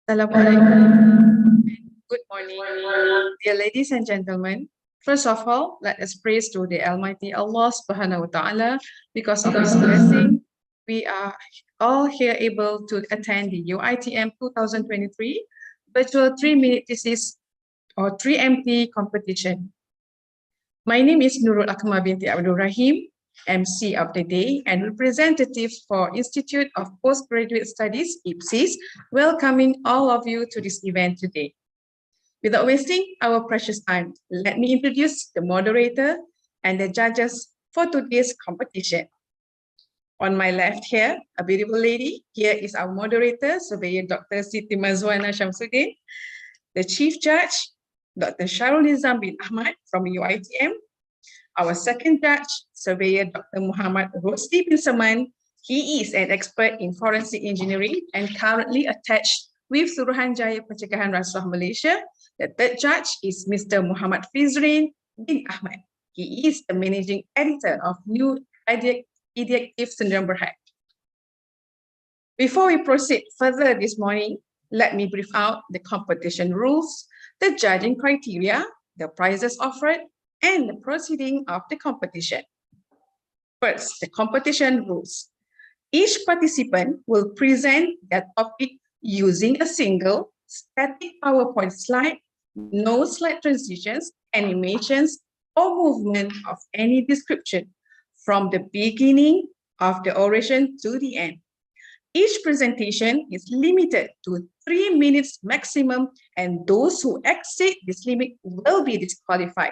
Assalamualaikum. Good morning, dear ladies and gentlemen. First of all, let us praise to the Almighty Allah Subhanahu wa Ta'ala. Because of His blessing, we are all here able to attend the Uitm 2023 virtual 3-minute thesis or 3MT competition. My name is Nur Atara binti Abdul Rahim, MC of the day and representative for Institute of Postgraduate Studies, IPSIS, welcoming all of you to this event today. Without wasting our precious time, let me introduce the moderator and the judges for today's competition. On my left here, a beautiful lady. Here is our moderator, Surveyor Dr. Siti Mazwana Shamsuddin. The Chief Judge, Dr. Sharul Nizam bin Ahmad from UITM. Our second judge, Surveyor Dr. Muhammad Rosdi bin Saman. He is an expert in forensic engineering and currently attached with Suruhanjaya Pencegahan Rasuah Malaysia. The third judge is Mr. Muhammad Fizrin bin Ahmad. He is the managing editor of New Ideactive Syndrome Berhad. Before we proceed further this morning, let me brief out the competition rules, the judging criteria, the prizes offered, and the proceeding of the competition. First, the competition rules. Each participant will present their topic using a single static PowerPoint slide, no slide transitions, animations, or movement of any description from the beginning of the oration to the end. Each presentation is limited to 3 minutes maximum, and those who exceed this limit will be disqualified.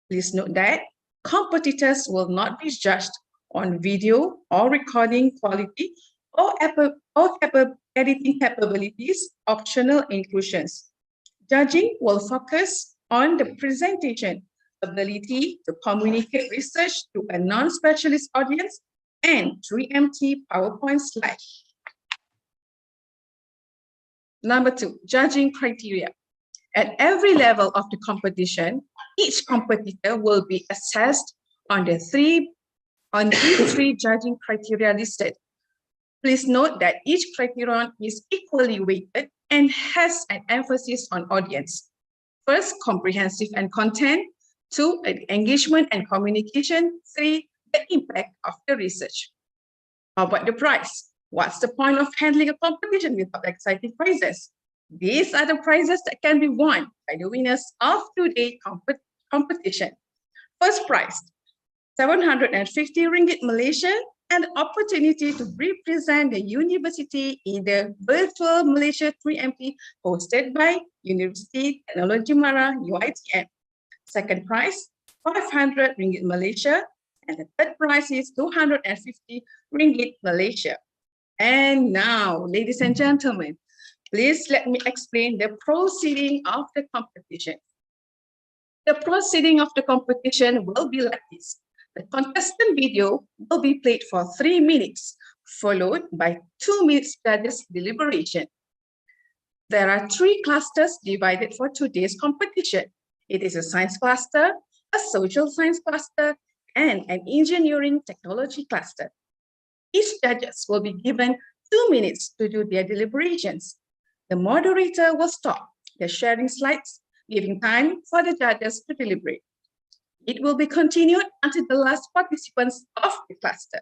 Please note that competitors will not be judged on video or recording quality or editing capabilities, optional inclusions. Judging will focus on the presentation, ability to communicate research to a non-specialist audience, and 3MT PowerPoint slide. Number 2, judging criteria. At every level of the competition, each competitor will be assessed on these three judging criteria listed. Please note that each criterion is equally weighted and has an emphasis on audience. First, comprehensive and content. 2, engagement and communication. 3, the impact of the research. How about the prize? What's the point of handling a competition without exciting prizes? These are the prizes that can be won by the winners of today's competition. First prize, 750 ringgit Malaysian, and opportunity to represent the university in the virtual Malaysia 3MT hosted by University Technology Mara UITM. Second prize, 500 ringgit Malaysia, and the third prize is 250 ringgit Malaysia. And now, ladies and gentlemen, please let me explain the proceeding of the competition. The proceeding of the competition will be like this. The contestant video will be played for 3 minutes, followed by 2 minutes judges deliberation. There are 3 clusters divided for today's competition. It is a science cluster, a social science cluster, and an engineering technology cluster. Each judges will be given 2 minutes to do their deliberations. The moderator will stop the sharing slides, giving time for the judges to deliberate. It will be continued until the last participants of the cluster.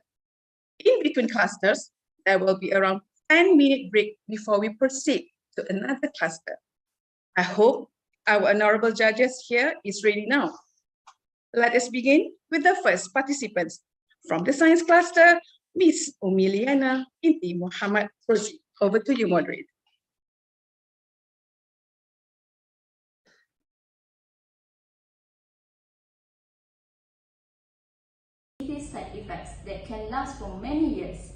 In between clusters, there will be around 10-minute break before we proceed to another cluster. I hope our honorable judges here is ready now. Let us begin with the first participants. From the science cluster, Miss Emiliana binti Muhammad Rozi. Over to you, moderator. Side effects that can last for many years.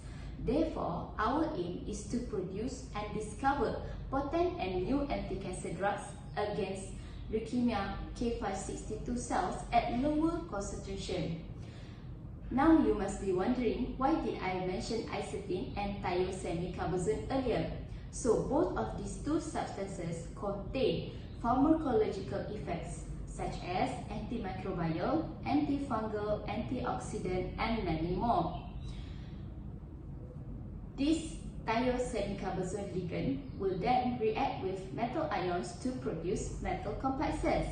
Therefore, our aim is to produce and discover potent and new anti-cancer drugs against leukemia K562 cells at lower concentration. Now you must be wondering, why did I mention isotin and thiosemicarbazone earlier? So both of these two substances contain pharmacological effects such as antimicrobial, antifungal, antioxidant, and many more. These thiosenicarbazole ligand will then react with metal ions to produce metal complexes.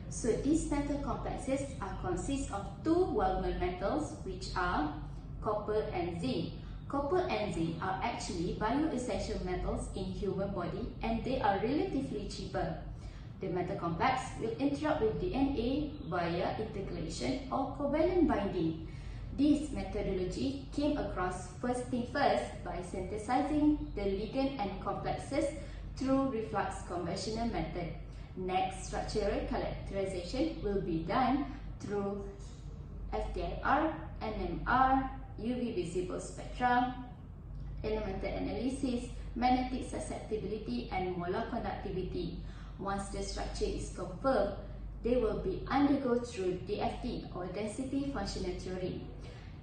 So these metal complexes consist of two well-known metals, which are copper and zinc. Copper and zinc are actually bioessential metals in human body, and they are relatively cheaper. The metal complex will interact with DNA via integration or covalent binding. This methodology came across first thing first by synthesizing the ligand and complexes through reflux conventional method. Next, structural characterization will be done through FTIR, NMR, UV visible spectra, elemental analysis, magnetic susceptibility, and molar conductivity. Once the structure is confirmed, they will be undergo through DFT or density functional theory.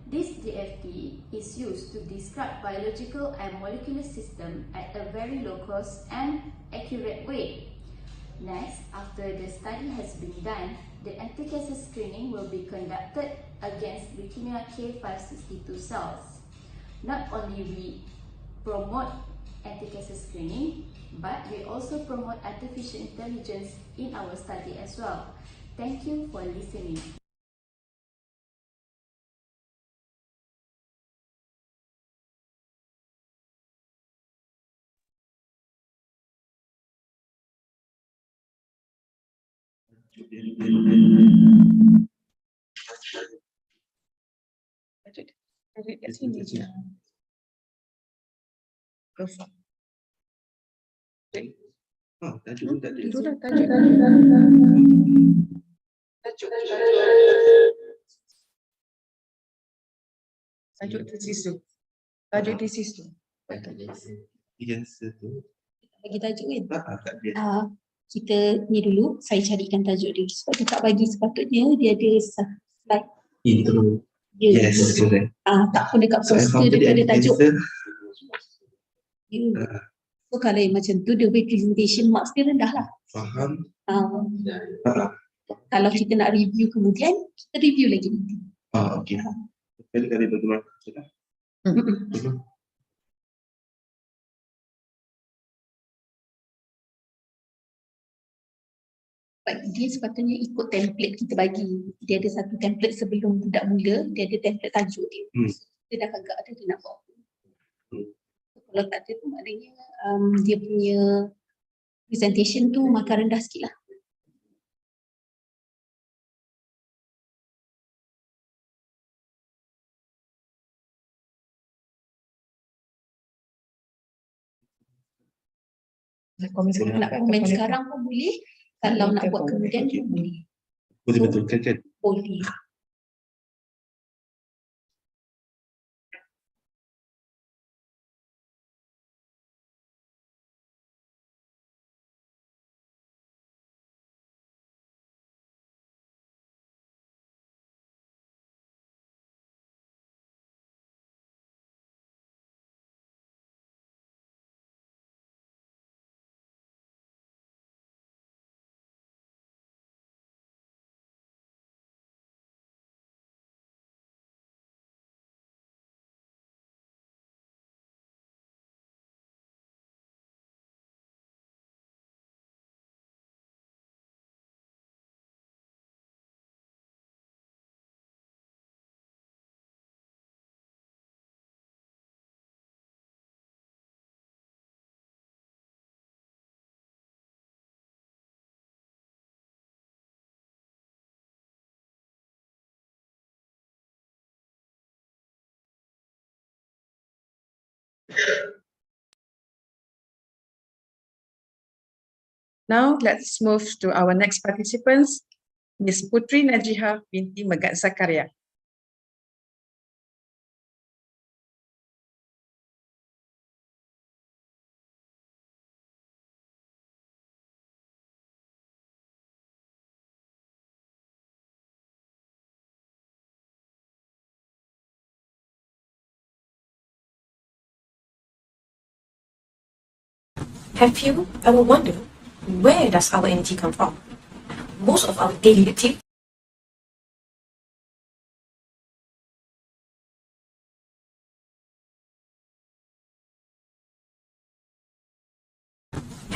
This DFT is used to describe biological and molecular system at a very low cost and accurate way. Next, after the study has been done, the anti-cancer screening will be conducted against leukemia K562 cells. Not only we promote anti-cancer screening, but we also promote artificial intelligence in our study as well. Thank you for listening. Tajuk kat sini je. Profile. Tajuk tak ada. Itu dah tajuk. Tajuk tesis tu. Tajuk tesis tu. Cancer tu. Bagi tajuk kan? Tak ada. Kita ni dulu, saya carikan tajuk dia. Sebab dia tak bagi, sepatutnya dia ada slide. Intro. Dia, Yes, correct. tak pun dekat poster dia ada tajuk. So kalau yang macam tu, dia presentation marks dia rendah lah. Faham. Kalau kita nak review kemudian, kita review lagi nanti. Okey. Kali bagaimana? Dia sepatutnya ikut template kita bagi. Dia ada satu template sebelum budak mula, dia ada template tajuk dia. Dia dah agak ada, dia nak buat apa. Kalau tak ada tu maknanya dia punya presentation tu markah rendah sikit lah. Nak komen sekarang pun boleh. Kalau nak buat kemudian pun boleh. Boleh betulkan kan? Boleh. Now let's move to our next participants, Miss Putri Najiha binti Megat Zakaria. Have you ever wondered, where does our energy come from? Most of our daily activities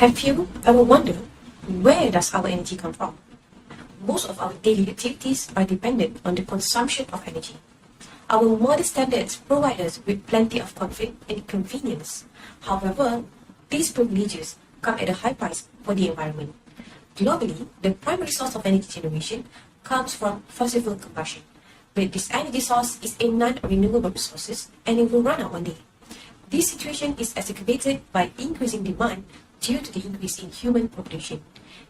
Have you ever wondered, where does our energy come from? Most of our daily activities are dependent on the consumption of energy. Our modern standards provide us with plenty of comfort and convenience. However, these privileges come at a high price for the environment. Globally, the primary source of energy generation comes from fossil fuel combustion. But this energy source is a non-renewable resource and it will run out one day. This situation is exacerbated by increasing demand due to the increase in human population.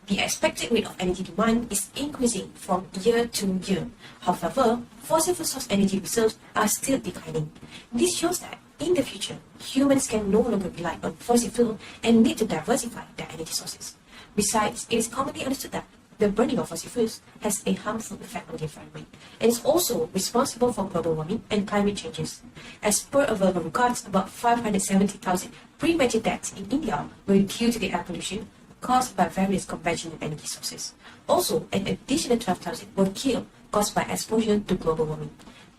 The expected rate of energy demand is increasing from year to year. However, fossil fuel source energy reserves are still declining. This shows that in the future, humans can no longer rely on fossil fuel and need to diversify their energy sources. Besides, it is commonly understood that the burning of fossil fuels has a harmful effect on the environment and is also responsible for global warming and climate changes. As per available records, about 570,000 premature deaths in India were due to the air pollution caused by various conventional energy sources. Also, an additional 12,000 were killed caused by exposure to global warming.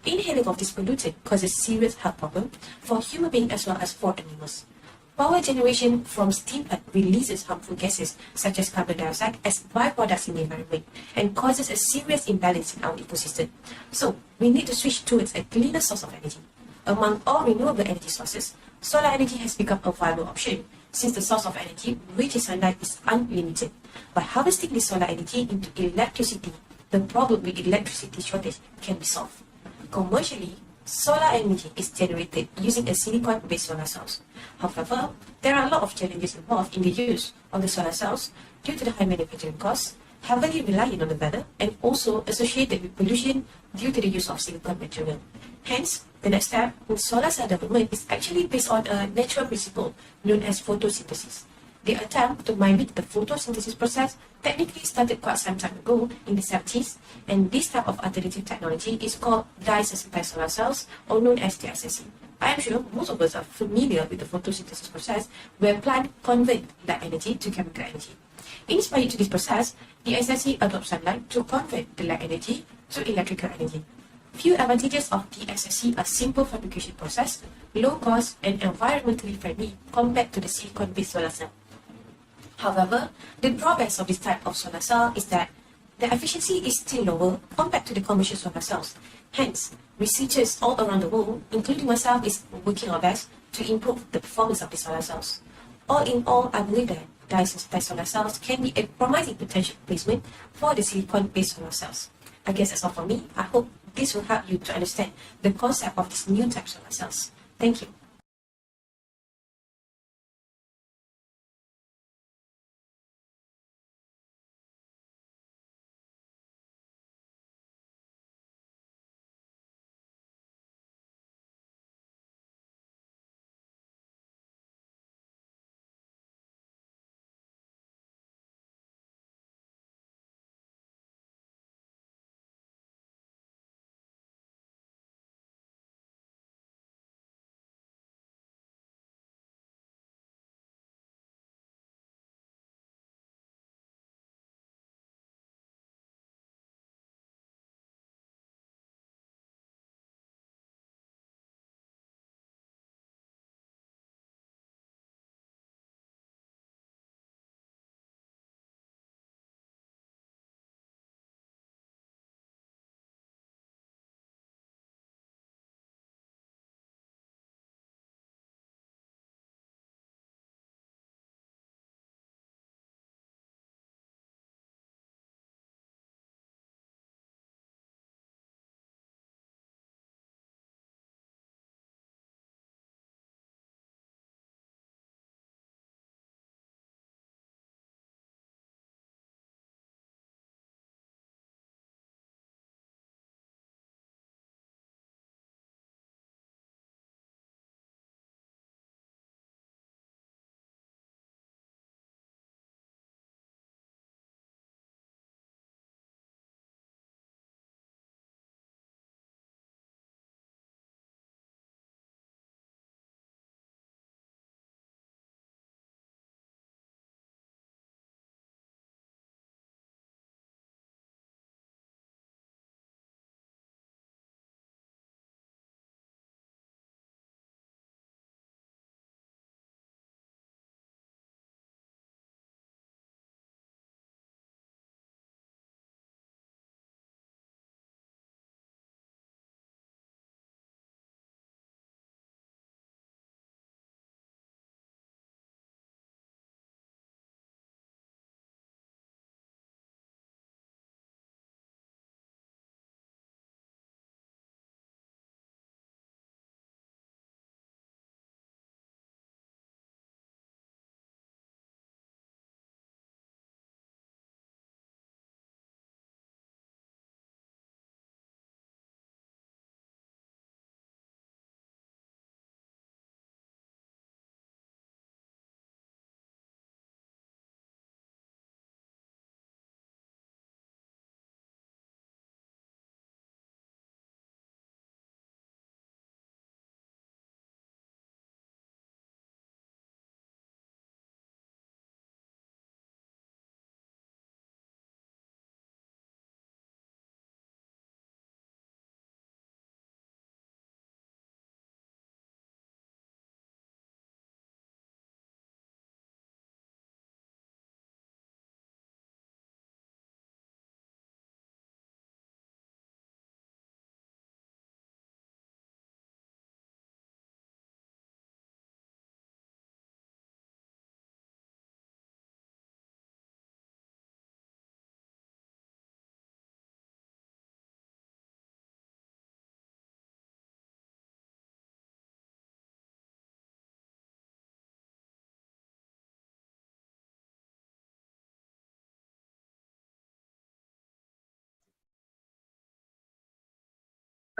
Inhaling of this pollutant causes serious health problems for human beings as well as for animals. Power generation from steam plant releases harmful gases such as carbon dioxide as byproducts in the environment and causes a serious imbalance in our ecosystem. So, we need to switch towards a cleaner source of energy. Among all renewable energy sources, solar energy has become a viable option since the source of energy, which is sunlight, is unlimited. By harvesting this solar energy into electricity, the problem with electricity shortage can be solved. Commercially, solar energy is generated using a silicon-based solar cells. However, there are a lot of challenges involved in the use of the solar cells due to the high manufacturing costs, heavily reliant on the weather, and also associated with pollution due to the use of silicon material. Hence, the next step in solar cell development is actually based on a natural principle known as photosynthesis. The attempt to mimic the photosynthesis process technically started quite some time ago in the 70s, and this type of alternative technology is called dye-sensitized solar cells, or known as DSSC. I am sure most of us are familiar with the photosynthesis process where plants convert light energy to chemical energy. Inspired to this process, the DSSC adopts sunlight to convert the light energy to electrical energy. Few advantages of DSSC are simple fabrication process, low cost, and environmentally friendly compared to the silicon-based solar cell. However, the drawbacks of this type of solar cell is that the efficiency is still lower compared to the commercial solar cells. Hence, researchers all around the world, including myself, is working our best to improve the performance of the solar cells. All in all, I believe that dye-sensitized solar cells can be a promising potential replacement for the silicon-based solar cells. I guess that's all for me. I hope this will help you to understand the concept of this new type of solar cells. Thank you.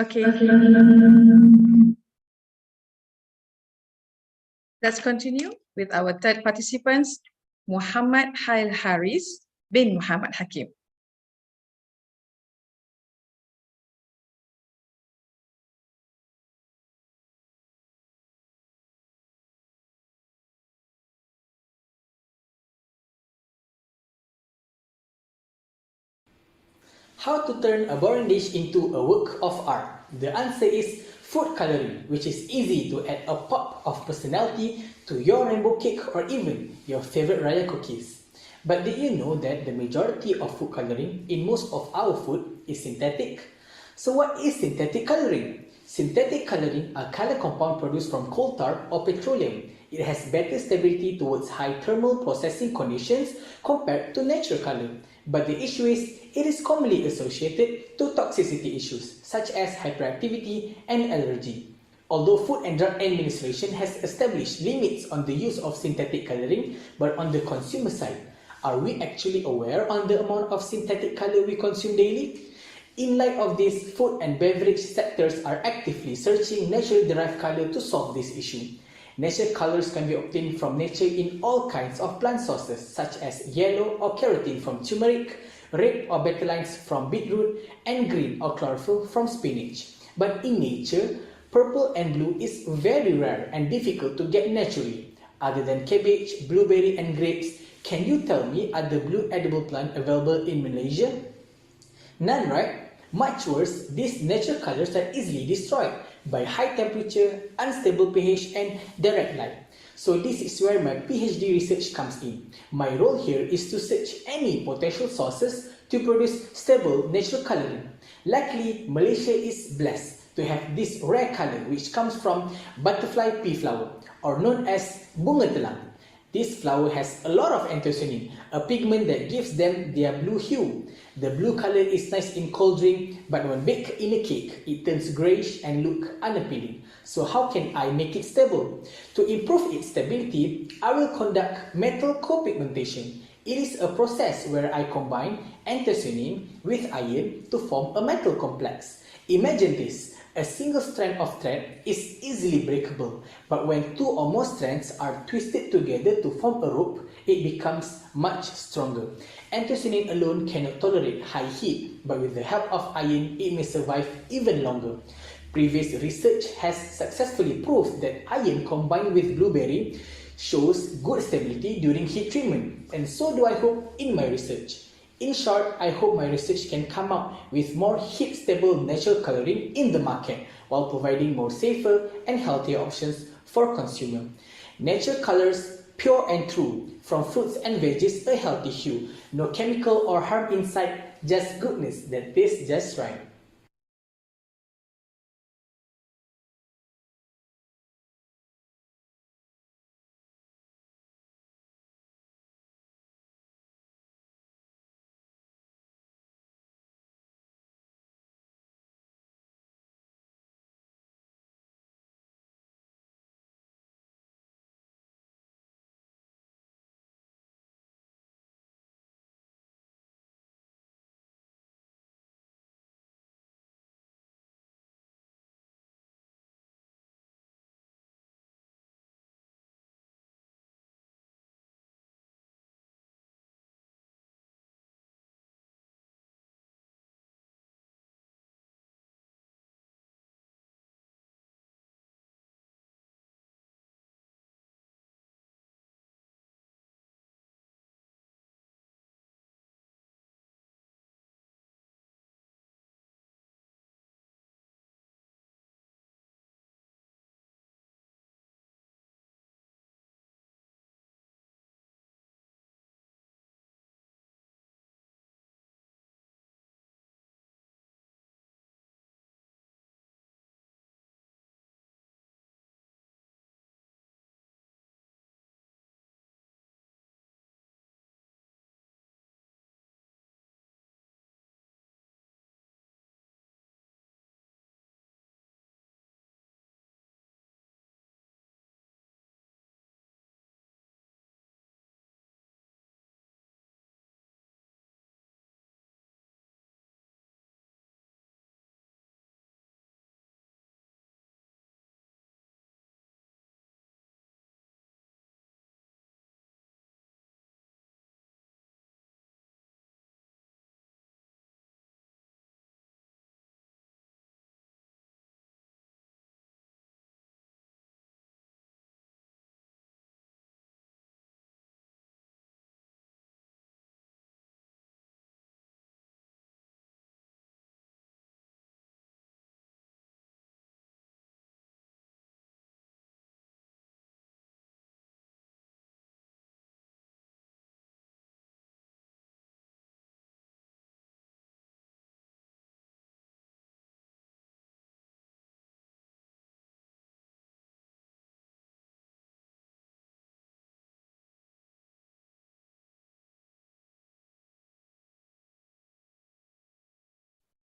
Okay. Let's continue with our third participants, Muhammad Hail Haris bin Muhammad Hakim. How to turn a boring dish into a work of art? The answer is food coloring, which is easy to add a pop of personality to your rainbow cake or even your favorite raya cookies. But did you know that the majority of food coloring in most of our food is synthetic? So what is synthetic coloring? Synthetic coloring are color compound produced from coal tar or petroleum. It has better stability towards high thermal processing conditions compared to natural color. But the issue is, it is commonly associated to toxicity issues such as hyperactivity and allergy. Although Food and Drug Administration has established limits on the use of synthetic coloring, but on the consumer side, are we actually aware on the amount of synthetic color we consume daily? In light of this, food and beverage sectors are actively searching naturally derived color to solve this issue. Natural colors can be obtained from nature in all kinds of plant sources such as yellow or carotene from turmeric, red or betalains from beetroot, and green or chlorophyll from spinach. But in nature, purple and blue is very rare and difficult to get naturally. Other than cabbage, blueberry and grapes, can you tell me are the blue edible plant available in Malaysia? None, right? Much worse, these natural colors are easily destroyed by high temperature, unstable pH and direct light. So this is where my PhD research comes in. My role here is to search any potential sources to produce stable natural coloring. Luckily, Malaysia is blessed to have this rare color which comes from butterfly pea flower or known as bunga telang. This flower has a lot of anthocyanin, a pigment that gives them their blue hue. The blue color is nice in cold drink, but when baked in a cake, it turns greyish and look unappealing. So how can I make it stable? To improve its stability, I will conduct metal co-pigmentation. It is a process where I combine anthocyanin with iron to form a metal complex. Imagine this. A single strand of thread is easily breakable, but when two or more strands are twisted together to form a rope, it becomes much stronger. Anthocyanin alone cannot tolerate high heat, but with the help of iron, it may survive even longer. Previous research has successfully proved that iron combined with blueberry shows good stability during heat treatment, and so do I hope in my research. In short, I hope my research can come out with more heat-stable natural coloring in the market while providing more safer and healthier options for consumers. Natural colors, pure and true, from fruits and veggies, a healthy hue. No chemical or harm inside, just goodness that tastes just right.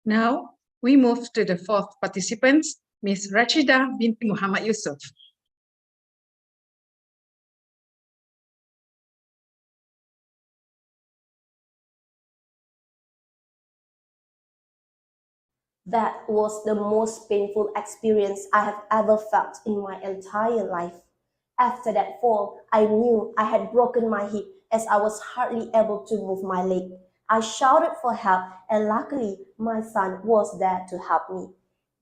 Now, we move to the fourth participant, Ms. Rashida binti Muhammad Yusuf. That was the most painful experience I have ever felt in my entire life. After that fall, I knew I had broken my hip as I was hardly able to move my leg. I shouted for help, and luckily my son was there to help me.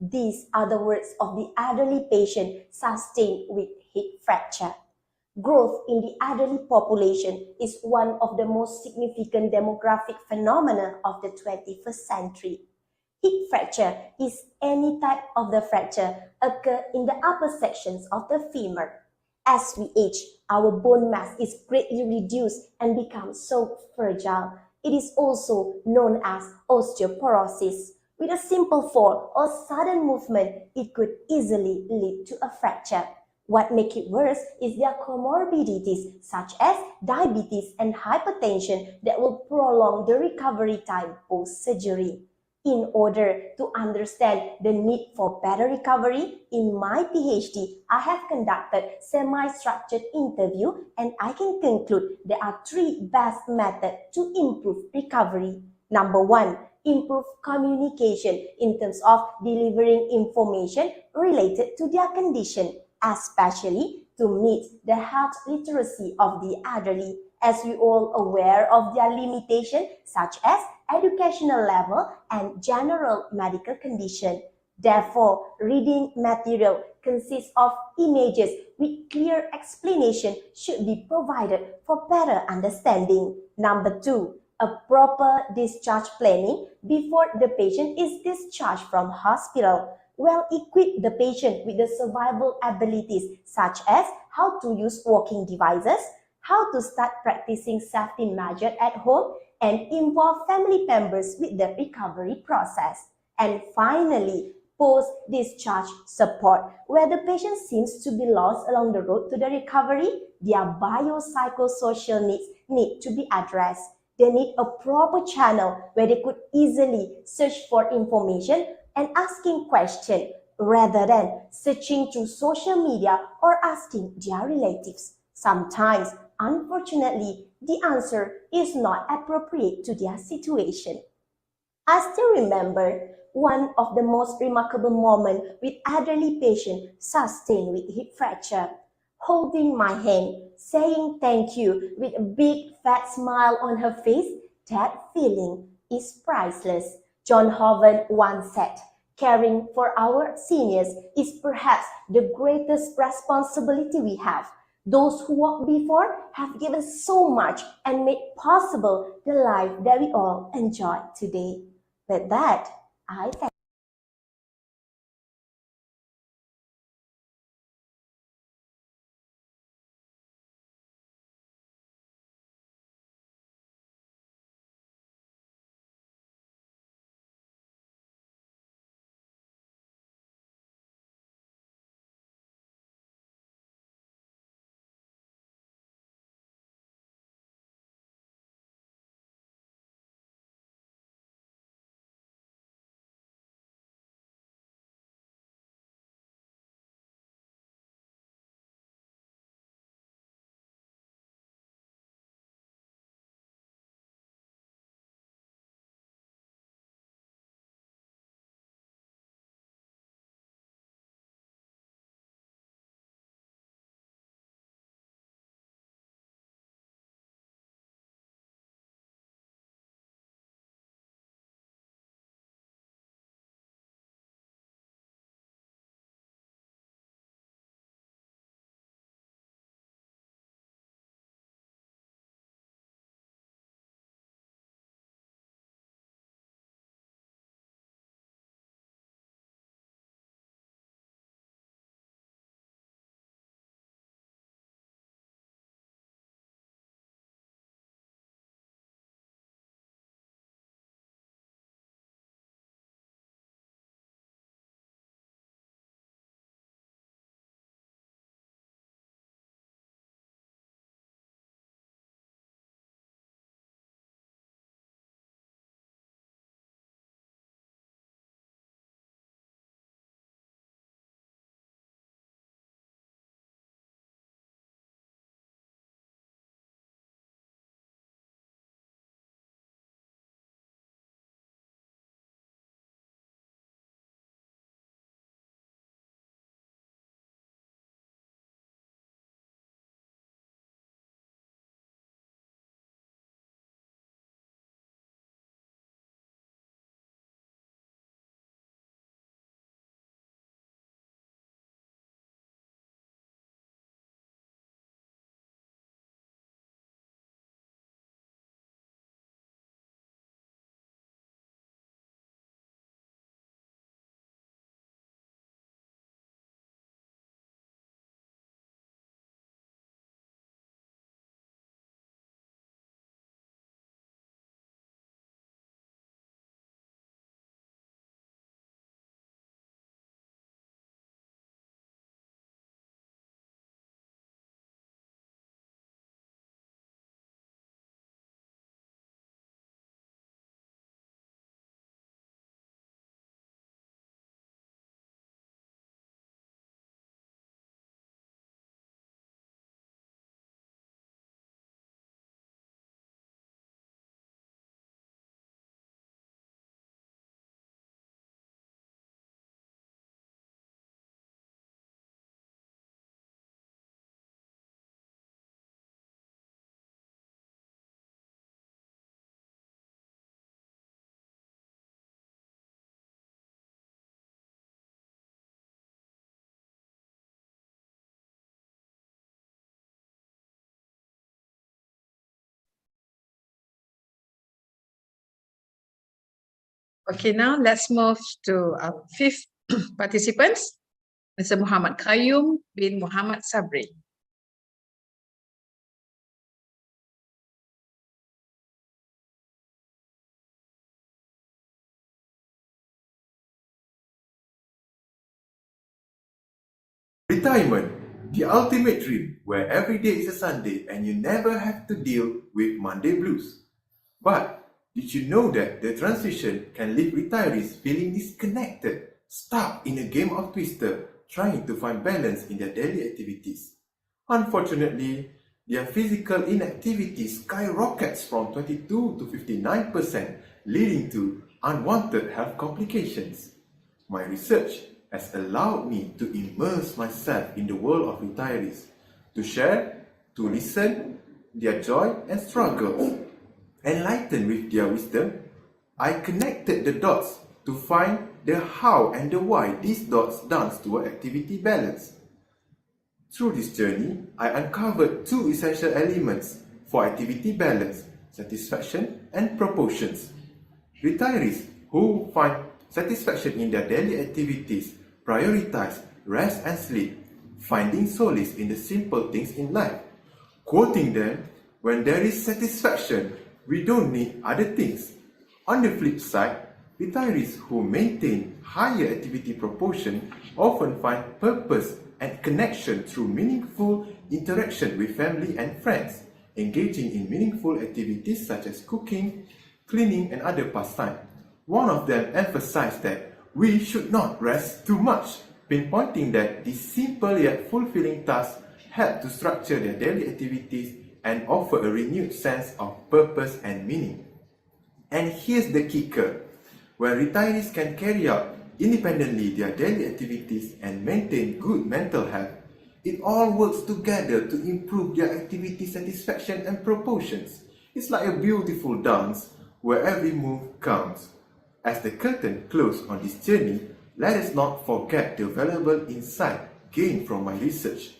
These are the words of the elderly patient sustained with hip fracture. Growth in the elderly population is one of the most significant demographic phenomena of the 21st century. Hip fracture is any type of the fracture occur in the upper sections of the femur. As we age, our bone mass is greatly reduced and becomes so fragile. It is also known as osteoporosis. With a simple fall or sudden movement, it could easily lead to a fracture. What makes it worse is their comorbidities such as diabetes and hypertension that will prolong the recovery time post-surgery. In order to understand the need for better recovery, in my PhD, I have conducted semi-structured interview and I can conclude there are three best methods to improve recovery. Number one, improve communication in terms of delivering information related to their condition, especially to meet the health literacy of the elderly, as we all aware of their limitation such as educational level and general medical condition. Therefore, reading material consists of images with clear explanation should be provided for better understanding. Number two, a proper discharge planning before the patient is discharged from hospital. Well, equip the patient with the survival abilities such as how to use walking devices, how to start practicing safety measures at home, and involve family members with the recovery process. And finally, post-discharge support, where the patient seems to be lost along the road to the recovery, their biopsychosocial needs need to be addressed. They need a proper channel where they could easily search for information and asking questions rather than searching through social media or asking their relatives. Sometimes, unfortunately, the answer is not appropriate to their situation. I still remember one of the most remarkable moments with elderly patient sustained with hip fracture. Holding my hand, saying thank you with a big fat smile on her face, that feeling is priceless. John Hovan once said, caring for our seniors is perhaps the greatest responsibility we have. Those who walked before have given so much and made possible the life that we all enjoy today. With that, I thank Okay, now let's move to our fifth participants, Mr. Muhammad Qayyum bin Muhammad Sabri. Retirement, the ultimate dream where every day is a Sunday and you never have to deal with Monday blues. But did you know that the transition can leave retirees feeling disconnected, stuck in a game of twister, trying to find balance in their daily activities? Unfortunately, their physical inactivity skyrockets from 22 to 59%, leading to unwanted health complications. My research has allowed me to immerse myself in the world of retirees, to share, to listen, their joy and struggles. Enlightened with their wisdom, I connected the dots to find the how and the why these dots dance toward activity balance. Through this journey, I uncovered two essential elements for activity balance: satisfaction and proportions. Retirees who find satisfaction in their daily activities prioritize rest and sleep, finding solace in the simple things in life. Quoting them, when there is satisfaction, we don't need other things. On the flip side, retirees who maintain higher activity proportion often find purpose and connection through meaningful interaction with family and friends, engaging in meaningful activities such as cooking, cleaning, and other pastimes. One of them emphasized that we should not rest too much, pinpointing that these simple yet fulfilling tasks help to structure their daily activities and offer a renewed sense of purpose and meaning. And here's the kicker: where retirees can carry out independently their daily activities and maintain good mental health, it all works together to improve their activity satisfaction and proportions. It's like a beautiful dance where every move counts. As the curtain closes on this journey, let us not forget the valuable insight gained from my research.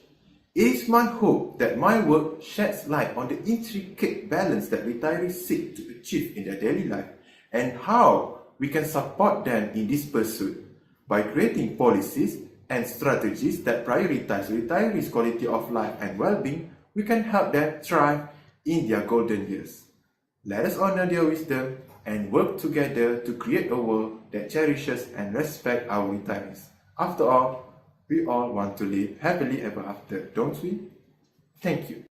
It is my hope that my work sheds light on the intricate balance that retirees seek to achieve in their daily life and how we can support them in this pursuit. By creating policies and strategies that prioritize retirees' quality of life and well-being, we can help them thrive in their golden years. Let us honor their wisdom and work together to create a world that cherishes and respects our retirees. After all, we all want to live happily ever after, don't we? Thank you.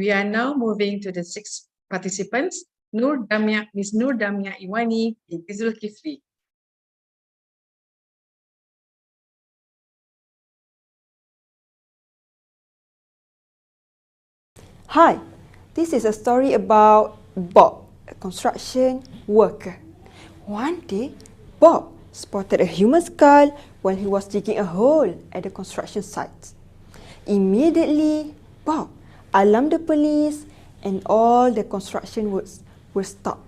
We are now moving to the 6 participants, Nur Jamia, Miss Nur Jamia Iwani, binti Zulkifli. Hi, this is a story about Bob, a construction worker. One day, Bob spotted a human skull while he was digging a hole at the construction site. Immediately, Bob alarmed the police and all the construction works were stopped.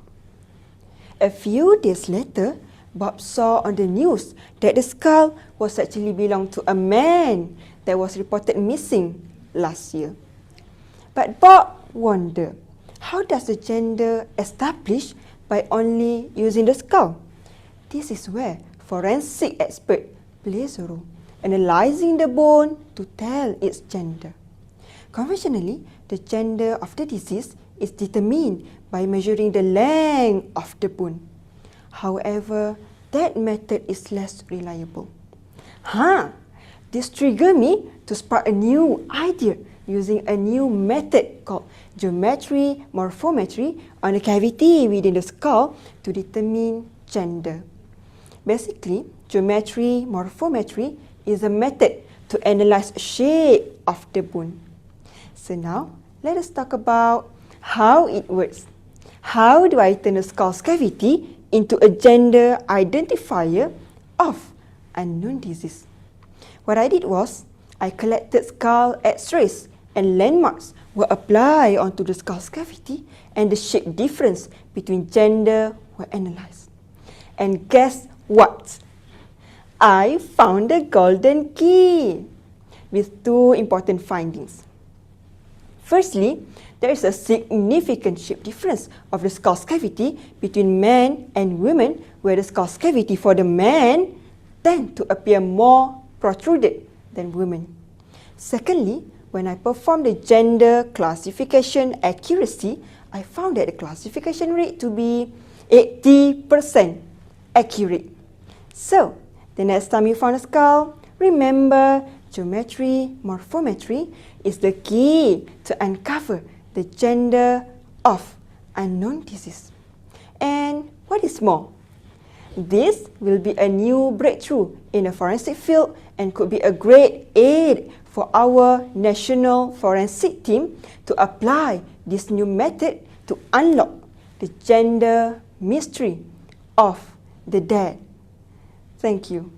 A few days later, Bob saw on the news that the skull was actually belonged to a man that was reported missing last year. But Bob wondered, how does the gender establish by only using the skull? This is where forensic expert plays a role, analyzing the bone to tell its gender. Conventionally, the gender of the deceased is determined by measuring the length of the bone. However, that method is less reliable. This triggered me to spark a new idea using a new method called geometry morphometry on the cavity within the skull to determine gender. Basically, geometry morphometry is a method to analyze shape of the bone. So now, let us talk about how it works. How do I turn a skull's cavity into a gender identifier of unknown disease? What I did was, I collected skull X-rays and landmarks were applied onto the skull's cavity and the shape difference between gender were analyzed. And guess what? I found the golden key with 2 important findings. Firstly, there is a significant shape difference of the skull's cavity between men and women, where the skull's cavity for the man tend to appear more protruded than women. Secondly, when I performed the gender classification accuracy, I found that the classification rate to be 80% accurate. So, the next time you found a skull, remember geometry morphometry is the key to uncover the gender of unknown disease. And what is more, this will be a new breakthrough in the forensic field and could be a great aid for our national forensic team to apply this new method to unlock the gender mystery of the dead. Thank you.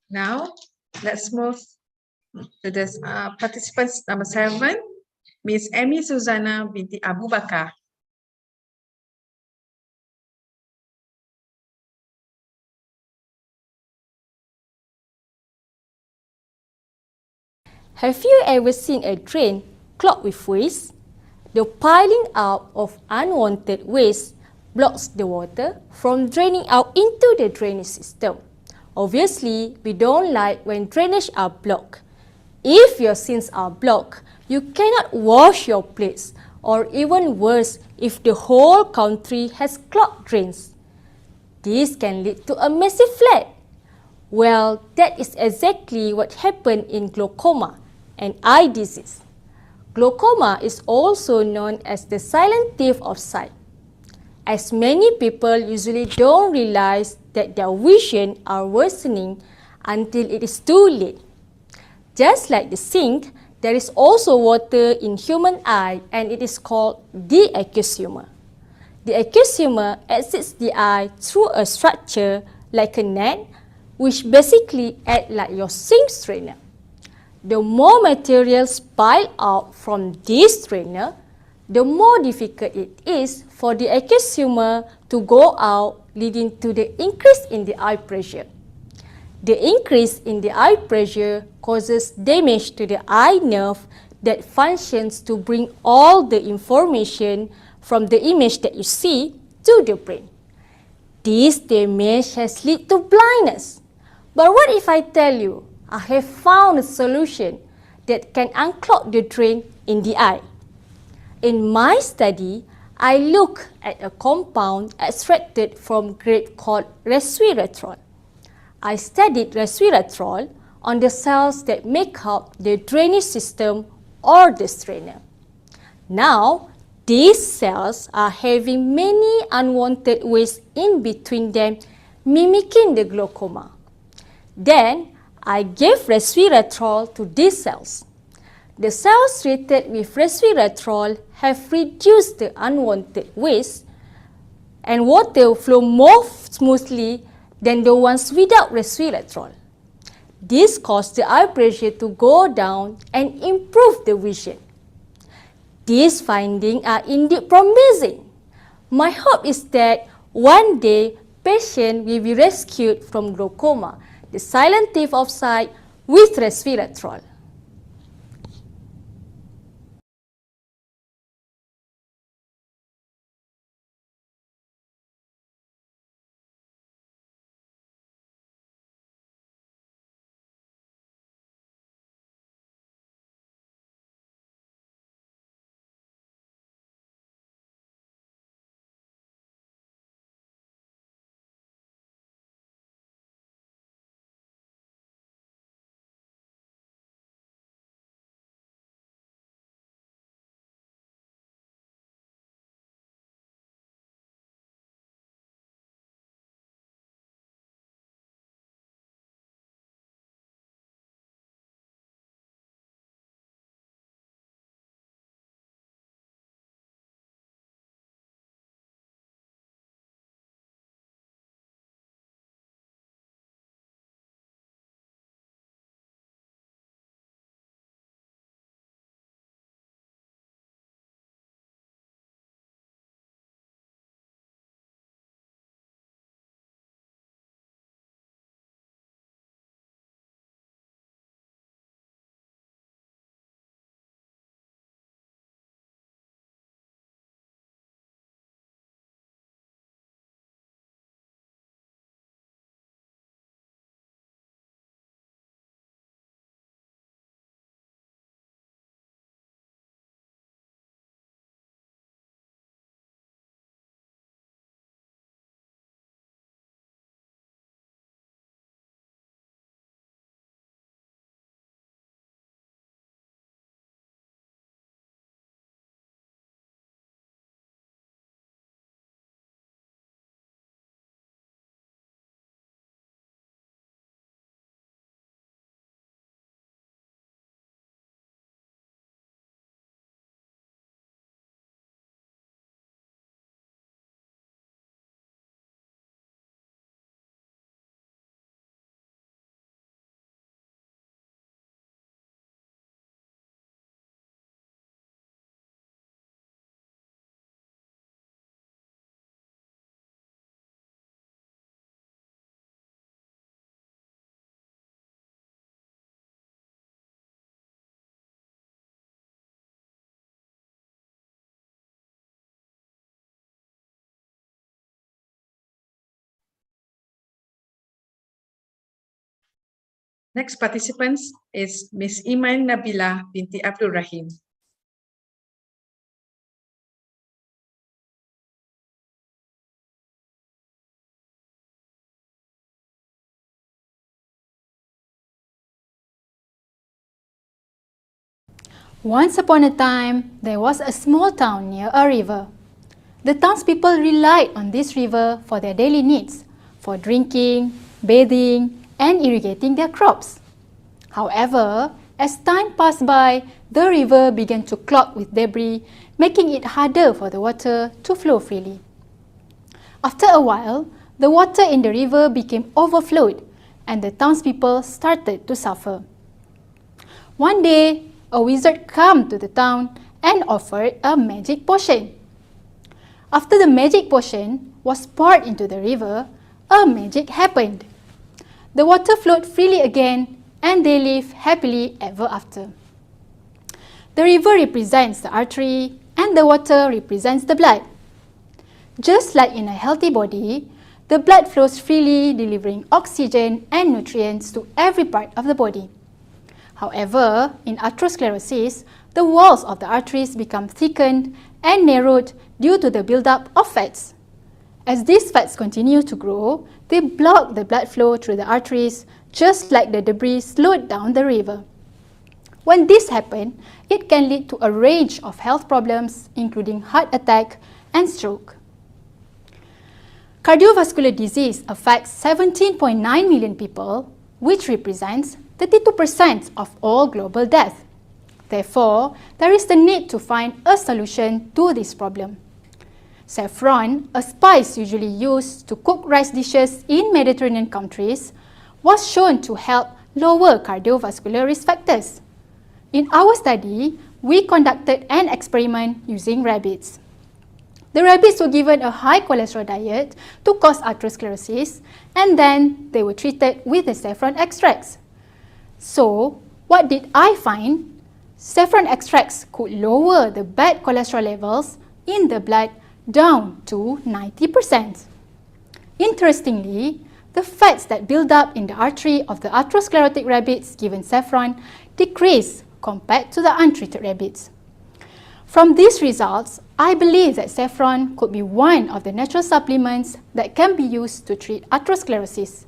Now, let's move to the participants number 7, Miss Emmy Suzana binti Abu Bakar. Have you ever seen a drain clogged with waste? The piling up of unwanted waste blocks the water from draining out into the drainage system. Obviously, we don't like when drainage are blocked. If your sinks are blocked, you cannot wash your plates, or even worse, if the whole country has clogged drains. This can lead to a massive flood. Well, that is exactly what happened in glaucoma, an eye disease. Glaucoma is also known as the silent thief of sight, as many people usually don't realize that their vision are worsening until it is too late. Just like the sink, there is also water in human eye, and it is called the aqueous humor. The aqueous humor exits the eye through a structure like a net, which basically acts like your sink strainer. The more materials pile out from this strainer, the more difficult it is for the aqueous humor to go out, leading to the increase in the eye pressure. The increase in the eye pressure causes damage to the eye nerve that functions to bring all the information from the image that you see to the brain. This damage has led to blindness. But what if I tell you I have found a solution that can unclog the drain in the eye? In my study, I look at a compound extracted from grape called resveratrol. I studied resveratrol on the cells that make up the drainage system or the strainer. Now, these cells are having many unwanted waste in between them, mimicking the glaucoma. Then, I gave resveratrol to these cells. The cells treated with resveratrol have reduced the unwanted waste, and water flow more smoothly than the ones without resveratrol. This caused the eye pressure to go down and improve the vision. These findings are indeed promising. My hope is that one day patients will be rescued from glaucoma, the silent thief of sight, with resveratrol. Next participants is Miss Iman Nabila binti Abdul Rahim. Once upon a time, there was a small town near a river. The townspeople relied on this river for their daily needs, for drinking, bathing, and irrigating their crops. However, as time passed by, the river began to clog with debris, making it harder for the water to flow freely. After a while, the water in the river became overflowed, and the townspeople started to suffer. One day, a wizard came to the town and offered a magic potion. After the magic potion was poured into the river, a magic happened. The water flowed freely again, and they lived happily ever after. The river represents the artery, and the water represents the blood. Just like in a healthy body, the blood flows freely, delivering oxygen and nutrients to every part of the body. However, in atherosclerosis, the walls of the arteries become thickened and narrowed due to the buildup of fats. As these fats continue to grow, they block the blood flow through the arteries, just like the debris slowed down the river. When this happens, it can lead to a range of health problems, including heart attack and stroke. Cardiovascular disease affects 17.9 million people, which represents 32% of all global death. Therefore, there is the need to find a solution to this problem. Saffron, a spice usually used to cook rice dishes in Mediterranean countries, was shown to help lower cardiovascular risk factors. In our study, we conducted an experiment using rabbits. The rabbits were given a high cholesterol diet to cause atherosclerosis, and then they were treated with the saffron extracts. So, what did I find? Saffron extracts could lower the bad cholesterol levels in the blood down to 90%. Interestingly, the fats that build up in the artery of the atherosclerotic rabbits given saffron decreased compared to the untreated rabbits. From these results, I believe that saffron could be one of the natural supplements that can be used to treat atherosclerosis.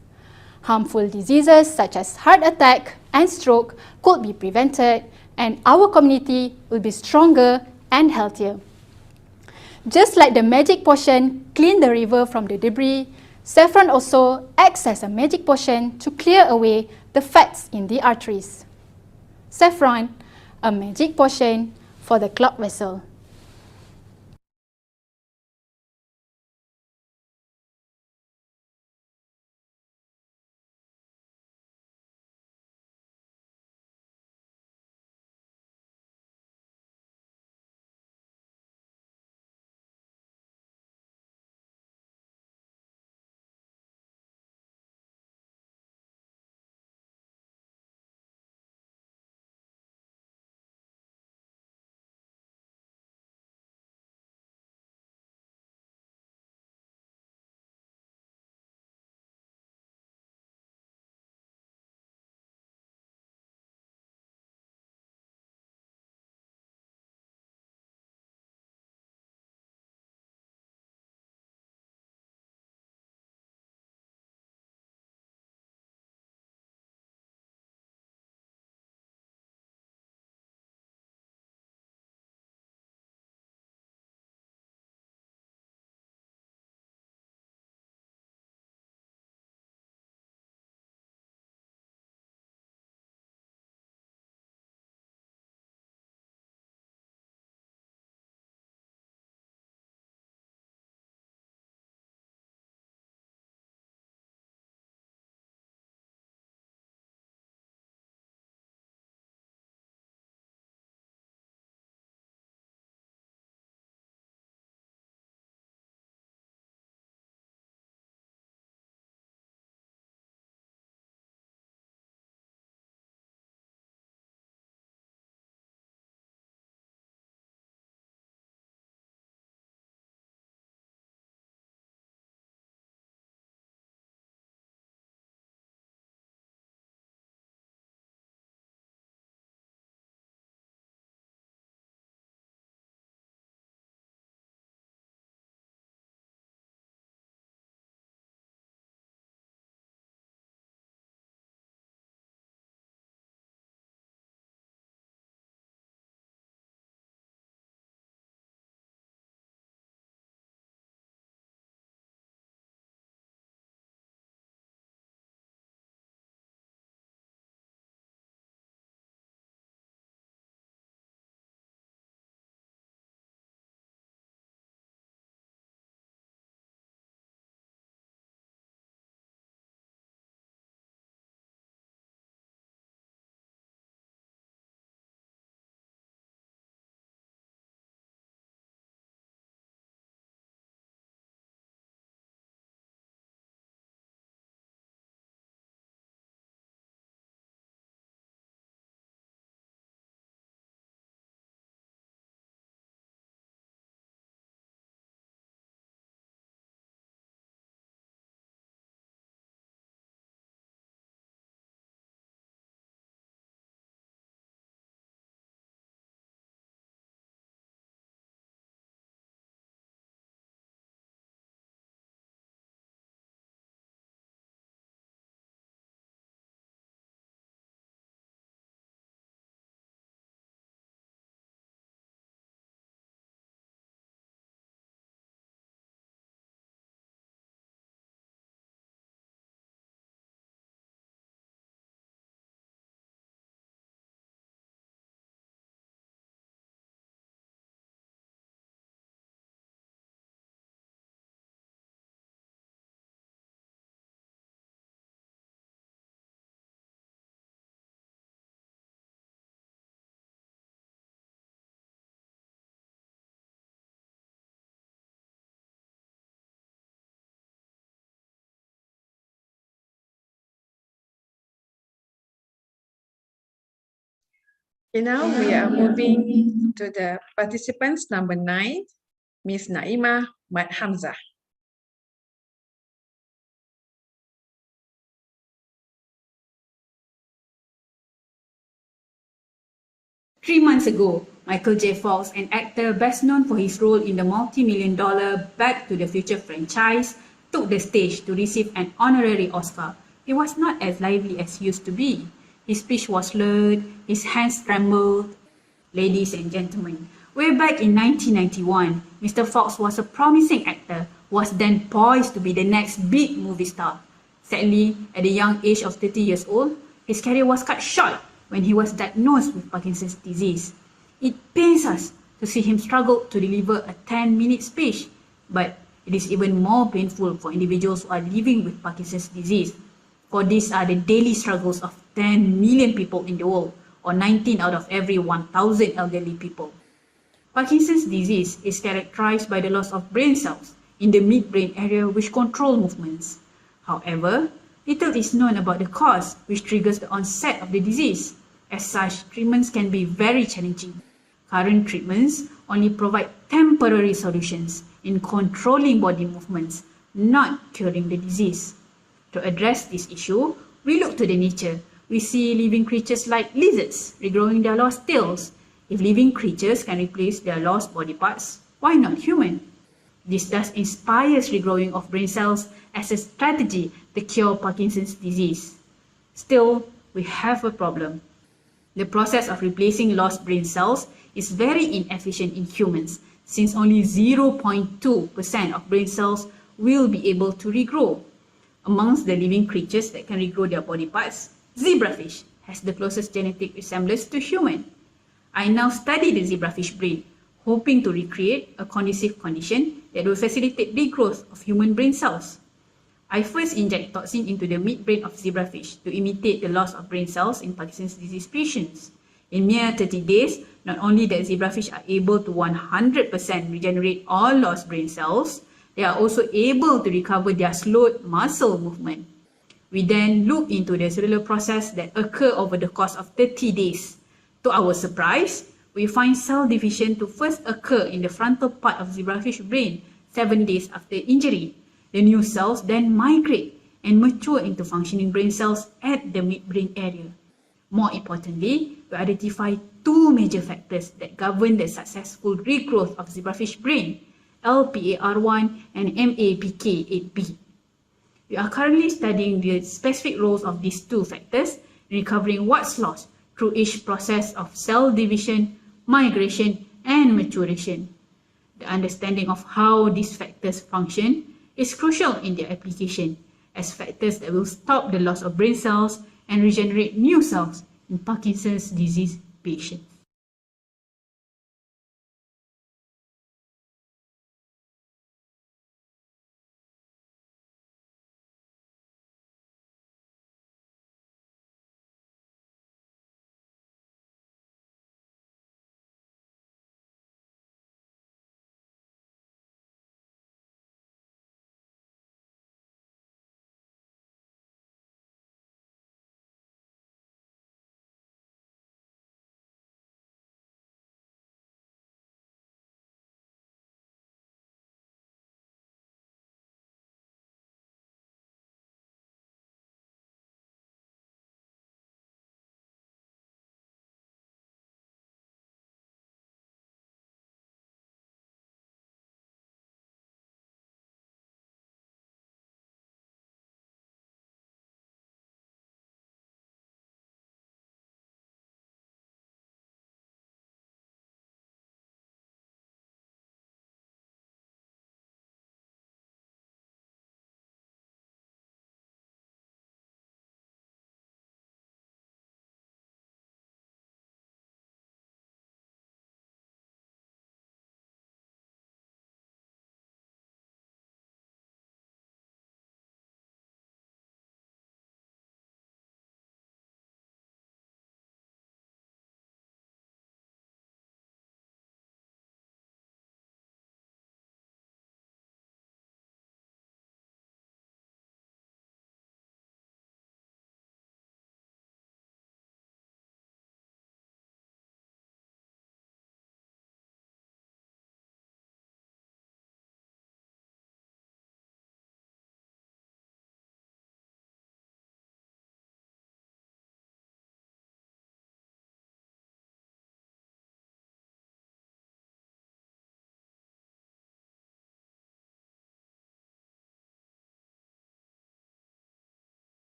Harmful diseases such as heart attack and stroke could be prevented, and our community will be stronger and healthier. Just like the magic potion cleaned the river from the debris, saffron also acts as a magic potion to clear away the fats in the arteries. Saffron, a magic potion for the clogged vessel. Okay, now we are moving to the participants number 9, Miss Naima Mat Hamzah. 3 months ago, Michael J. Fox, an actor best known for his role in the multi-million-dollar Back to the Future franchise, took the stage to receive an honorary Oscar. He was not as lively as he used to be. His speech was slurred, his hands trembled. Ladies and gentlemen, way back in 1991, Mr. Fox was a promising actor who was then poised to be the next big movie star. Sadly, at the young age of 30 years old, his career was cut short when he was diagnosed with Parkinson's disease. It pains us to see him struggle to deliver a 10-minute speech, but it is even more painful for individuals who are living with Parkinson's disease, for these are the daily struggles of 10 million people in the world, or 19 out of every 1,000 elderly people. Parkinson's disease is characterized by the loss of brain cells in the midbrain area which control movements. However, little is known about the cause which triggers the onset of the disease. As such, treatments can be very challenging. Current treatments only provide temporary solutions in controlling body movements, not curing the disease. To address this issue, we look to the nature. We see living creatures like lizards regrowing their lost tails. If living creatures can replace their lost body parts, why not human? This thus inspires regrowing of brain cells as a strategy to cure Parkinson's disease. Still, we have a problem. The process of replacing lost brain cells is very inefficient in humans, since only 0.2% of brain cells will be able to regrow. Amongst the living creatures that can regrow their body parts, zebrafish has the closest genetic resemblance to human. I now study the zebrafish brain, hoping to recreate a conducive condition that will facilitate regrowth of human brain cells. I first inject toxin into the midbrain of zebrafish to imitate the loss of brain cells in Parkinson's disease patients. In mere 30 days, not only that zebrafish are able to 100% regenerate all lost brain cells, they are also able to recover their slowed muscle movement. We then look into the cellular process that occur over the course of 30 days. To our surprise, we find cell division to first occur in the frontal part of zebrafish brain 7 days after injury. The new cells then migrate and mature into functioning brain cells at the midbrain area. More importantly, we identify two major factors that govern the successful regrowth of zebrafish brain, LPAR1 and MAPK8B. We are currently studying the specific roles of these two factors in recovering what's lost through each process of cell division, migration, and maturation. The understanding of how these factors function is crucial in their application as factors that will stop the loss of brain cells and regenerate new cells in Parkinson's disease patients.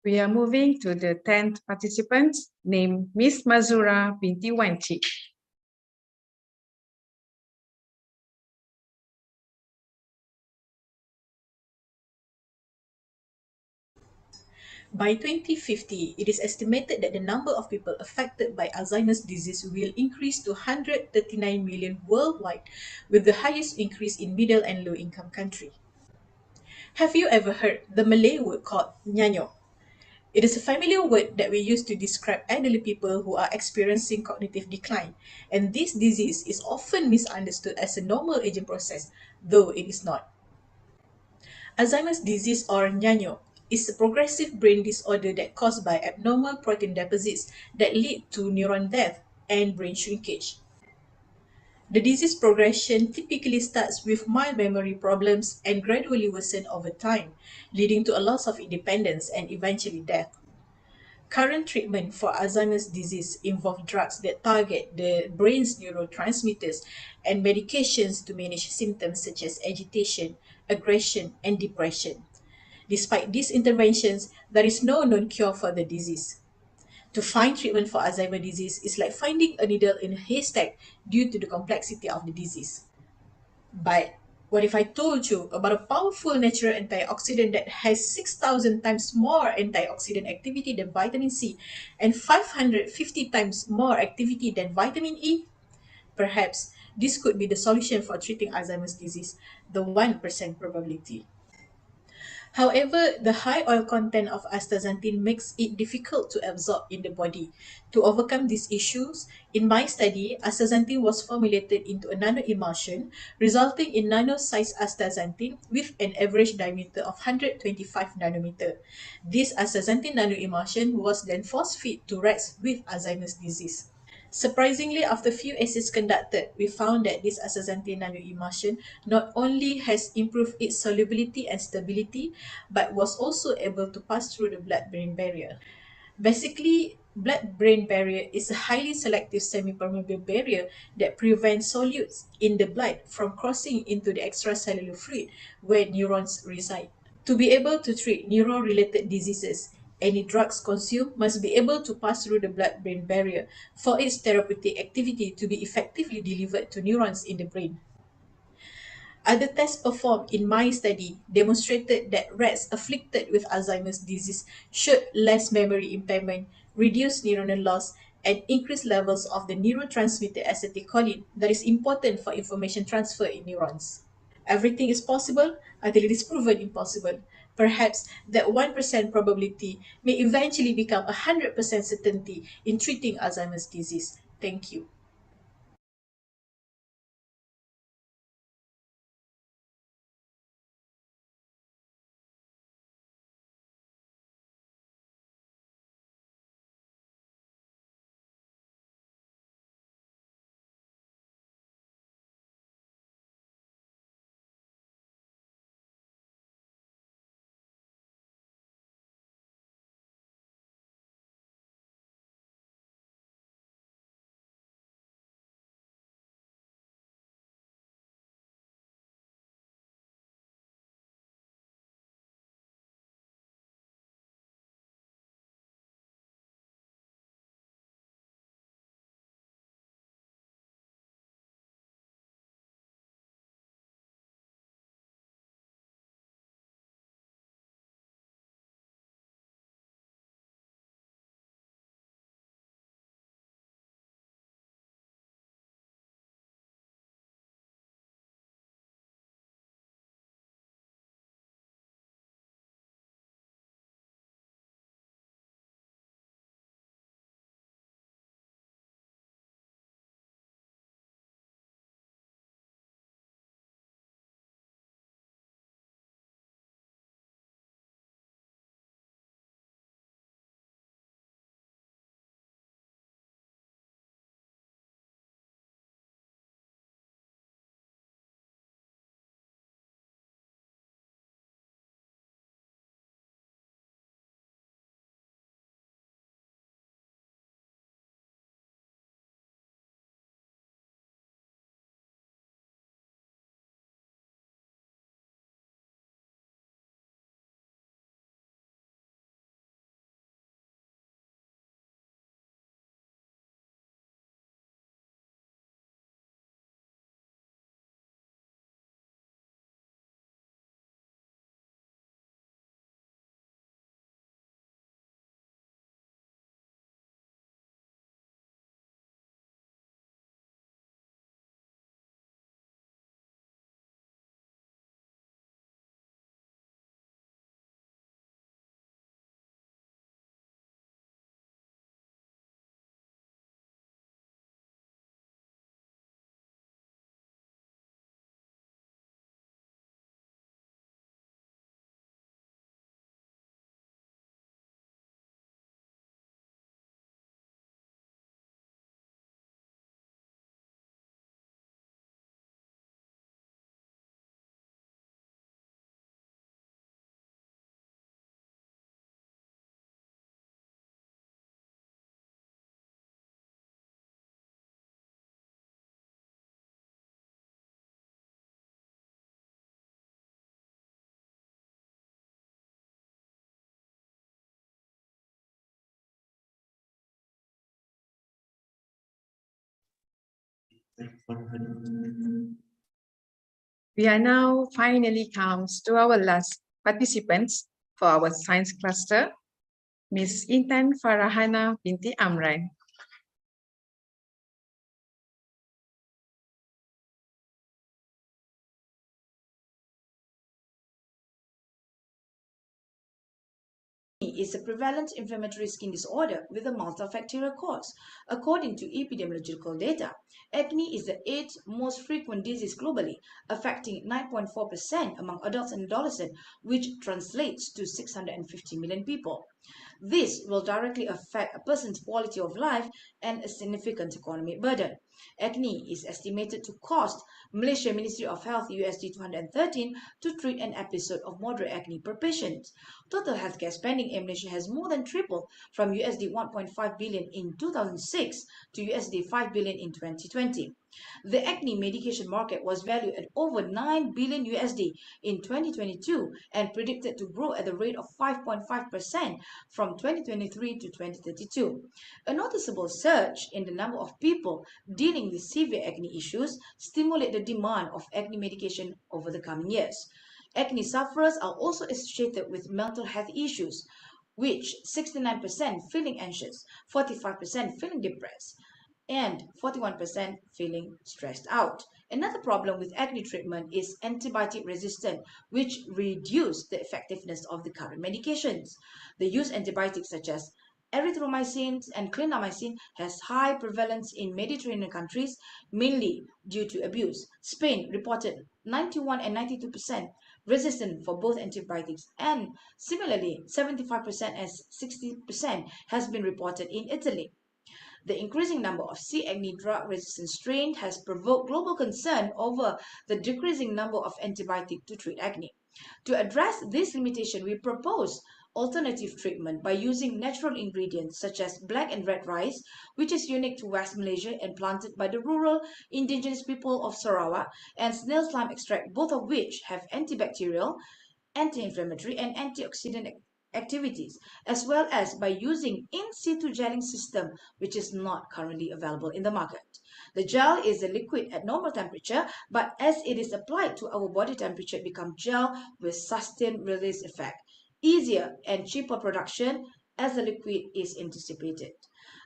We are moving to the 10th participant named Miss Mazura binti Wanci. By 2050, it is estimated that the number of people affected by Alzheimer's disease will increase to 139 million worldwide, with the highest increase in middle and low-income countries. Have you ever heard the Malay word called nyanyo? It is a familiar word that we use to describe elderly people who are experiencing cognitive decline, and this disease is often misunderstood as a normal aging process, though it is not. Alzheimer's disease, or nyanyo, is a progressive brain disorder that caused by abnormal protein deposits that lead to neuron death and brain shrinkage. The disease progression typically starts with mild memory problems and gradually worsen over time, leading to a loss of independence and eventually death. Current treatment for Alzheimer's disease involve drugs that target the brain's neurotransmitters and medications to manage symptoms such as agitation, aggression, and depression. Despite these interventions, there is no known cure for the disease. To find treatment for Alzheimer's disease is like finding a needle in a haystack due to the complexity of the disease. But what if I told you about a powerful natural antioxidant that has 6,000 times more antioxidant activity than vitamin C and 550 times more activity than vitamin E? Perhaps this could be the solution for treating Alzheimer's disease, the 1% probability. However, the high oil content of astaxanthin makes it difficult to absorb in the body. To overcome these issues, in my study, astaxanthin was formulated into a nanoemulsion, resulting in nano-sized astaxanthin with an average diameter of 125 nanometer. This astaxanthin nanoemulsion was then force-fed to rats with Alzheimer's disease. Surprisingly, after few assays conducted, we found that this astaxanthin nanoemulsion not only has improved its solubility and stability, but was also able to pass through the blood-brain barrier. Basically, blood-brain barrier is a highly selective semi-permeable barrier that prevents solutes in the blood from crossing into the extracellular fluid where neurons reside. To be able to treat neuro-related diseases, any drugs consumed must be able to pass through the blood-brain barrier for its therapeutic activity to be effectively delivered to neurons in the brain. Other tests performed in my study demonstrated that rats afflicted with Alzheimer's disease showed less memory impairment, reduced neuronal loss, and increased levels of the neurotransmitter acetylcholine that is important for information transfer in neurons. Everything is possible until it is proven impossible. Perhaps that 1% probability may eventually become a 100% certainty in treating Alzheimer's disease. Thank you. We are now finally comes to our last participants for our science cluster, Miss Intan Farahana binti Amran. Is a prevalent inflammatory skin disorder with a multifactorial cause. According to epidemiological data, acne is the 8th most frequent disease globally, affecting 9.4% among adults and adolescents, which translates to 650 million people. This will directly affect a person's quality of life and a significant economic burden. Acne is estimated to cost Malaysia Ministry of Health USD 213 to treat an episode of moderate acne per patient. Total healthcare spending in Malaysia has more than tripled from USD 1.5 billion in 2006 to USD 5 billion in 2020. The acne medication market was valued at over 9 billion USD in 2022 and predicted to grow at the rate of 5.5% from 2023 to 2032. A noticeable surge in the number of people dealing with severe acne issues stimulate the demand of acne medication over the coming years. Acne sufferers are also associated with mental health issues, which 69% feeling anxious, 45% feeling depressed, and 41% feeling stressed out. Another problem with acne treatment is antibiotic resistance, which reduce the effectiveness of the current medications. The use of antibiotics such as erythromycin and clindamycin has high prevalence in Mediterranean countries, mainly due to abuse. Spain reported 91 and 92% resistant for both antibiotics, and similarly 75% and 60% has been reported in Italy. The increasing number of C. acne drug-resistant strains has provoked global concern over the decreasing number of antibiotics to treat acne. To address this limitation, we propose alternative treatment by using natural ingredients such as black and red rice, which is unique to West Malaysia and planted by the rural indigenous people of Sarawak, and snail slime extract, both of which have antibacterial, anti-inflammatory, and antioxidant activities, as well as by using in situ gelling system, which is not currently available in the market. The gel is a liquid at normal temperature, but as it is applied to our body temperature, it becomes gel with sustained release effect, easier and cheaper production as the liquid is anticipated.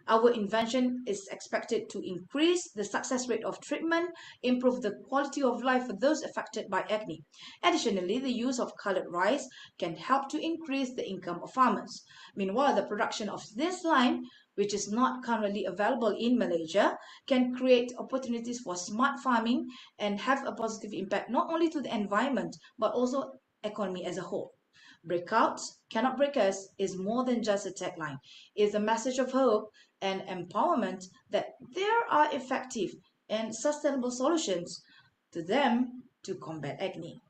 Our invention is expected to increase the success rate of treatment, improve the quality of life for those affected by acne. Additionally, the use of colored rice can help to increase the income of farmers. Meanwhile, the production of this line, which is not currently available in Malaysia, can create opportunities for smart farming and have a positive impact not only to the environment but also economy as a whole. Breakouts Cannot Break Us is more than just a tagline. It's a message of hope and empowerment that there are effective and sustainable solutions to them to combat acne.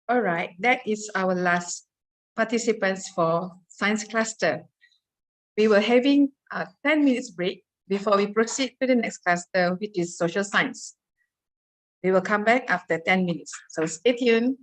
All right, that is our last participants for science cluster. We were having a 10 minutes break before we proceed to the next cluster, which is social science. We will come back after 10 minutes, so stay tuned.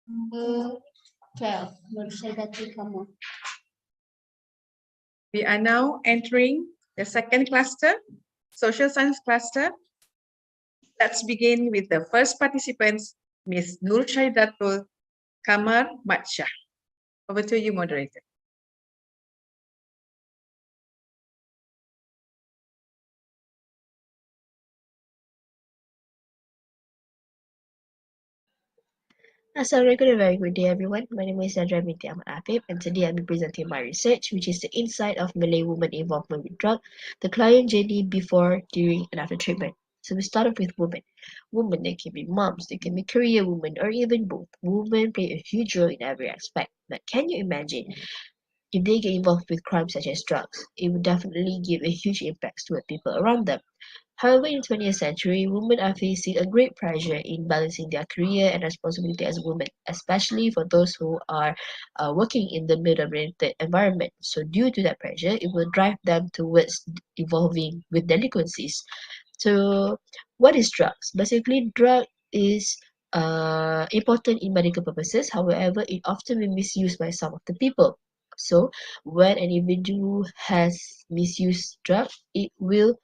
Number 12, Nur Shahira, kamu. We are now entering the second cluster, social science cluster. Let's begin with the first participants, Ms. Nur Shahira Kamar Matshah. Over to you, moderator. Assalamualaikum and very good day everyone. My name is Nadira binti Ahmad Afif and today I'll be presenting my research which is the insight of Malay women involvement with drug, the client journey before, during and after treatment. So we start off with women. Women, they can be moms, they can be career women or even both. Women play a huge role in every aspect. But can you imagine if they get involved with crimes such as drugs? It would definitely give a huge impact to the people around them. However, in the 20th century, women are facing a great pressure in balancing their career and responsibility as women, especially for those who are working in the male-dominated environment. So due to that pressure, it will drive them towards evolving with delinquencies. So what is drugs? Basically, drug is important in medical purposes. However, it often be misused by some of the people. So when an individual has misused drug, it will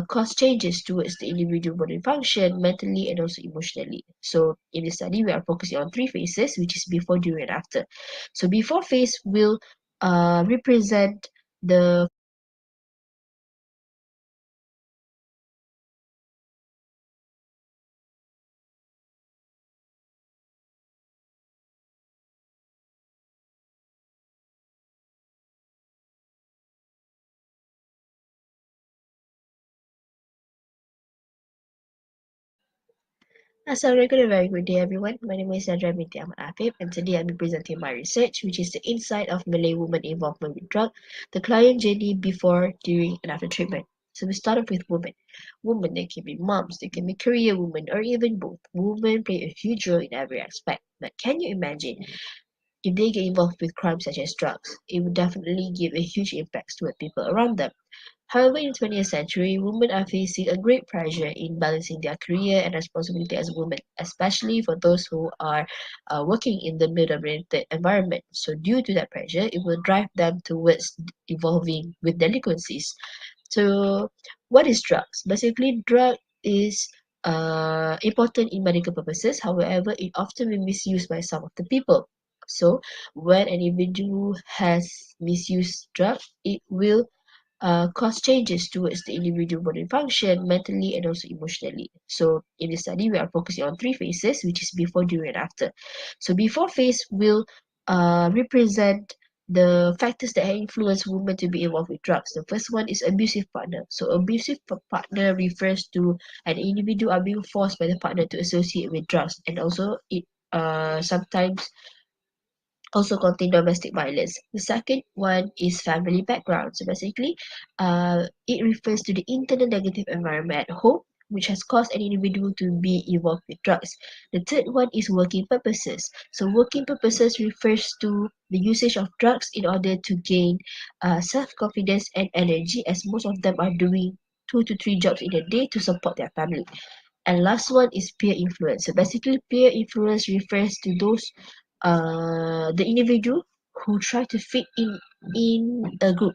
cause changes towards the individual body function, mentally and also emotionally. So in this study, we are focusing on three phases, which is before, during, and after. So before phase will represent the Assalamualaikum and very good day everyone. My name is Nadira binti Ahmad Afif and today I'll be presenting my research which is the insight of Malay women involvement with drug, the client journey before, during and after treatment. So we start off with women. Women, they can be moms, they can be career women or even both. Women play a huge role in every aspect. But can you imagine if they get involved with crimes such as drugs? It would definitely give a huge impact to the people around them. However, in the 20th century, women are facing a great pressure in balancing their career and responsibility as women, especially for those who are working in the male-dominated environment. So due to that pressure, it will drive them towards evolving with delinquencies. So what is drugs? Basically, drug is important in medical purposes. However, it often be misused by some of the people. So when an individual has misused drug, it will cause changes towards the individual body function, mentally and also emotionally. So in this study, we are focusing on three phases, which is before, during, and after. So before phase will represent the factors that influence women to be involved with drugs. The first one is abusive partner. So abusive partner refers to an individual are being forced by the partner to associate with drugs, and also it sometimes also contain domestic violence. The second one is family background. So basically, it refers to the internal negative environment at home which has caused an individual to be involved with drugs. The third one is working purposes. So working purposes refers to the usage of drugs in order to gain self-confidence and energy, as most of them are doing 2 to 3 jobs in a day to support their family. And last one is peer influence. So basically, peer influence refers to those the individual who try to fit in a group,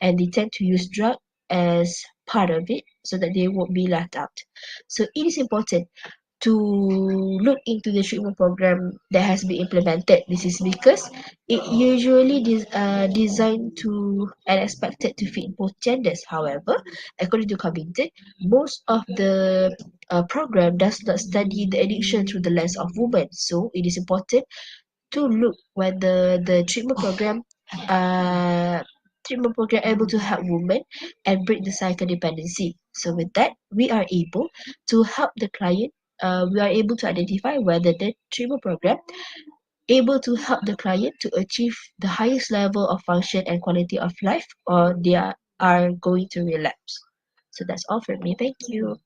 and they tend to use drug as part of it so that they won't be left out. So it is important to look into the treatment program that has been implemented. This is because it usually designed to and expected to fit both genders. However, according to Covington, most of the program does not study the addiction through the lens of women. So it is important to look whether the treatment program able to help women and break the cycle dependency. So with that, we are able to help the client. We are able to identify whether the treatment program able to help the client to achieve the highest level of function and quality of life, or they are going to relapse. So that's all from me. Thank you.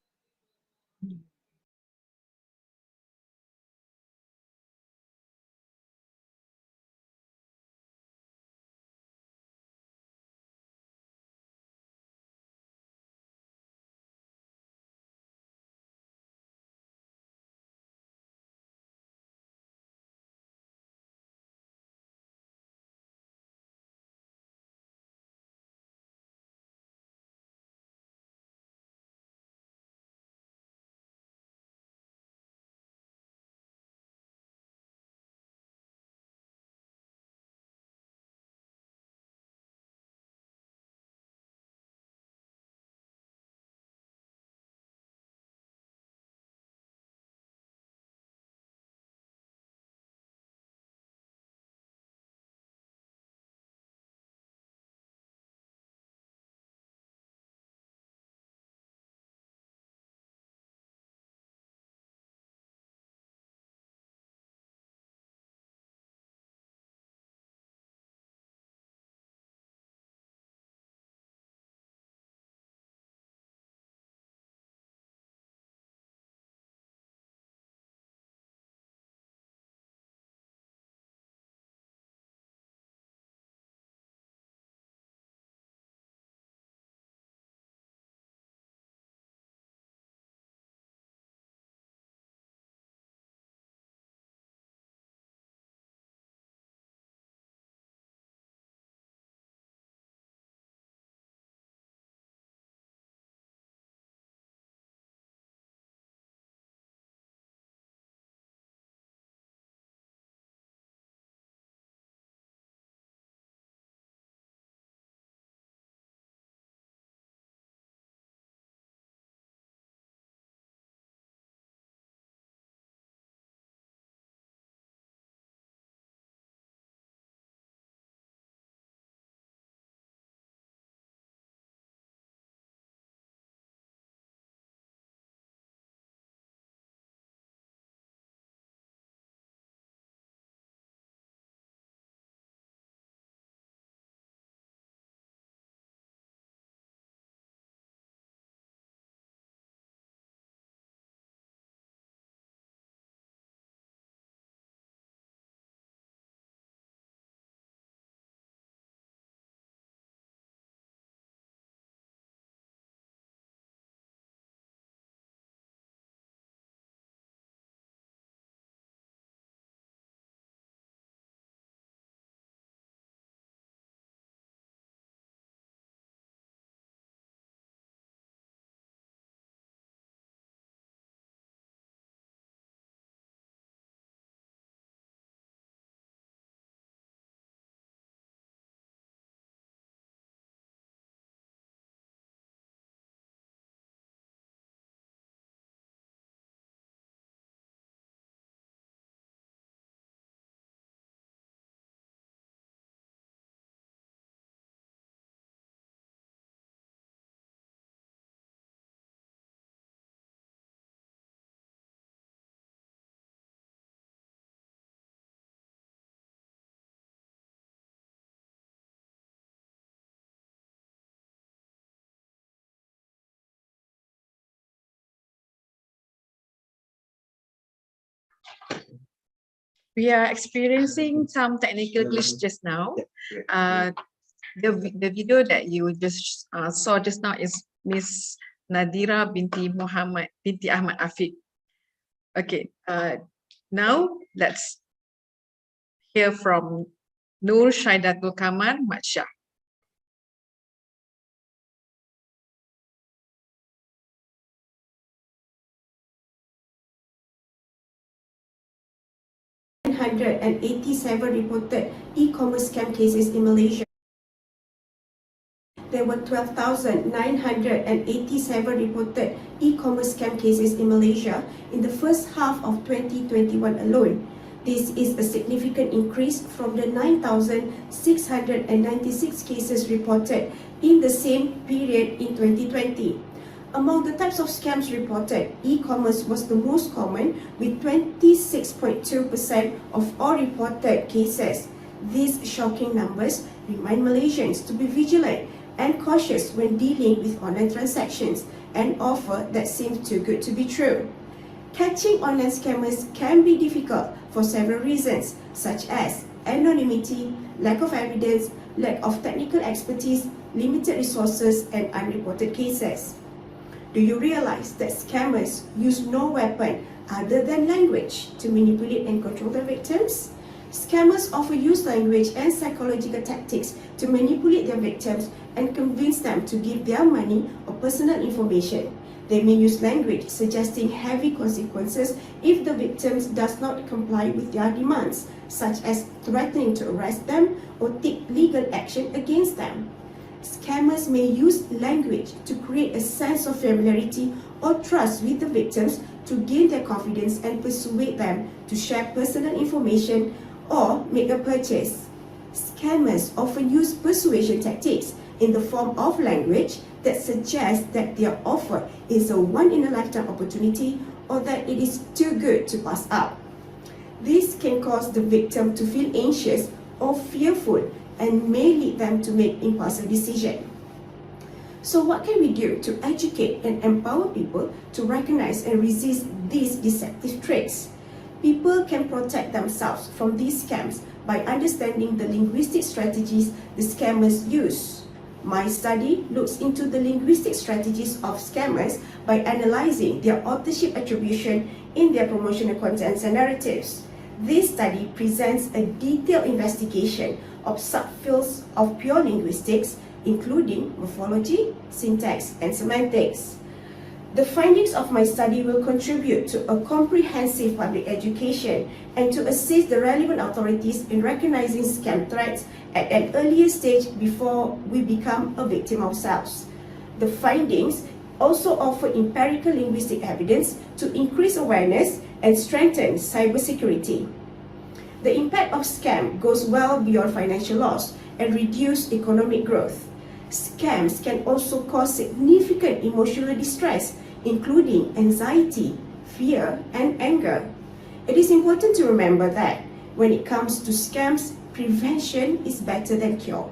We are experiencing some technical glitch just now. The video that you just saw just now is Miss Nadira binti Muhammad binti Ahmad Afiq. Okay, now let's hear from Nur Shaidatul Kamar Matsya. And 87 reported e-commerce scam cases in Malaysia. There were 12,987 reported e-commerce scam cases in Malaysia in the first half of 2021 alone. This is a significant increase from the 9,696 cases reported in the same period in 2020. Among the types of scams reported, e-commerce was the most common with 26.2% of all reported cases. These shocking numbers remind Malaysians to be vigilant and cautious when dealing with online transactions, an offer that seems too good to be true. Catching online scammers can be difficult for several reasons, such as anonymity, lack of evidence, lack of technical expertise, limited resources, and unreported cases. Do you realize that scammers use no weapon other than language to manipulate and control their victims? Scammers often use language and psychological tactics to manipulate their victims and convince them to give their money or personal information. They may use language suggesting heavy consequences if the victims does not comply with their demands, such as threatening to arrest them or take legal action against them. Scammers may use language to create a sense of familiarity or trust with the victims to gain their confidence and persuade them to share personal information or make a purchase. Scammers often use persuasion tactics in the form of language that suggests that their offer is a one-in-a-lifetime opportunity or that it is too good to pass up. This can cause the victim to feel anxious or fearful and may lead them to make impulsive decisions. So what can we do to educate and empower people to recognize and resist these deceptive tricks? People can protect themselves from these scams by understanding the linguistic strategies the scammers use. My study looks into the linguistic strategies of scammers by analyzing their authorship attribution in their promotional contents and narratives. This study presents a detailed investigation of subfields of pure linguistics, including morphology, syntax, and semantics. The findings of my study will contribute to a comprehensive public education and to assist the relevant authorities in recognizing scam threats at an earlier stage before we become a victim ourselves. The findings also offer empirical linguistic evidence to increase awareness and strengthen cybersecurity. The impact of scam goes well beyond financial loss and reduce economic growth. Scams can also cause significant emotional distress, including anxiety, fear, and anger. It is important to remember that when it comes to scams, prevention is better than cure.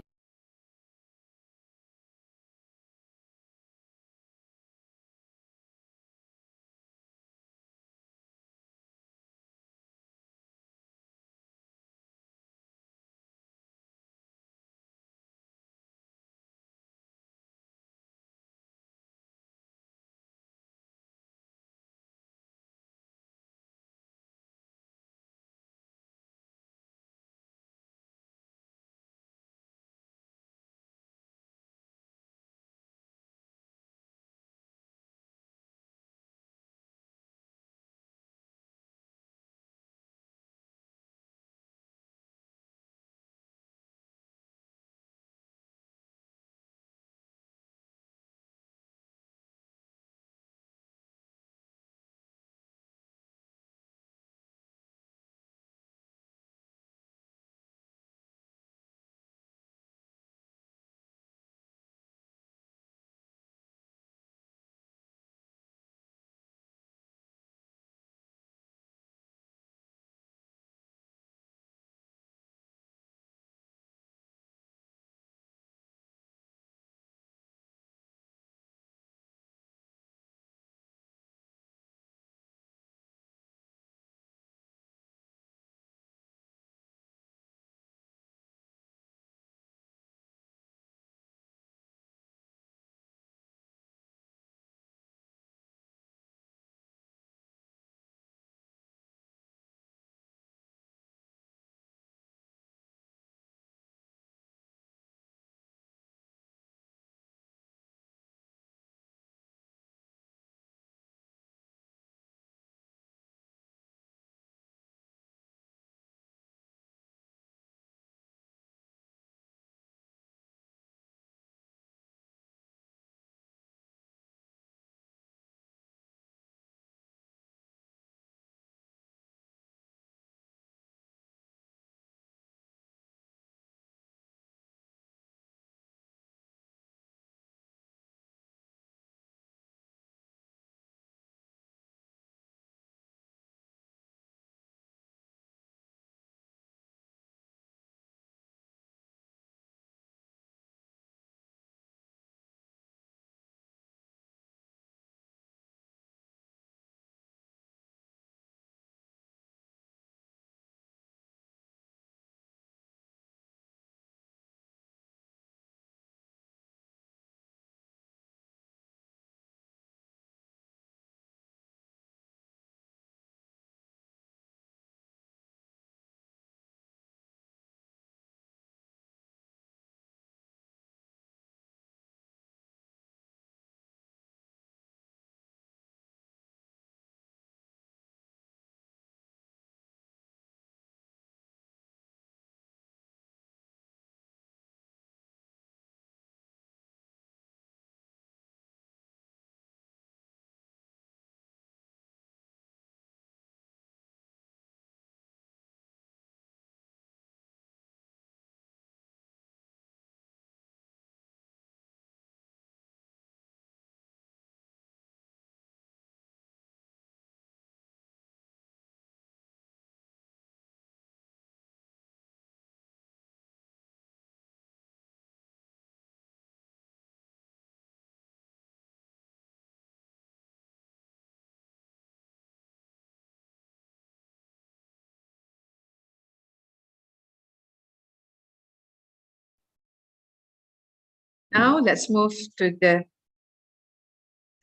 Now let's move to the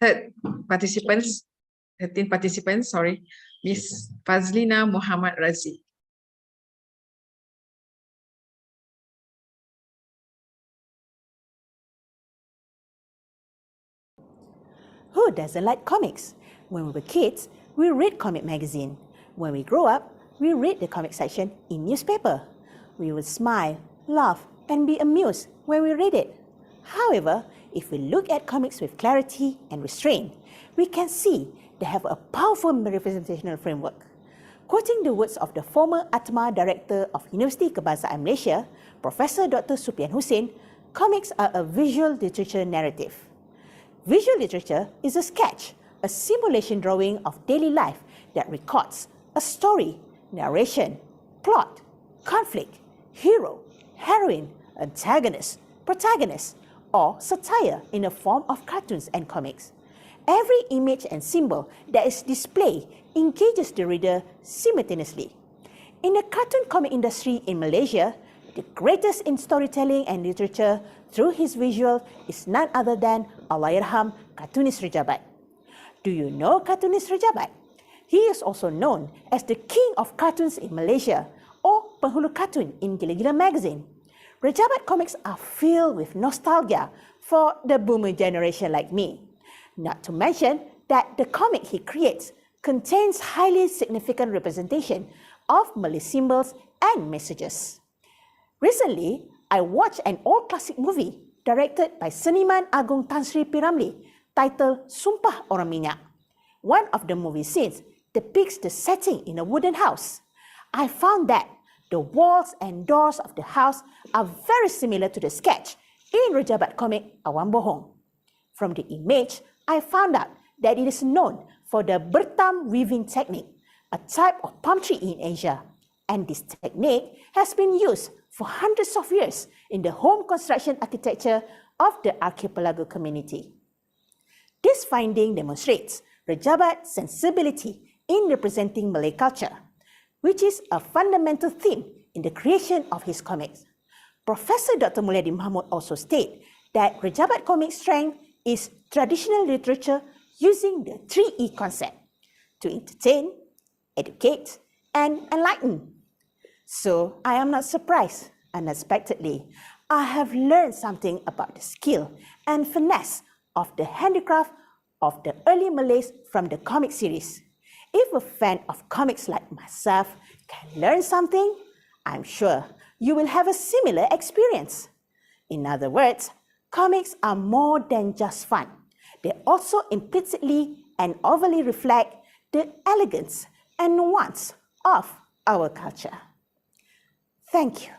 third participants, 13 participants, sorry, Miss Paslina Muhammad Razi. Who doesn't like comics? When we were kids, we read comic magazine. When we grow up, we read the comic section in newspaper. We will smile, laugh, and be amused when we read it. However, if we look at comics with clarity and restraint, we can see they have a powerful representational framework. Quoting the words of the former Uitm Director of University Kebangsaan Malaysia, Professor Dr. Supian Hussein, comics are a visual literature narrative. Visual literature is a sketch, a simulation drawing of daily life that records a story, narration, plot, conflict, hero, heroine, antagonist, protagonist, or satire in the form of cartoons and comics. Every image and symbol that is displayed engages the reader simultaneously. In the cartoon comic industry in Malaysia, the greatest in storytelling and literature through his visual is none other than Allahyarham cartoonist Rejabat. Do you know cartoonist Rejabat? He is also known as the king of cartoons in Malaysia or penghulu cartoon in Gila-Gila magazine. Rejabat comics are filled with nostalgia for the boomer generation like me. Not to mention that the comic he creates contains highly significant representation of Malay symbols and messages. Recently, I watched an old classic movie directed by Seniman Agung Tan Sri P. Ramlee titled Sumpah Orang Minyak. One of the movie scenes depicts the setting in a wooden house. I found that the walls and doors of the house are very similar to the sketch in Rejabat comic Awan Bohong. From the image, I found out that it is known for the bertam weaving technique, a type of palm tree in Asia. And this technique has been used for hundreds of years in the home construction architecture of the archipelago community. This finding demonstrates Rejabat's sensibility in representing Malay culture, which is a fundamental theme in the creation of his comics. Professor Dr. Mulyadi Mahmud also stated that Rejabat comic strength is traditional literature using the 3E concept: to entertain, educate, and enlighten. So I am not surprised. Unexpectedly, I have learned something about the skill and finesse of the handicraft of the early Malays from the comic series. If a fan of comics like myself can learn something, I'm sure you will have a similar experience. In other words, comics are more than just fun. They also implicitly and overly reflect the elegance and nuance of our culture. Thank you.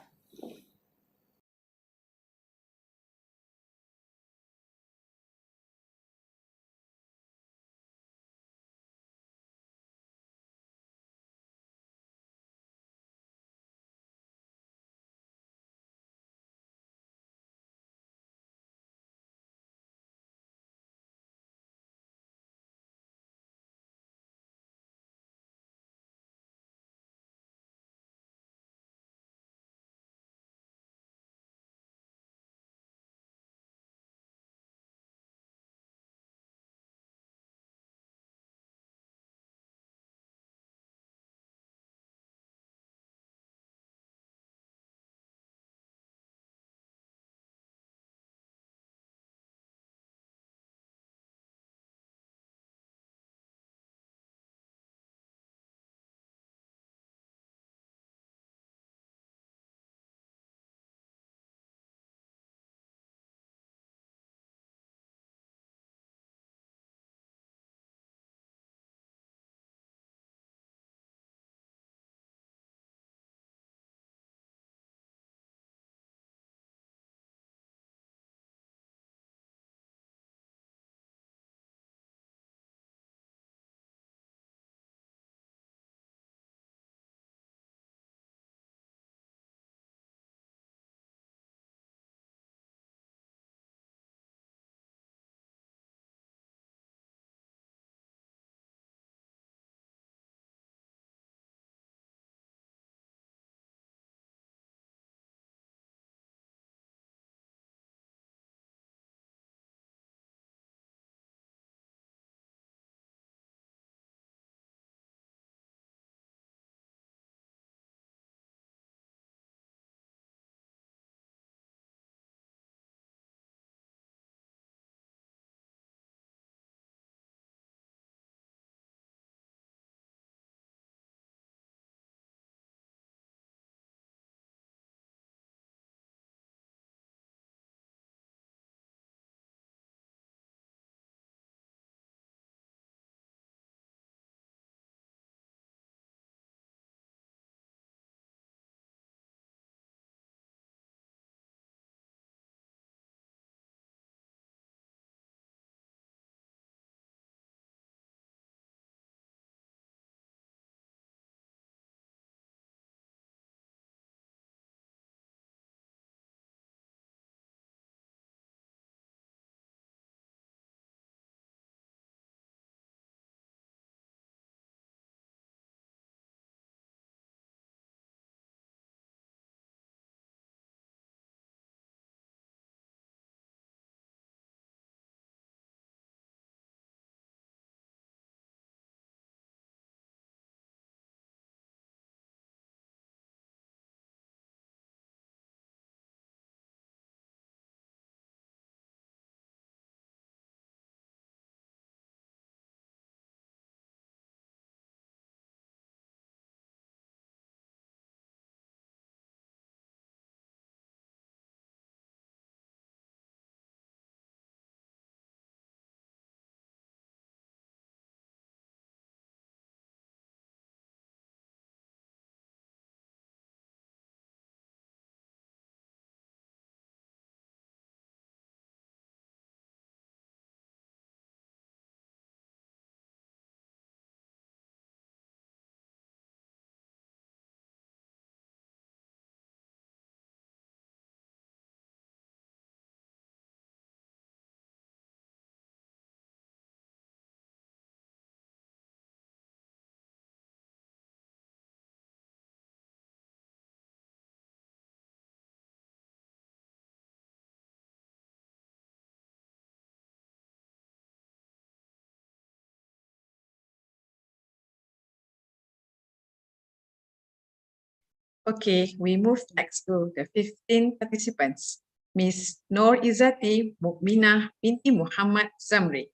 Okay, we move next to the 15 participants. Miss Nur Izzati Mukminah binti Muhammad Zamri.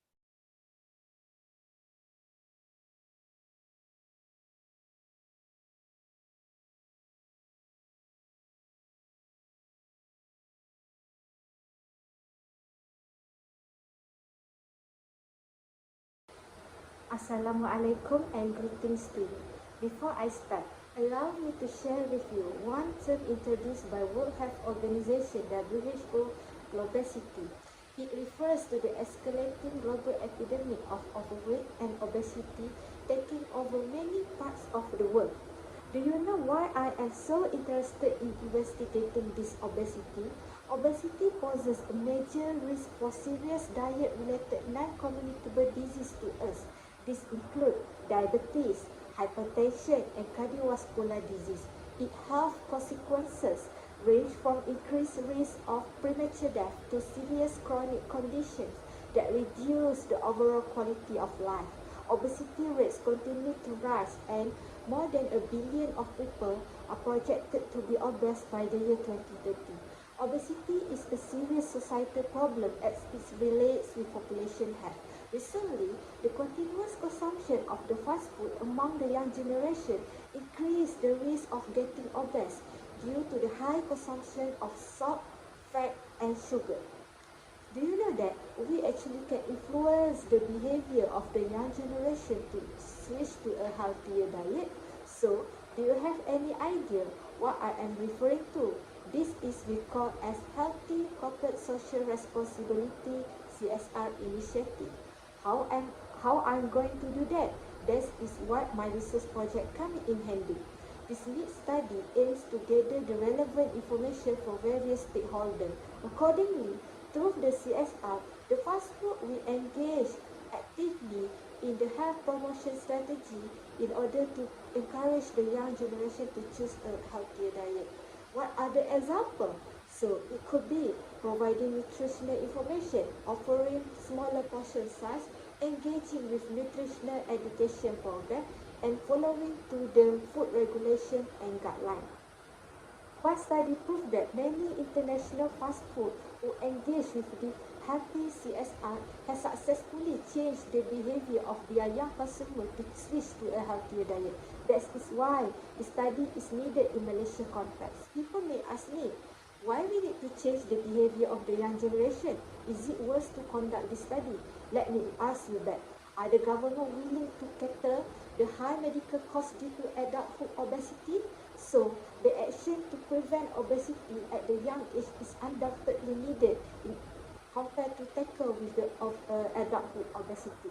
Assalamualaikum and greetings to you. Before I start, allow me to share with you one term introduced by World Health Organization WHO, globesity. It refers to the escalating global epidemic of overweight and obesity taking over many parts of the world. Do you know why I am so interested in investigating this obesity? Obesity poses a major risk for serious diet-related non-communicable disease to us. These include diabetes, hypertension, and cardiovascular disease. Its health consequences range from increased risk of premature death to serious chronic conditions that reduce the overall quality of life. Obesity rates continue to rise, and more than 1 billion of people are projected to be obese by the year 2030. Obesity is a serious societal problem as it relates with population health. Recently, the continuous consumption of the fast food among the young generation increased the risk of getting obese due to the high consumption of salt, fat, and sugar. Do you know that we actually can influence the behavior of the young generation to switch to a healthier diet? So, do you have any idea what I am referring to? This is called as Healthy Corporate Social Responsibility CSR initiative. How I'm going to do that? This is what my research project comes in handy. This lead study aims to gather the relevant information from various stakeholders. Accordingly, through the CSR, the fast food will engage actively in the health promotion strategy in order to encourage the young generation to choose a healthier diet. What are the examples? So it could be providing nutritional information, offering smaller portion size, engaging with nutritional education program, and following to the food regulation and guideline. One study proved that many international fast food who engage with the healthy CSR has successfully changed the behavior of their young consumers to switch to a healthier diet. That is why the study is needed in Malaysian context. People may ask me, why we need to change the behavior of the young generation? Is it worth to conduct this study? Let me ask you that. Are the government willing to cater the high medical costs due to adulthood obesity? So, the action to prevent obesity at the young age is undoubtedly needed compared to tackle with the adulthood obesity.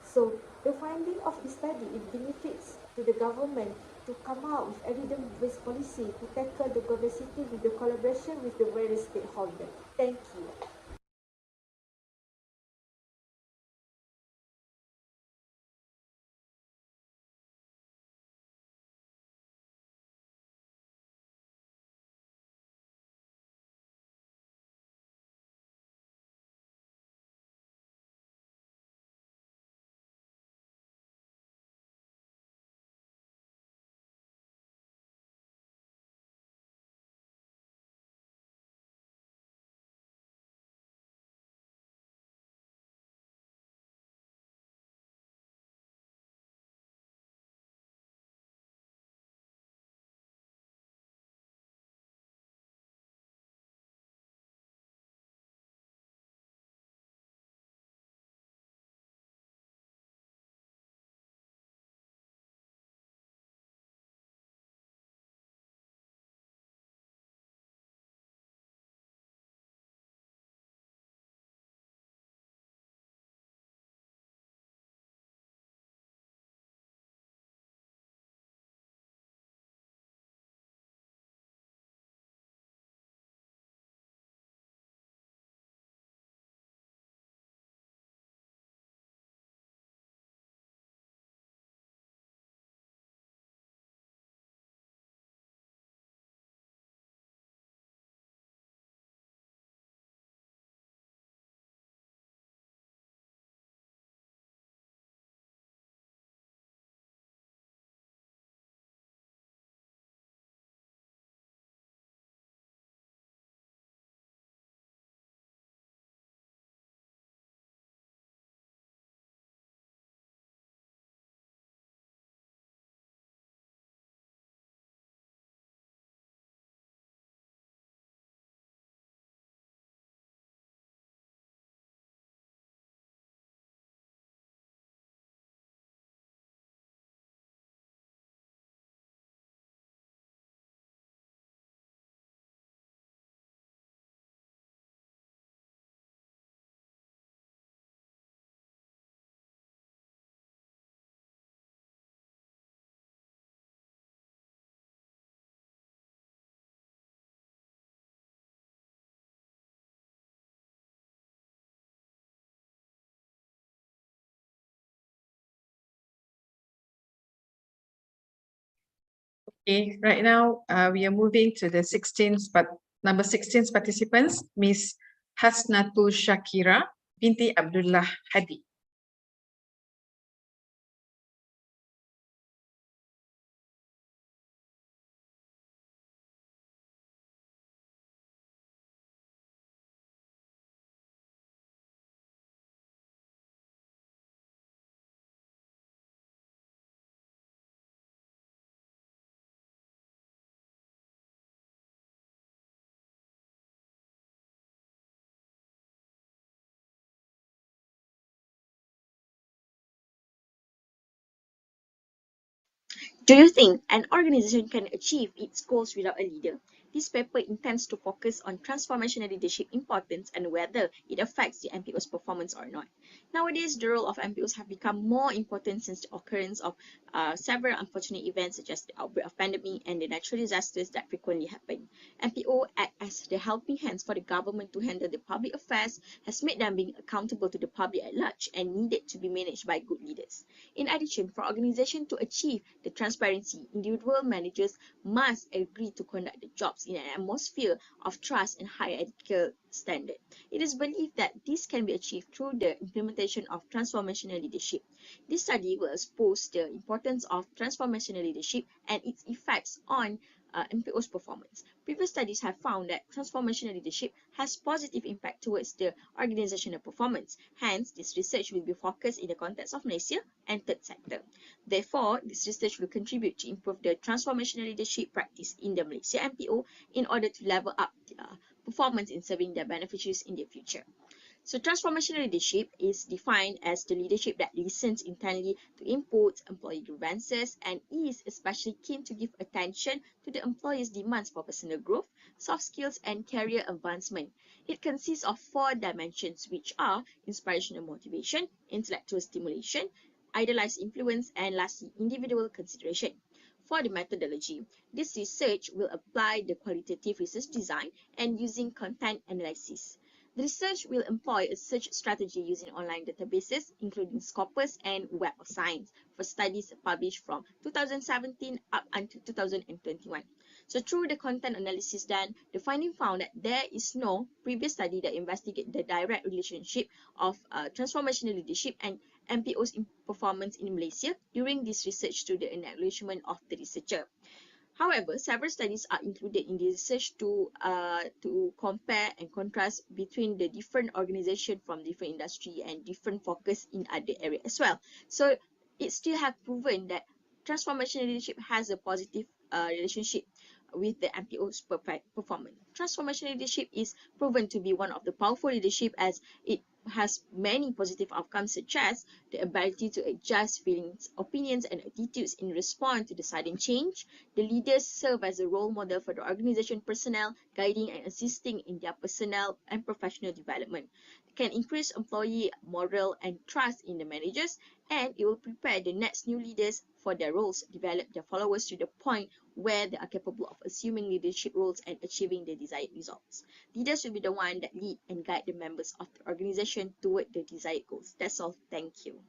So, the finding of the study it benefits to the government to come out with evidence-based policy to tackle the obesity with the collaboration with the various stakeholders. Thank you. Okay, right now we are moving to the 16th, but number 16 participants, Miss Hasnatul Shakira binti Abdullah Hadi. Do you think an organization can achieve its goals without a leader? This paper intends to focus on transformational leadership importance and whether it affects the MPO's performance or not. Nowadays, the role of MPOs have become more important since the occurrence of several unfortunate events such as the outbreak of pandemic and the natural disasters that frequently happen. MPO act as the helping hands for the government to handle the public affairs, has made them being accountable to the public at large and needed to be managed by good leaders. In addition, for organization to achieve the transparency, individual managers must agree to conduct the jobs in an atmosphere of trust and high ethical standard. It is believed that this can be achieved through the implementation of transformational leadership. This study will expose the importance of transformational leadership and its effects on MPO's performance. Previous studies have found that transformational leadership has positive impact towards the organizational performance. Hence, this research will be focused in the context of Malaysia and third sector. Therefore, this research will contribute to improve the transformational leadership practice in the Malaysia MPO in order to level up performance in serving their beneficiaries in the future. So transformational leadership is defined as the leadership that listens intently to inputs, employee grievances, and is especially keen to give attention to the employee's demands for personal growth, soft skills, and career advancement. It consists of 4 dimensions, which are inspirational motivation, intellectual stimulation, idealized influence, and lastly, individual consideration. For the methodology, this research will apply the qualitative research design and using content analysis. The research will employ a search strategy using online databases, including Scopus and Web of Science, for studies published from 2017 up until 2021. So through the content analysis done, the finding found that there is no previous study that investigated the direct relationship of transformational leadership and MPO's performance in Malaysia during this research to the acknowledgement of the researcher. However, several studies are included in the research to compare and contrast between the different organizations from different industry and different focus in other areas as well. So it still have proven that transformational leadership has a positive relationship with the MPO's performance. Transformational leadership is proven to be one of the powerful leadership as it has many positive outcomes such as the ability to adjust feelings, opinions, and attitudes in response to the sudden change. The leaders serve as a role model for the organization personnel, guiding and assisting in their personal and professional development. It can increase employee morale and trust in the managers, and it will prepare the next new leaders for their roles, develop their followers to the point where they are capable of assuming leadership roles and achieving the desired results. Leaders will be the one that lead and guide the members of the organization toward the desired goals. That's all. Thank you.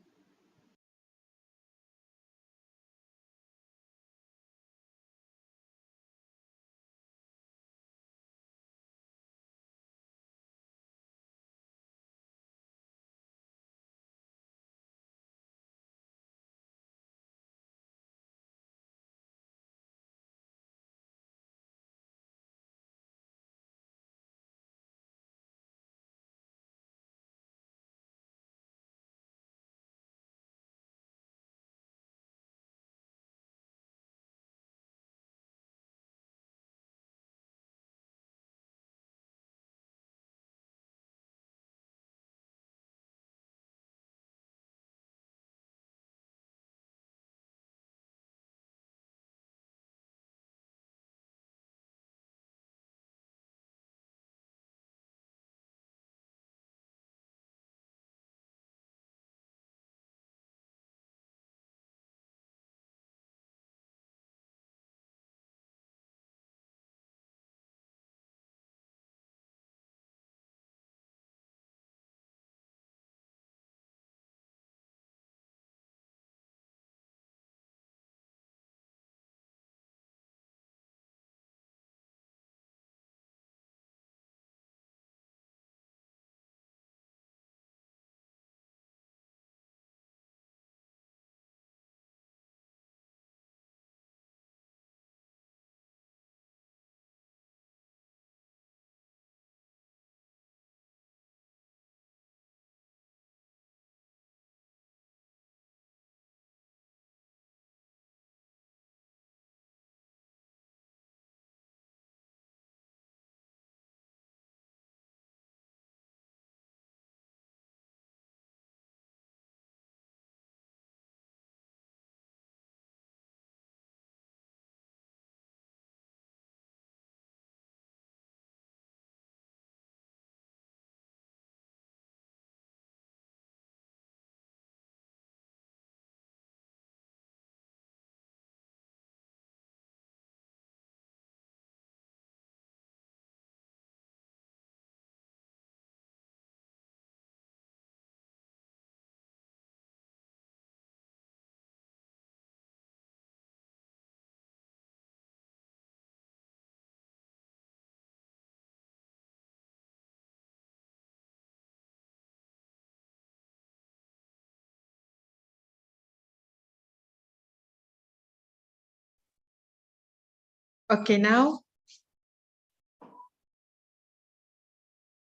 Okay, now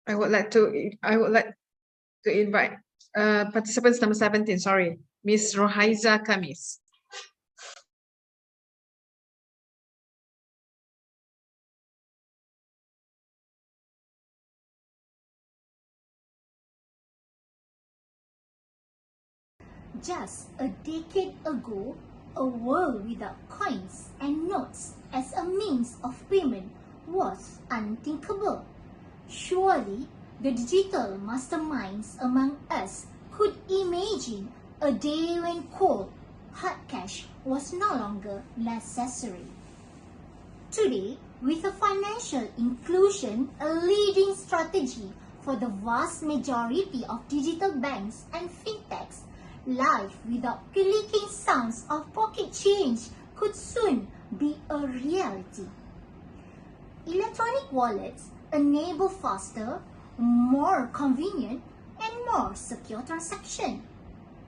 I would like to invite participants number 17, sorry, Miss Rohaiza Kamis. Just a decade ago, a world without coins and notes as a means of payment was unthinkable. Surely, the digital masterminds among us could imagine a day when cold, hard cash was no longer necessary. Today, with a financial inclusion a leading strategy for the vast majority of digital banks and fintechs, life without clicking sounds of pocket change could soon be a reality. Electronic wallets enable faster, more convenient, and more secure transactions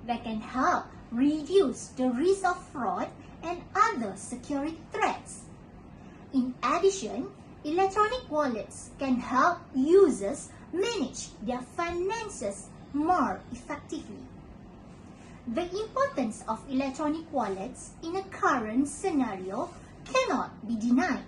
that can help reduce the risk of fraud and other security threats. In addition, electronic wallets can help users manage their finances more effectively. The importance of electronic wallets in a current scenario cannot be denied.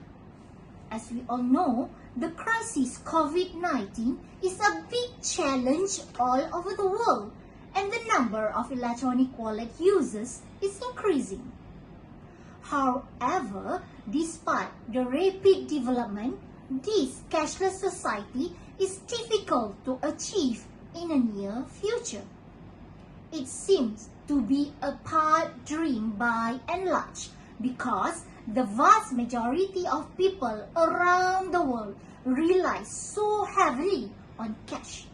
As we all know, the crisis COVID-19 is a big challenge all over the world, and the number of electronic wallet users is increasing. However, despite the rapid development, this cashless society is difficult to achieve in the near future. It seems to be a pipe dream by and large because the vast majority of people around the world rely so heavily on cash.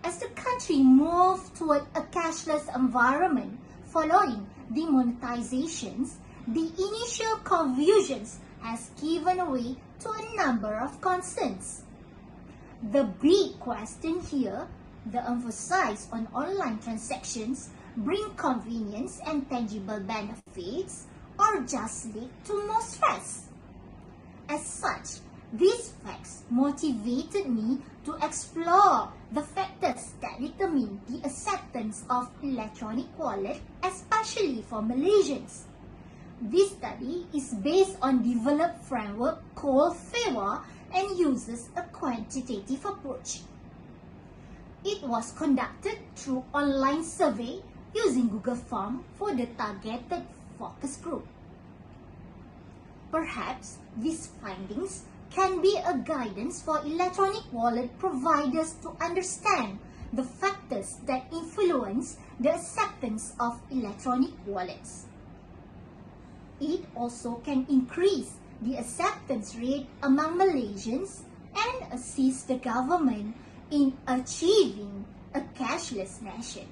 As the country moves toward a cashless environment following demonetizations, the initial confusions has given way to a number of concerns. The big question here, the emphasis on online transactions, bring convenience and tangible benefits, or just lead to more stress. As such, these facts motivated me to explore the factors that determine the acceptance of electronic wallet, especially for Malaysians. This study is based on developed framework called FEWA and uses a quantitative approach. It was conducted through online survey using Google Form for the targeted focus group. Perhaps these findings can be a guidance for electronic wallet providers to understand the factors that influence the acceptance of electronic wallets. It also can increase the acceptance rate among Malaysians and assist the government in achieving a cashless nation.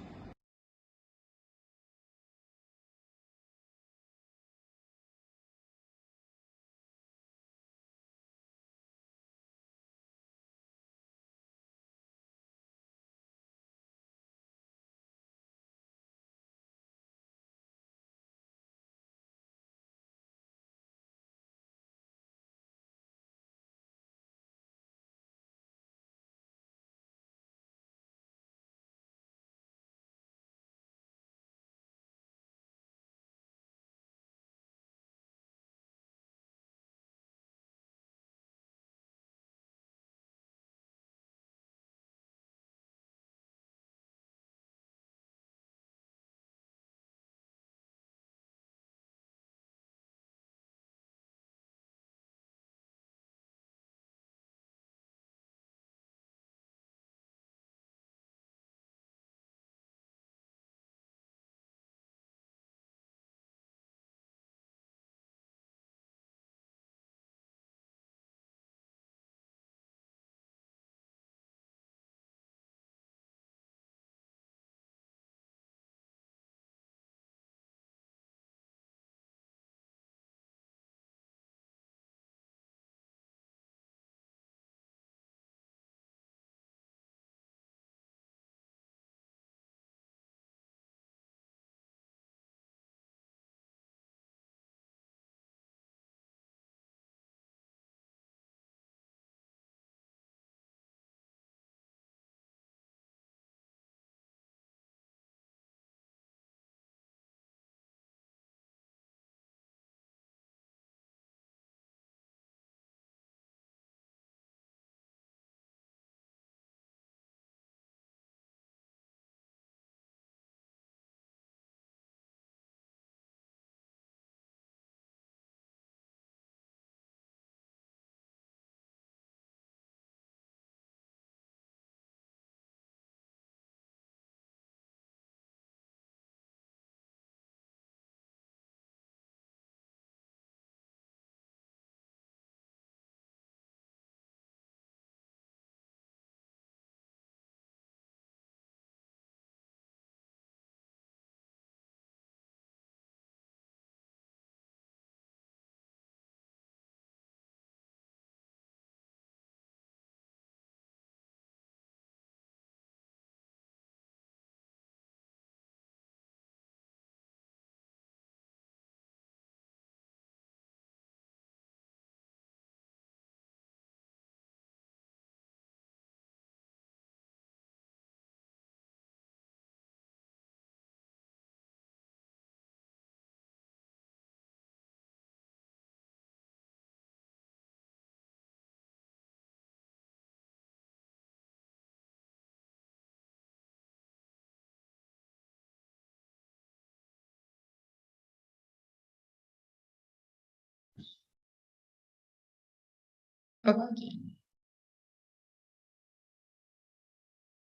Okay.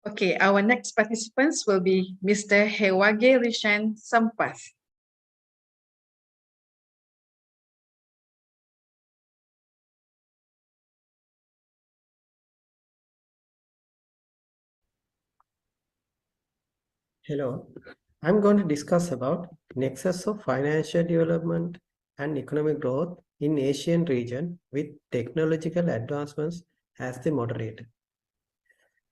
Okay, our next participants will be Mr. Hewage Rishan Sampas. Hello, I'm going to discuss about nexus of financial development and economic growth in Asian region with technological advancements as the moderator.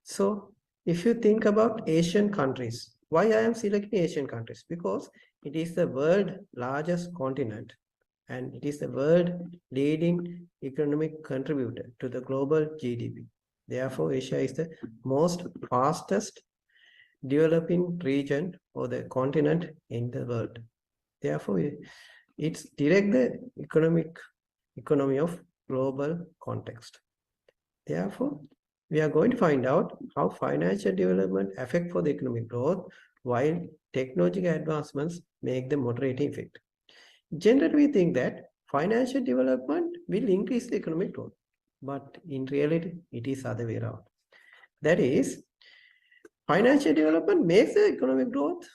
So if you think about Asian countries, why I am selecting Asian countries? Because it is the world largest continent and it is the world leading economic contributor to the global GDP. Therefore, Asia is the most fastest developing region or the continent in the world. Therefore, it's direct the economy of global context. Therefore, we are going to find out how financial development affect for the economic growth while technological advancements make the moderating effect. Generally, we think that financial development will increase the economic growth, but in reality, it is other way around. That is, financial development makes the economic growth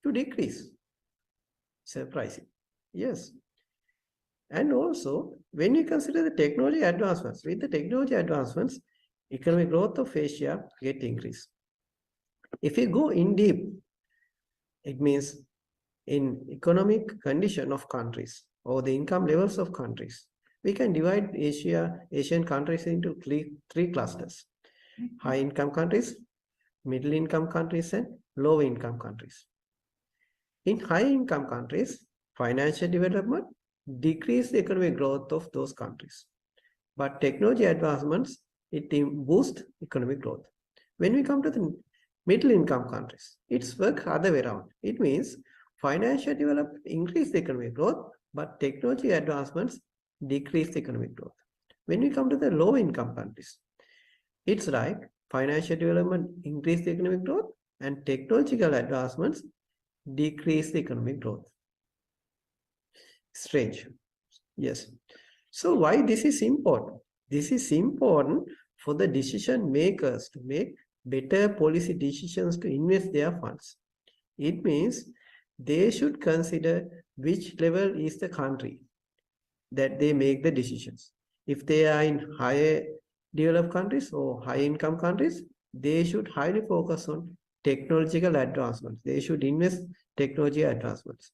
to decrease. Surprising. Yes. And also, when you consider the technology advancements, with the technology advancements, economic growth of Asia get increased. If you go in deep, it means in economic condition of countries or the income levels of countries, we can divide Asian countries into three clusters. High income countries, middle income countries, and low income countries. In high income countries, financial development decrease the economic growth of those countries. But technology advancements, it boosts economic growth. When we come to the middle income countries, it's work other way around. It means financial development increase the economic growth, but technology advancements decrease the economic growth. When we come to the low income countries, it's like financial development increase the economic growth and technological advancements decrease the economic growth. Strange. Yes. So why this is important? This is important for the decision makers to make better policy decisions to invest their funds. It means they should consider which level is the country that they make the decisions. If they are in higher developed countries or high income countries, they should highly focus on technological advancements. They should invest technology advancements.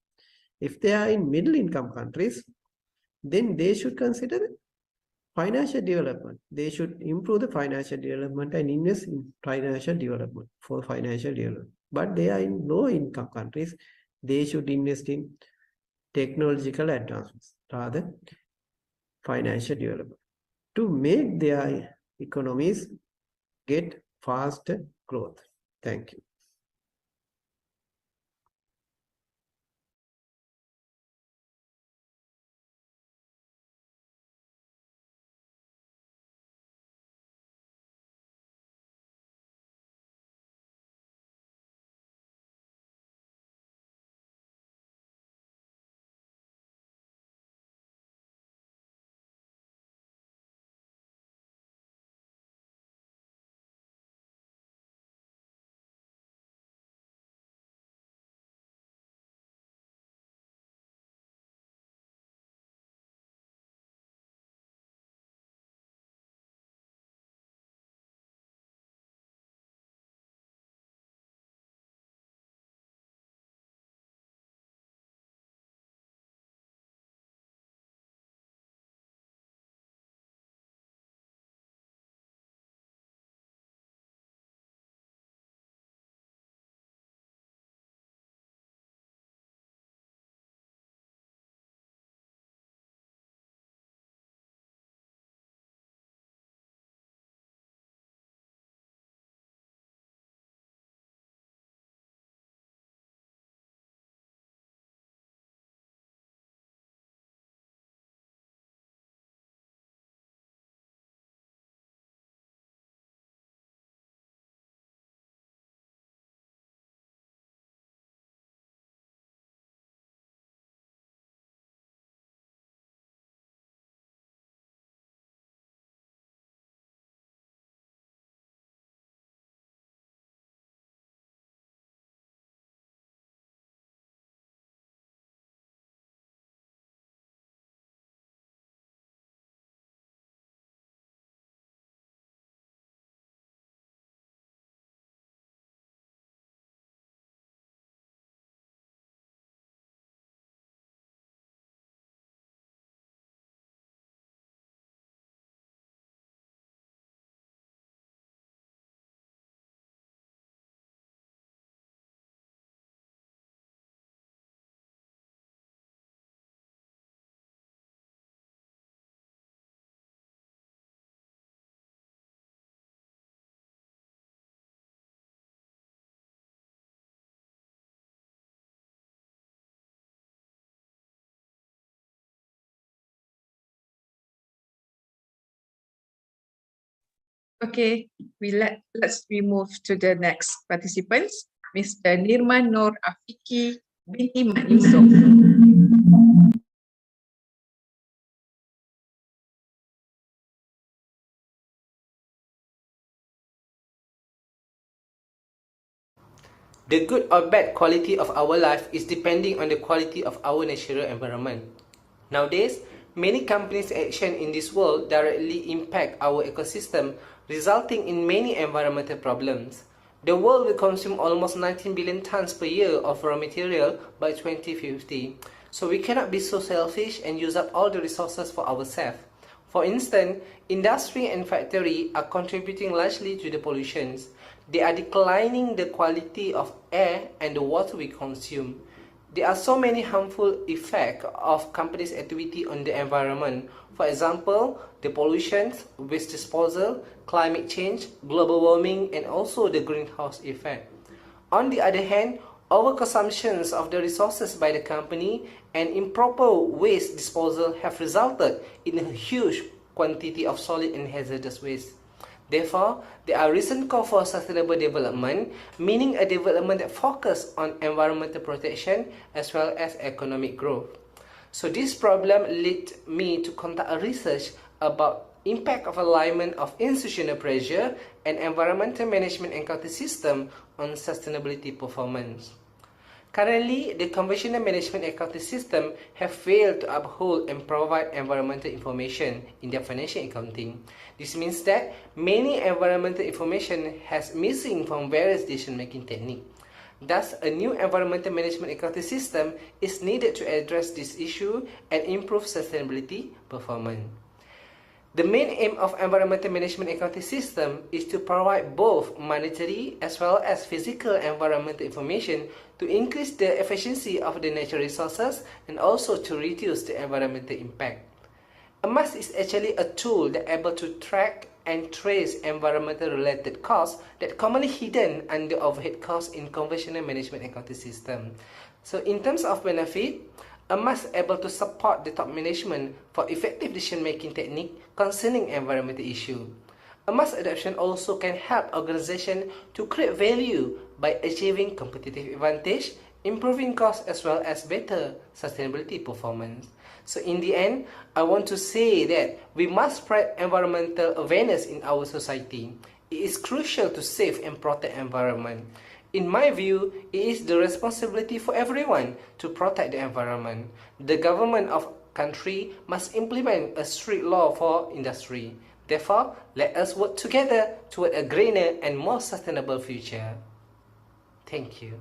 If they are in middle income countries, then they should consider financial development. They should improve the financial development and invest in financial development for financial development. But they are in low income countries, they should invest in technological advancements rather financial development to make their economies get faster growth. Thank you. Okay, let's move to the next participants, Mr. Nirman Nur Afiki binti Mat Yusof. The good or bad quality of our life is depending on the quality of our natural environment. Nowadays, many companies' action in this world directly impact our ecosystem, resulting in many environmental problems. The world will consume almost 19 billion tons per year of raw material by 2050. So we cannot be so selfish and use up all the resources for ourselves. For instance, industry and factory are contributing largely to the pollutions. They are declining the quality of air and the water we consume. There are so many harmful effects of companies' activity on the environment. For example, the pollution, waste disposal, climate change, global warming, and also the greenhouse effect. On the other hand, overconsumptions of the resources by the company and improper waste disposal have resulted in a huge quantity of solid and hazardous waste. Therefore, there are recent calls for sustainable development, meaning a development that focuses on environmental protection as well as economic growth. So this problem led me to conduct a research about impact of alignment of institutional pressure and environmental management accounting system on sustainability performance. Currently, the conventional management accounting system have failed to uphold and provide environmental information in their financial accounting. This means that many environmental information has missing from various decision-making techniques. Thus, a new environmental management accounting system is needed to address this issue and improve sustainability performance. The main aim of environmental management accounting system is to provide both monetary as well as physical environmental information to increase the efficiency of the natural resources and also to reduce the environmental impact. A MAS is actually a tool that able to track and trace environmental related costs that commonly hidden under overhead costs in conventional management accounting system. So in terms of benefit, a MAS able to support the top management for effective decision-making technique concerning environmental issue. A MAS adoption also can help organizations to create value by achieving competitive advantage, improving costs as well as better sustainability performance. So in the end, I want to say that we must spread environmental awareness in our society. It is crucial to save and protect environment. In my view, it is the responsibility for everyone to protect the environment. The government of country must implement a strict law for industry. Therefore, let us work together toward a greener and more sustainable future. Thank you.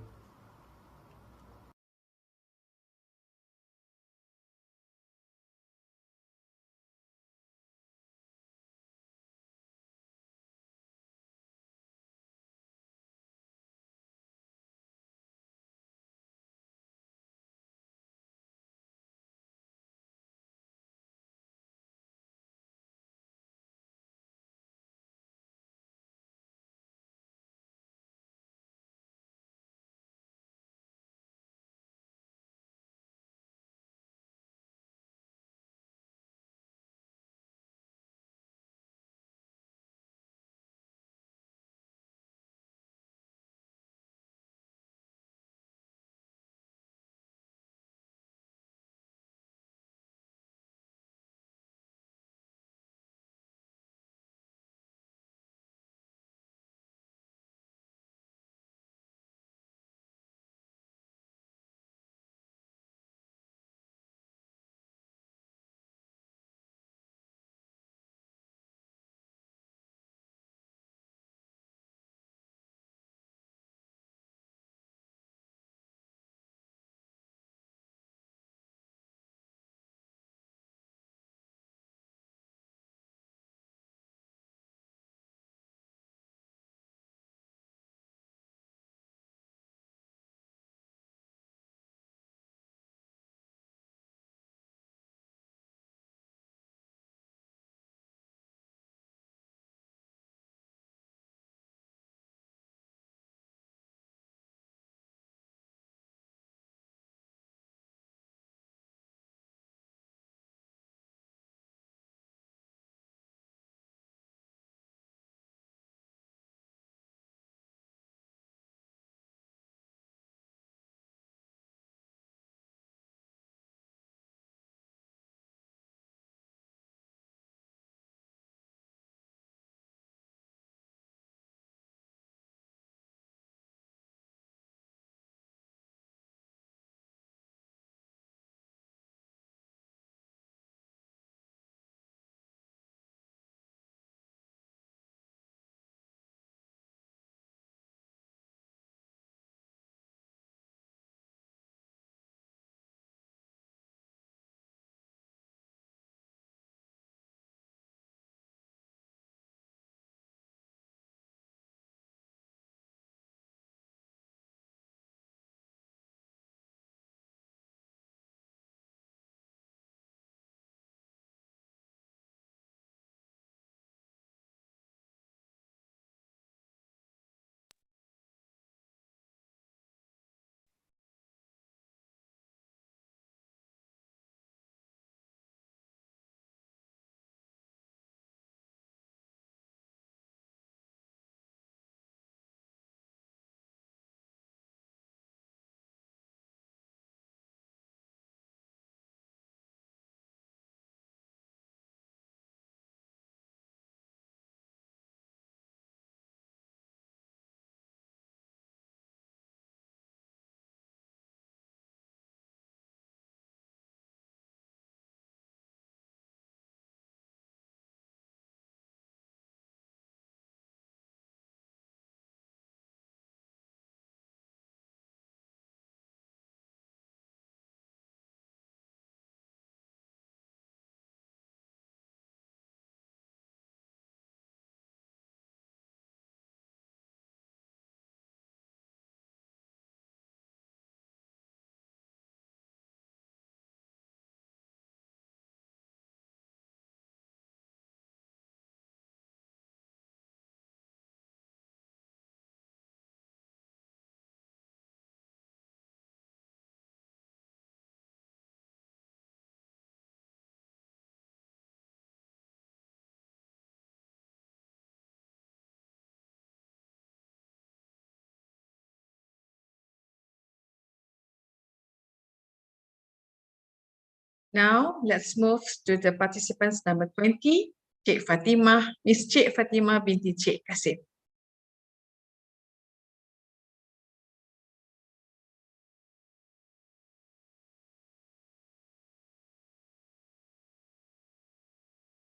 Now, let's move to the participants number 20, Cik Fatima, Miss Cik Fatima binti Cik Kasim.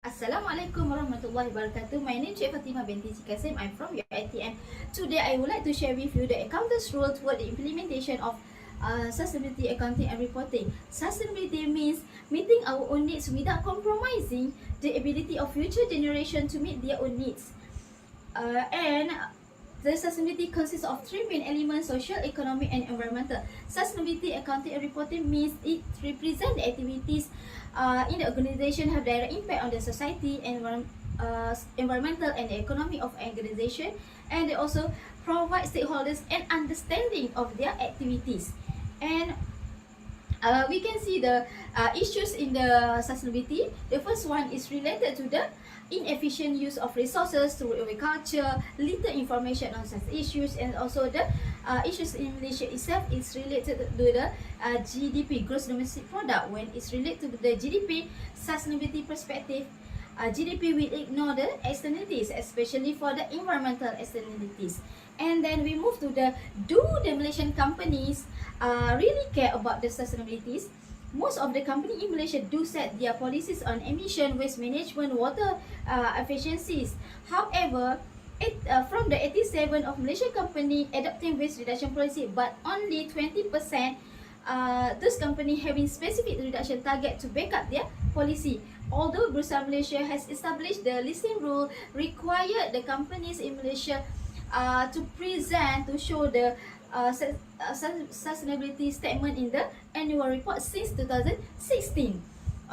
Assalamualaikum warahmatullahi wabarakatuh. My name is Cik Fatima binti Cik Kasim. I'm from Uitm. Today, I would like to share with you the accountant's role toward the implementation of sustainability accounting and reporting. Sustainability means meeting our own needs without compromising the ability of future generation to meet their own needs. And the sustainability consists of three main elements: social, economic, and environmental. Sustainability accounting and reporting means it represents the activities in the organization have direct impact on the society, environmental, and the economy of organization, and they also provide stakeholders an understanding of their activities. And we can see the issues in the sustainability. The first one is related to the inefficient use of resources through agriculture, little information on such issues, and also the issues in Malaysia itself is related to the GDP, gross domestic product. When it's related to the GDP sustainability perspective, GDP will ignore the externalities, especially for the environmental externalities. And then we move to the the Malaysian companies really care about the sustainabilities. Most of the company in Malaysia do set their policies on emission, waste management, water efficiencies. However, from the 87 of Malaysian company adopting waste reduction policy, but only 20% this company having specific reduction target to back up their policy. Although Bursa Malaysia has established the listing rule, required the companies in Malaysia to present, to show the sustainability statement in the annual report since 2016.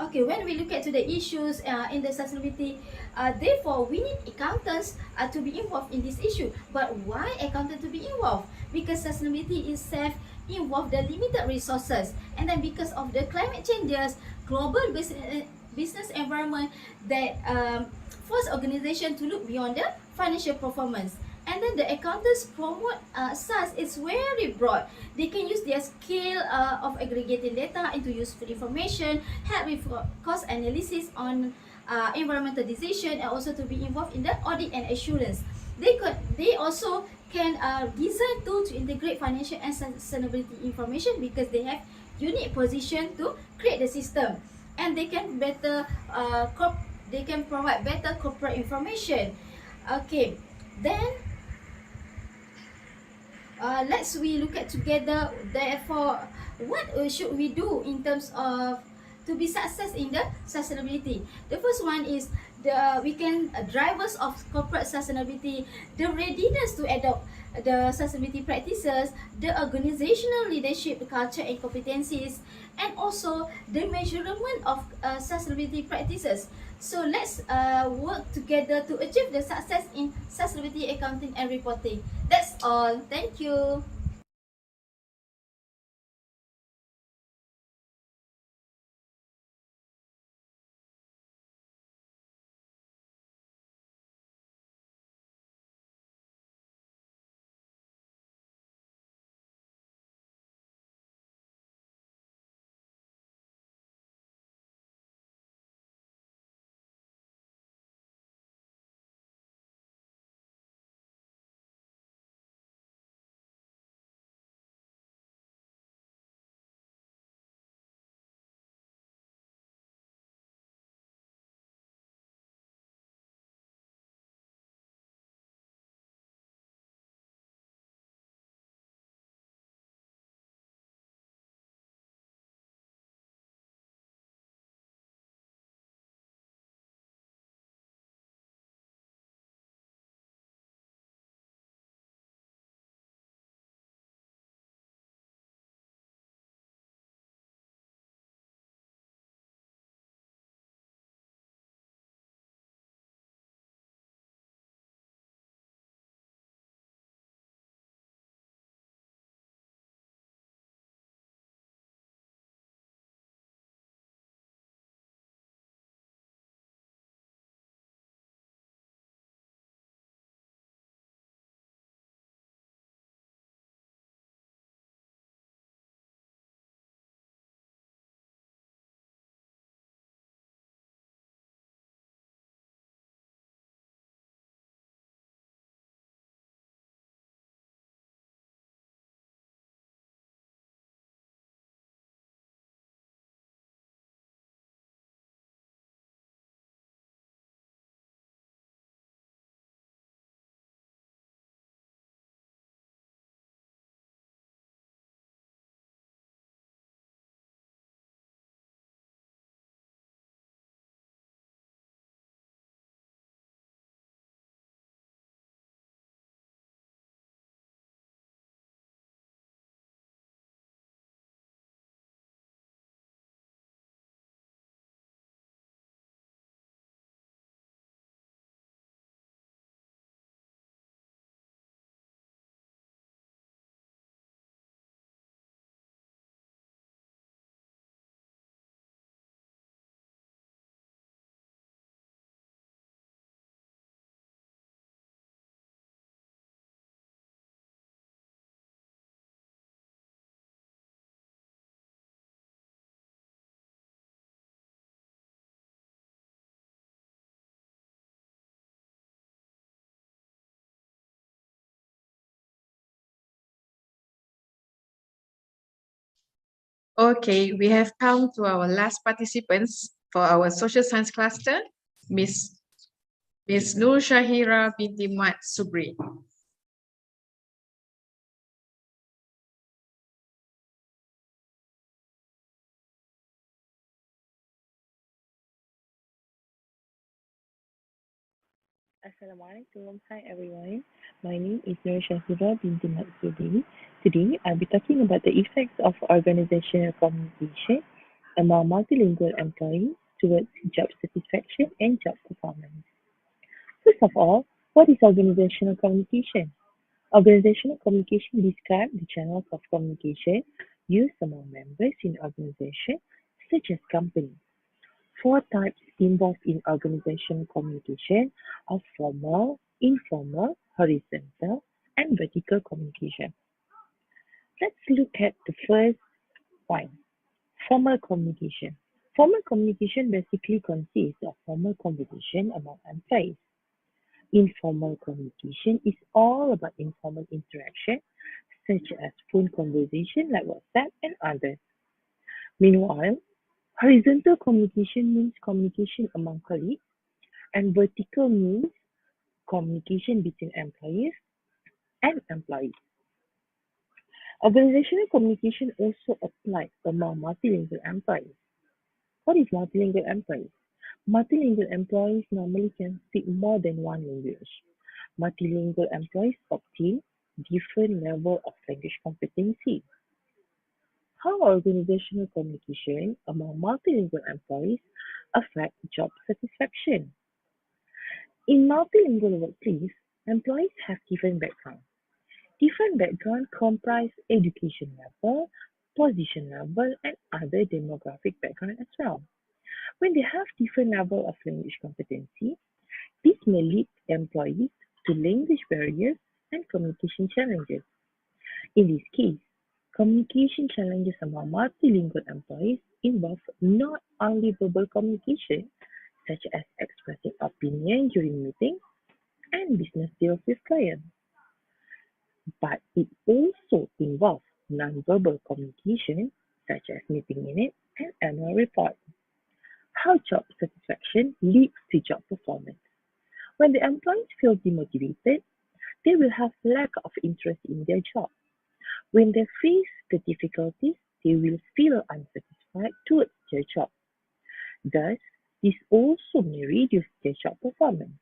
Okay, when we look at to the issues in the sustainability, therefore we need accountants to be involved in this issue. But why accountant to be involved? Because sustainability itself involve the limited resources, and then because of the climate changes, global business environment that force organization to look beyond the financial performance. And then the accountants promote SaaS is very broad. They can use their skill of aggregating data into useful information, help with cost analysis on environmental decision, and also to be involved in the audit and assurance. They also can design tools to integrate financial and sustainability information because they have unique position to create the system, and they can provide better corporate information. Okay, then let's we look at together. Therefore, what should we do in terms of to be success in the sustainability? The first one is we can drivers of corporate sustainability, the readiness to adopt the sustainability practices, the organizational leadership culture and competencies, and also the measurement of sustainability practices. So let's work together to achieve the success in sustainability accounting and reporting. That's all. Thank you. Okay, we have come to our last participants for our social science cluster, Miss Nur Shahira binti Mat Subri. Assalamualaikum. Hi everyone. My name is Nur Shahira binti Matsudi. Today I'll be talking about the effects of organizational communication among multilingual employees towards job satisfaction and job performance. First of all, what is organizational communication? Organizational communication describes the channels of communication used among members in organization such as companies. Four types involved in organizational communication are formal, informal, horizontal, and vertical communication. Let's look at the first one, formal communication. Formal communication basically consists of formal conversation among employees. Informal communication is all about informal interaction, such as phone conversation like WhatsApp and others. Meanwhile, horizontal communication means communication among colleagues, and vertical means communication between employees and employees. Organizational communication also applies among multilingual employees. What is multilingual employees? Multilingual employees normally can speak more than one language. Multilingual employees obtain different level of language competency. How organizational communication among multilingual employees affect job satisfaction? In multilingual workplace, employees have different backgrounds. Different backgrounds comprise education level, position level, and other demographic background as well. When they have different level of language competency, this may lead employees to language barriers and communication challenges. In this case, communication challenges among multilingual employees involve not only verbal communication, such as expressing opinion during meetings and business deals with clients, but it also involves non-verbal communication, such as meeting minutes and annual reports. How job satisfaction leads to job performance. When the employees feel demotivated, they will have lack of interest in their job. When they face the difficulties, they will feel unsatisfied towards their job. Thus, this also may reduce their job performance.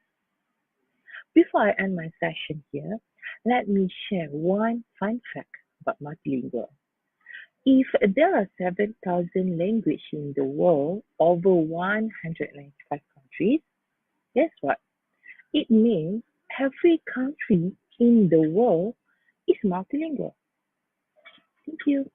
Before I end my session here, let me share one fun fact about multilingual. If there are 7,000 languages in the world, over 195 countries, guess what? It means every country in the world is multilingual. Thank you.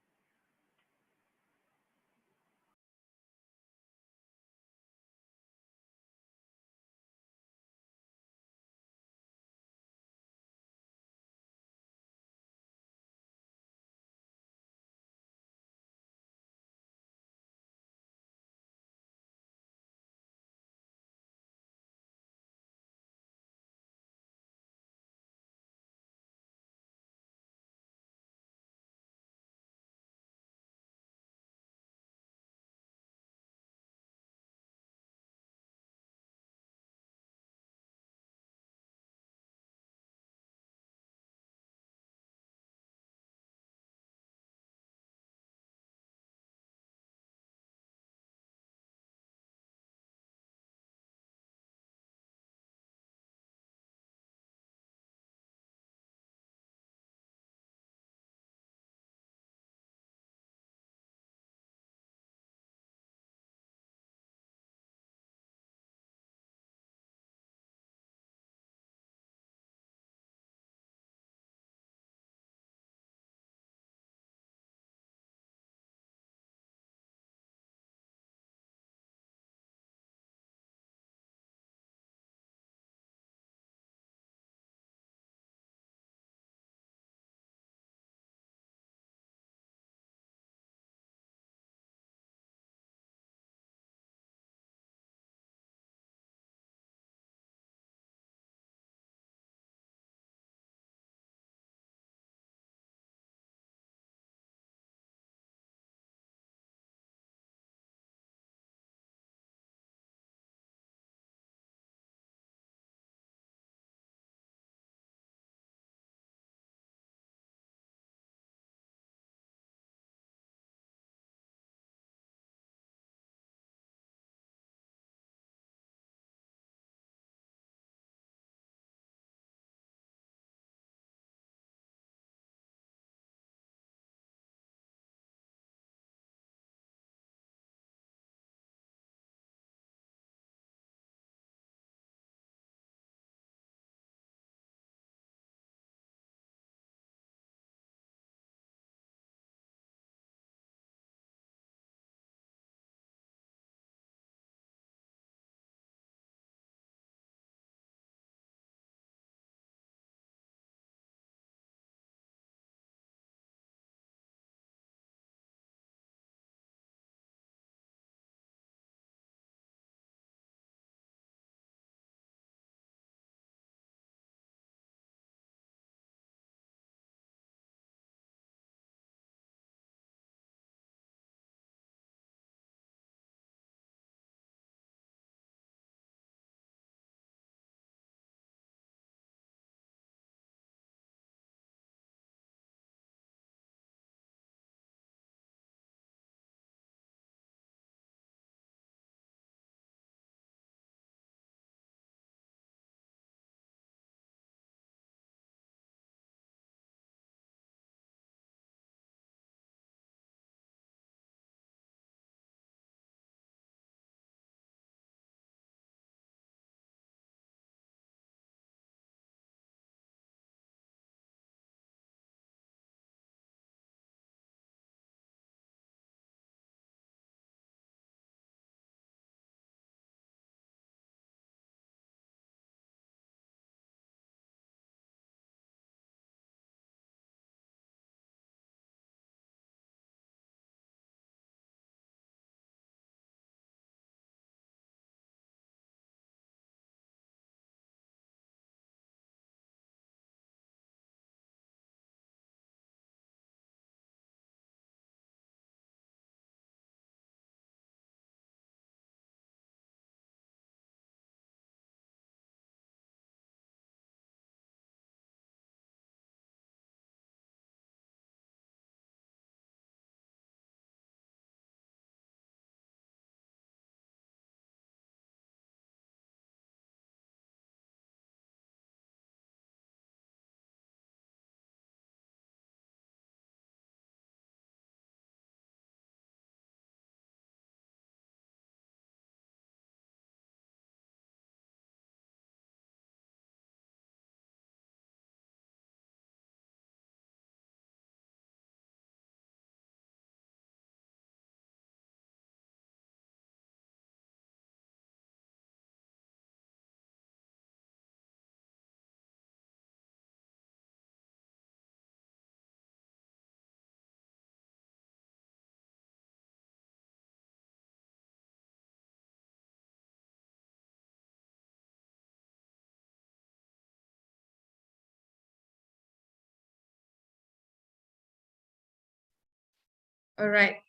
All right.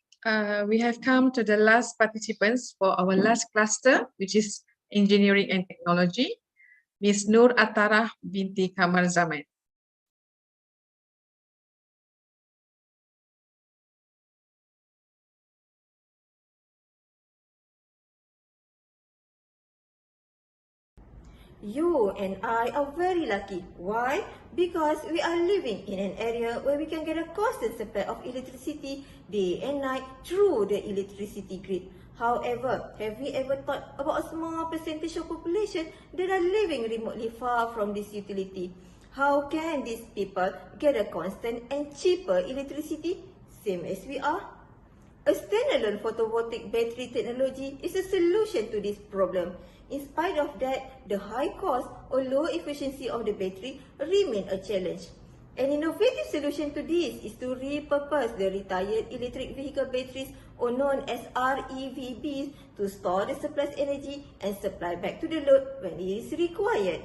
We have come to the last participants for our last cluster, which is engineering and technology. Miss Nur Atara binti Kamar Zaman. You and I are very lucky. Why? Because we are living in an area where we can get a constant supply of electricity day and night through the electricity grid. However, have we ever thought about a small percentage of population that are living remotely far from this utility? How can these people get a constant and cheaper electricity, same as we are? A standalone photovoltaic battery technology is a solution to this problem. In spite of that, the high cost or low efficiency of the battery remain a challenge. An innovative solution to this is to repurpose the retired electric vehicle batteries, or known as REVBs, to store the surplus energy and supply back to the load when it is required.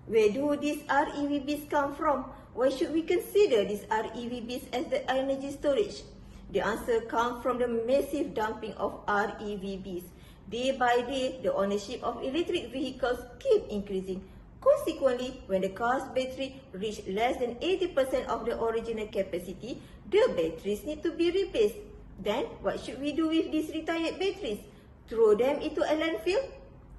Where do these REVBs come from? Why should we consider these REVBs as the energy storage? The answer comes from the massive dumping of REVBs. Day by day, the ownership of electric vehicles keep increasing. Consequently, when the car's battery reach less than 80% of the original capacity, the batteries need to be replaced. Then, what should we do with these retired batteries? Throw them into a landfill?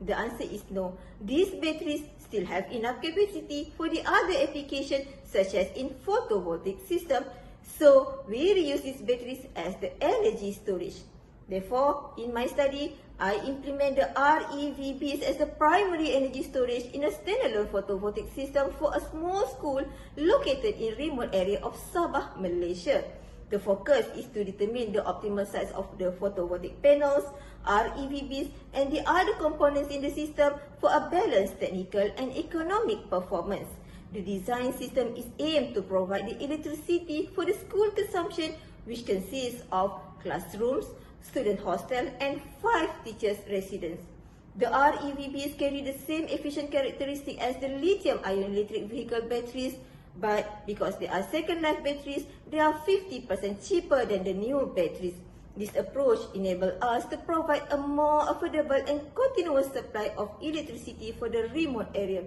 The answer is no. These batteries still have enough capacity for the other applications, such as in photovoltaic system. So, we reuse these batteries as the energy storage. Therefore, in my study, I implement the REVBs as the primary energy storage in a standalone photovoltaic system for a small school located in remote area of Sabah, Malaysia. The focus is to determine the optimal size of the photovoltaic panels, REVBs, and the other components in the system for a balanced technical and economic performance. The design system is aimed to provide the electricity for the school consumption, which consists of classrooms, student hostel, and 5 teachers' residence. The REVBs carry the same efficient characteristic as the lithium-ion electric vehicle batteries, but because they are second-life batteries, they are 50% cheaper than the new batteries. This approach enables us to provide a more affordable and continuous supply of electricity for the remote area.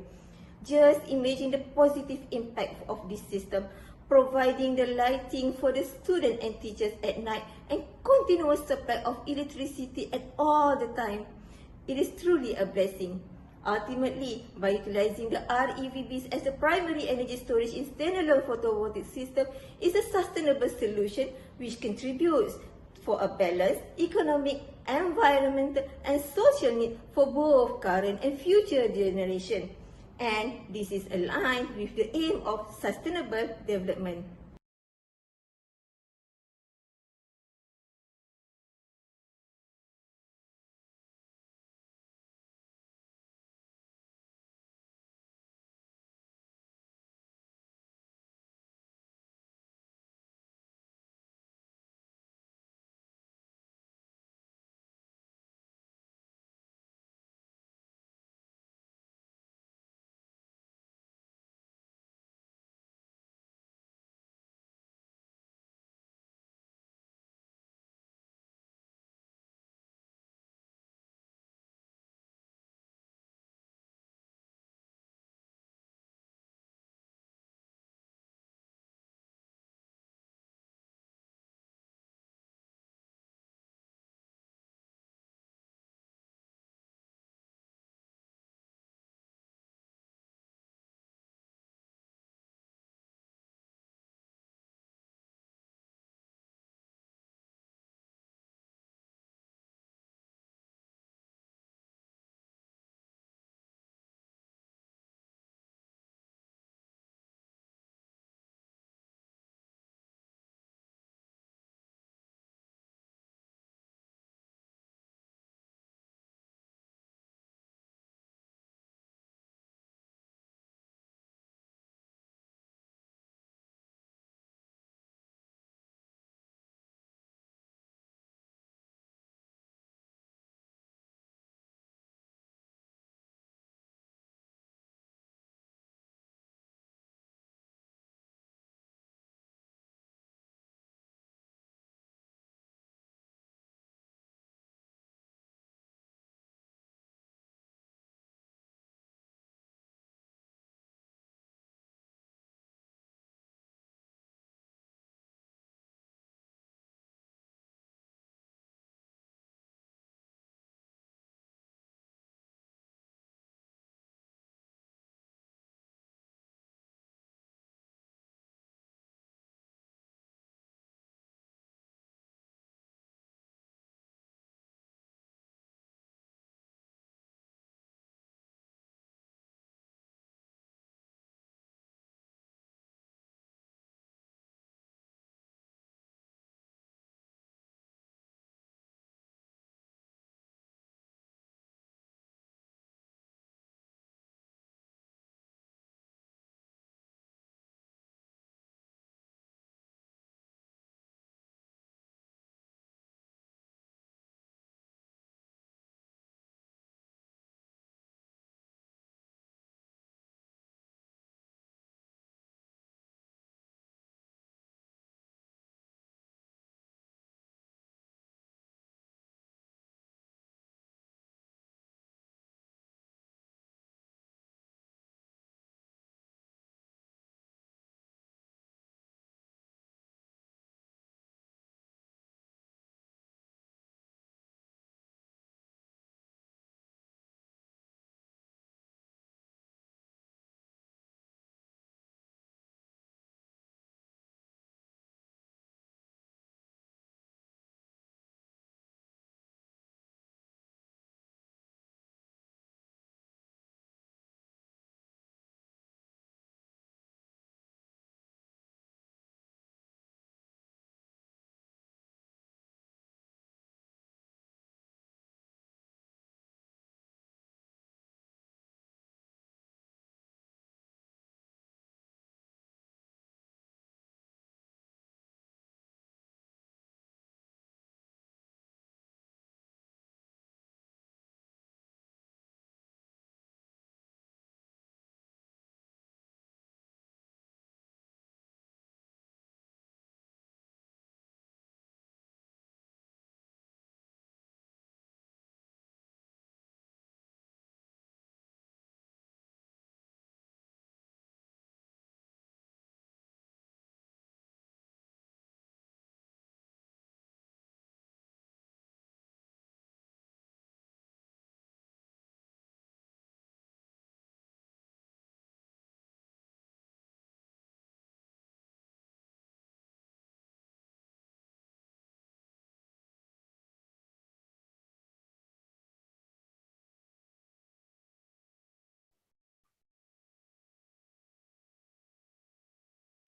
Just imagine the positive impact of this system, providing the lighting for the students and teachers at night and continuous supply of electricity at all the time. It is truly a blessing. Ultimately, by utilizing the REVBs as the primary energy storage in standalone photovoltaic system is a sustainable solution which contributes for a balanced economic, environmental, and social need for both current and future generations. And this is aligned with the aim of sustainable development.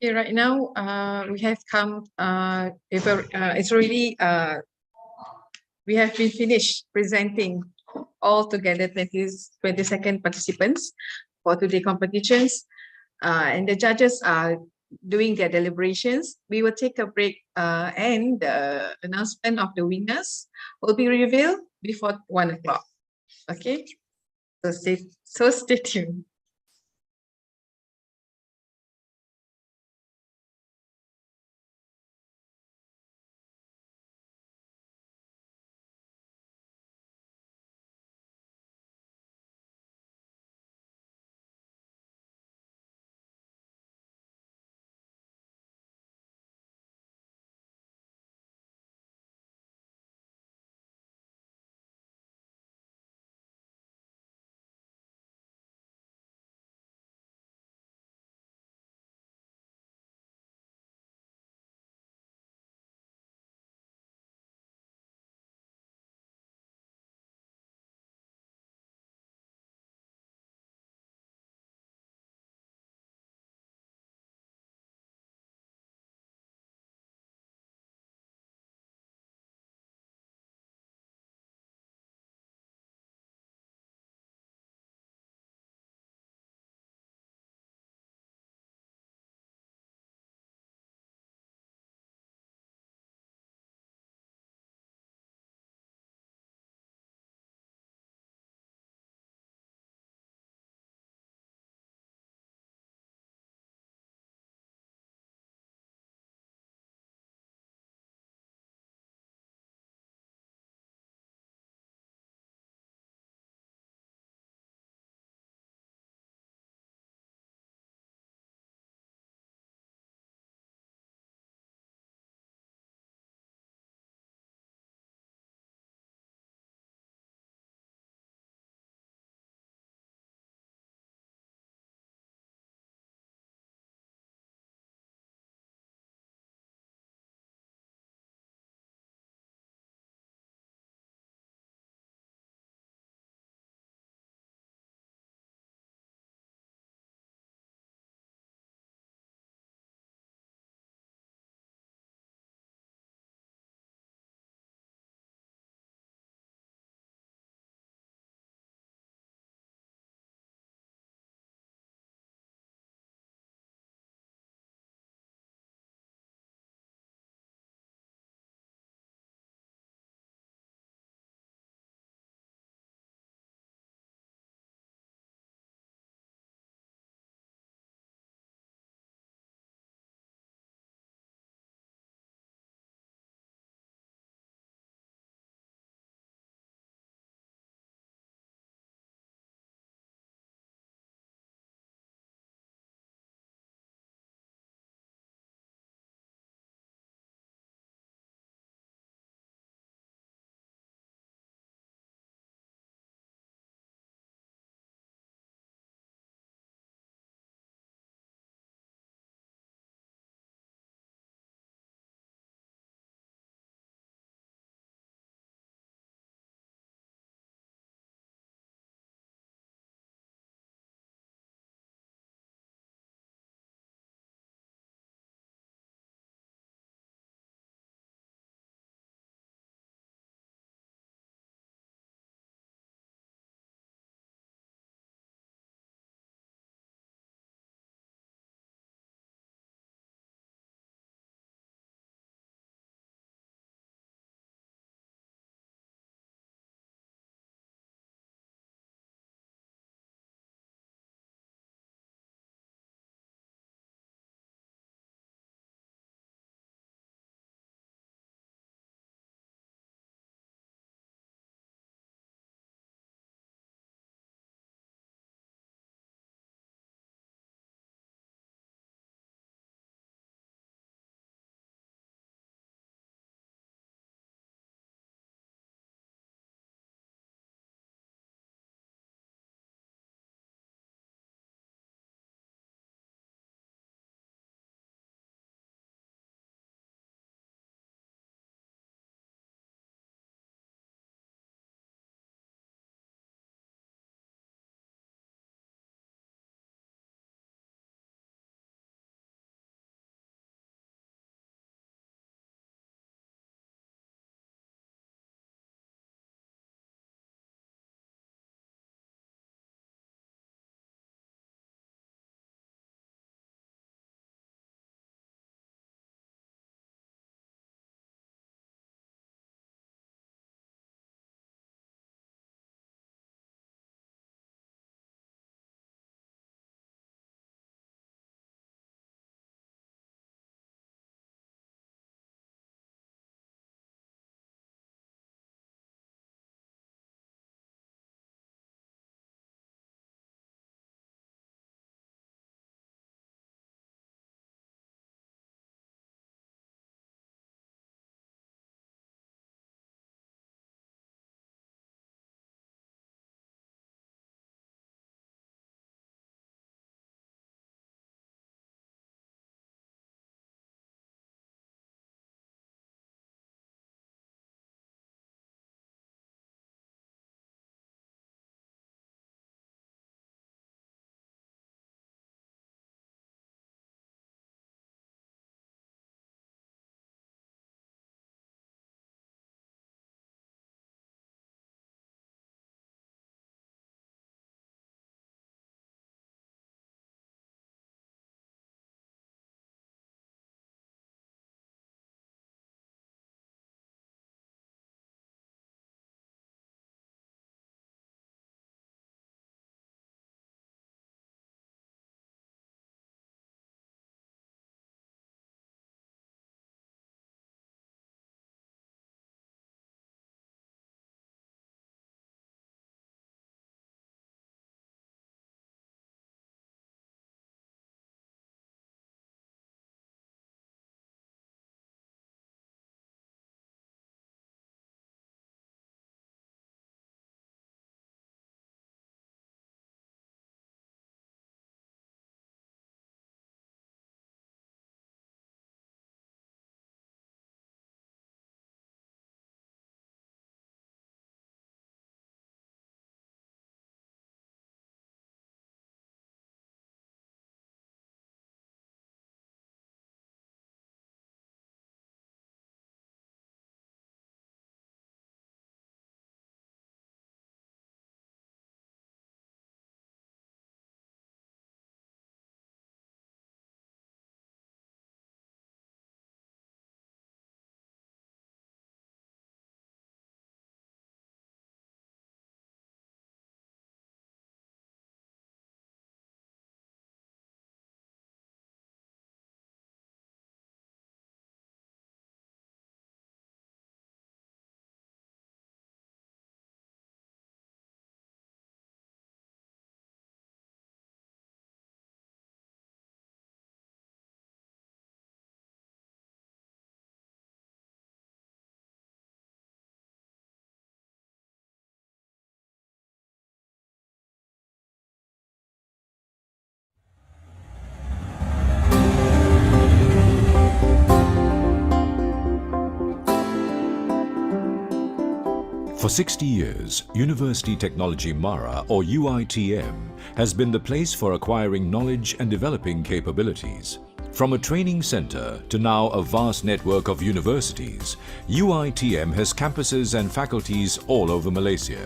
Okay, right now we have come. It's already. We have been finished presenting all together 22nd participants for today competitions, and the judges are doing their deliberations. We will take a break, and the announcement of the winners will be revealed before 1 o'clock. Okay, so stay tuned. For 60 years, University Technology Mara, or UITM, has been the place for acquiring knowledge and developing capabilities. From a training center to now a vast network of universities, UITM has campuses and faculties all over Malaysia.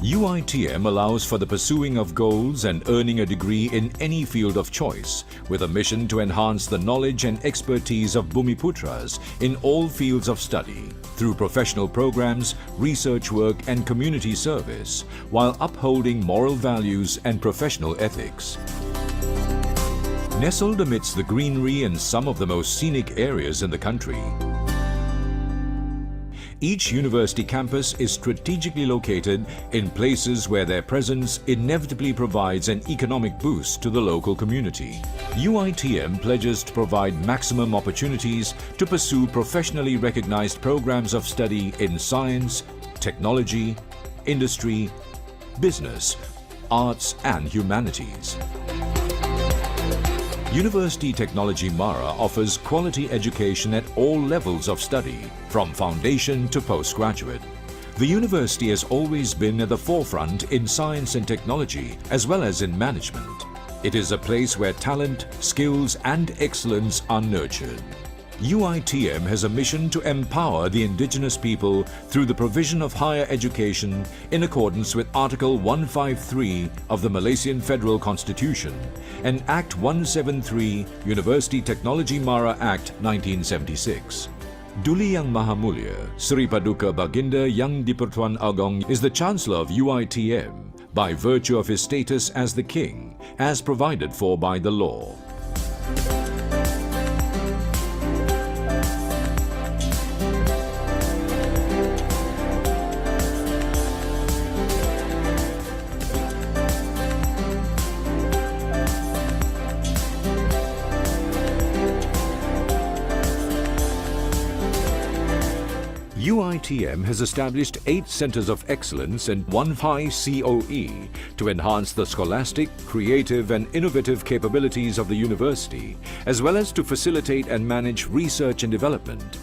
UITM allows for the pursuing of goals and earning a degree in any field of choice, with a mission to enhance the knowledge and expertise of Bumiputras in all fields of study, through professional programs, research work and community service, while upholding moral values and professional ethics. Nestled amidst the greenery and some of the most scenic areas in the country, each university campus is strategically located in places where their presence inevitably provides an economic boost to the local community. UITM pledges to provide maximum opportunities to pursue professionally recognized programs of study in science, technology, industry, business, arts and humanities. University Technology Mara offers quality education at all levels of study, from foundation to postgraduate. The university has always been at the forefront in science and technology, as well as in management. It is a place where talent, skills and excellence are nurtured. UITM has a mission to empower the indigenous people through the provision of higher education in accordance with Article 153 of the Malaysian Federal Constitution and Act 173, University Technology Mara Act 1976. Duli Yang Maha Mulia, Sri Paduka Baginda Yang di-Pertuan Agong is the Chancellor of UITM by virtue of his status as the King, as provided for by the law. UITM has established 8 centers of excellence and 1 high COE to enhance the scholastic, creative and innovative capabilities of the university, as well as to facilitate and manage research and development.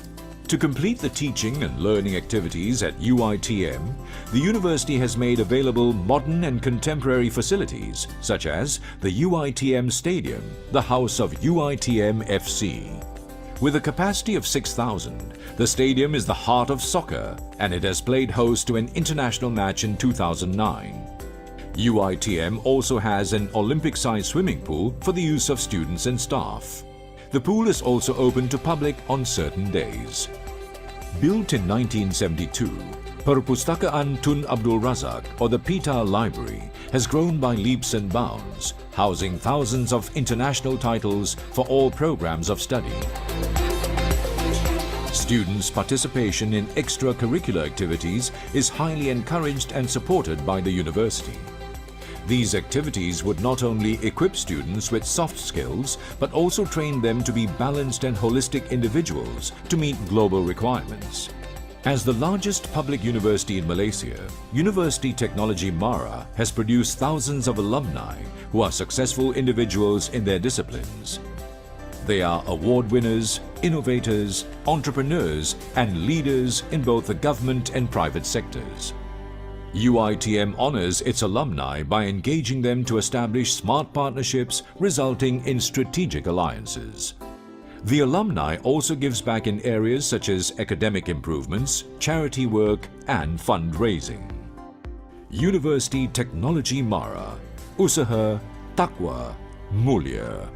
To complete the teaching and learning activities at UITM, the university has made available modern and contemporary facilities such as the UITM Stadium, the house of UITM FC. With a capacity of 6,000, the stadium is the heart of soccer and it has played host to an international match in 2009. UITM also has an Olympic-sized swimming pool for the use of students and staff. The pool is also open to public on certain days. Built in 1972, Perpustakaan Tun Abdul Razak, or the Pita Library, has grown by leaps and bounds, housing thousands of international titles for all programs of study. Students' participation in extracurricular activities is highly encouraged and supported by the university. These activities would not only equip students with soft skills, but also train them to be balanced and holistic individuals to meet global requirements. As the largest public university in Malaysia, University Technology Mara has produced thousands of alumni who are successful individuals in their disciplines. They are award winners, innovators, entrepreneurs, and leaders in both the government and private sectors. UITM honors its alumni by engaging them to establish smart partnerships resulting in strategic alliances. The alumni also gives back in areas such as academic improvements, charity work, and fundraising. University Technology Mara, Usaha Takwa Mulia.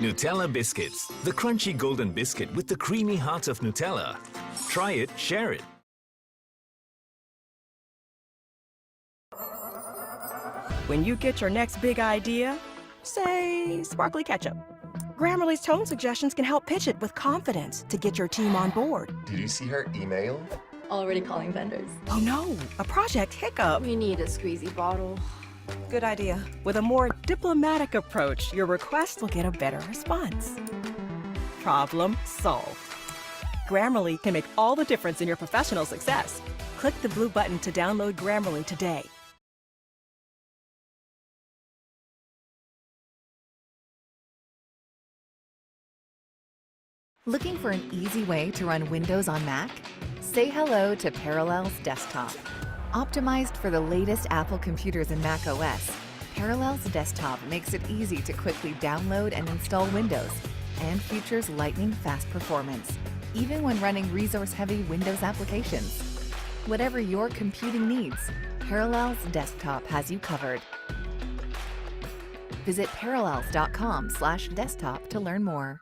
Nutella Biscuits, the crunchy golden biscuit with the creamy heart of Nutella. Try it, share it. When you get your next big idea, say sparkly ketchup, Grammarly's tone suggestions can help pitch it with confidence to get your team on board. Did you see her email? Already calling vendors. Oh no, a project hiccup. We need a squeezy bottle. Good idea. With a more diplomatic approach, your request will get a better response. Problem solved. Grammarly can make all the difference in your professional success. Click the blue button to download Grammarly today. Looking for an easy way to run Windows on Mac? Say hello to Parallels Desktop. Optimized for the latest Apple computers and Mac OS, Parallels Desktop makes it easy to quickly download and install Windows and features lightning-fast performance, even when running resource-heavy Windows applications. Whatever your computing needs, Parallels Desktop has you covered. Visit parallels.com/desktop to learn more.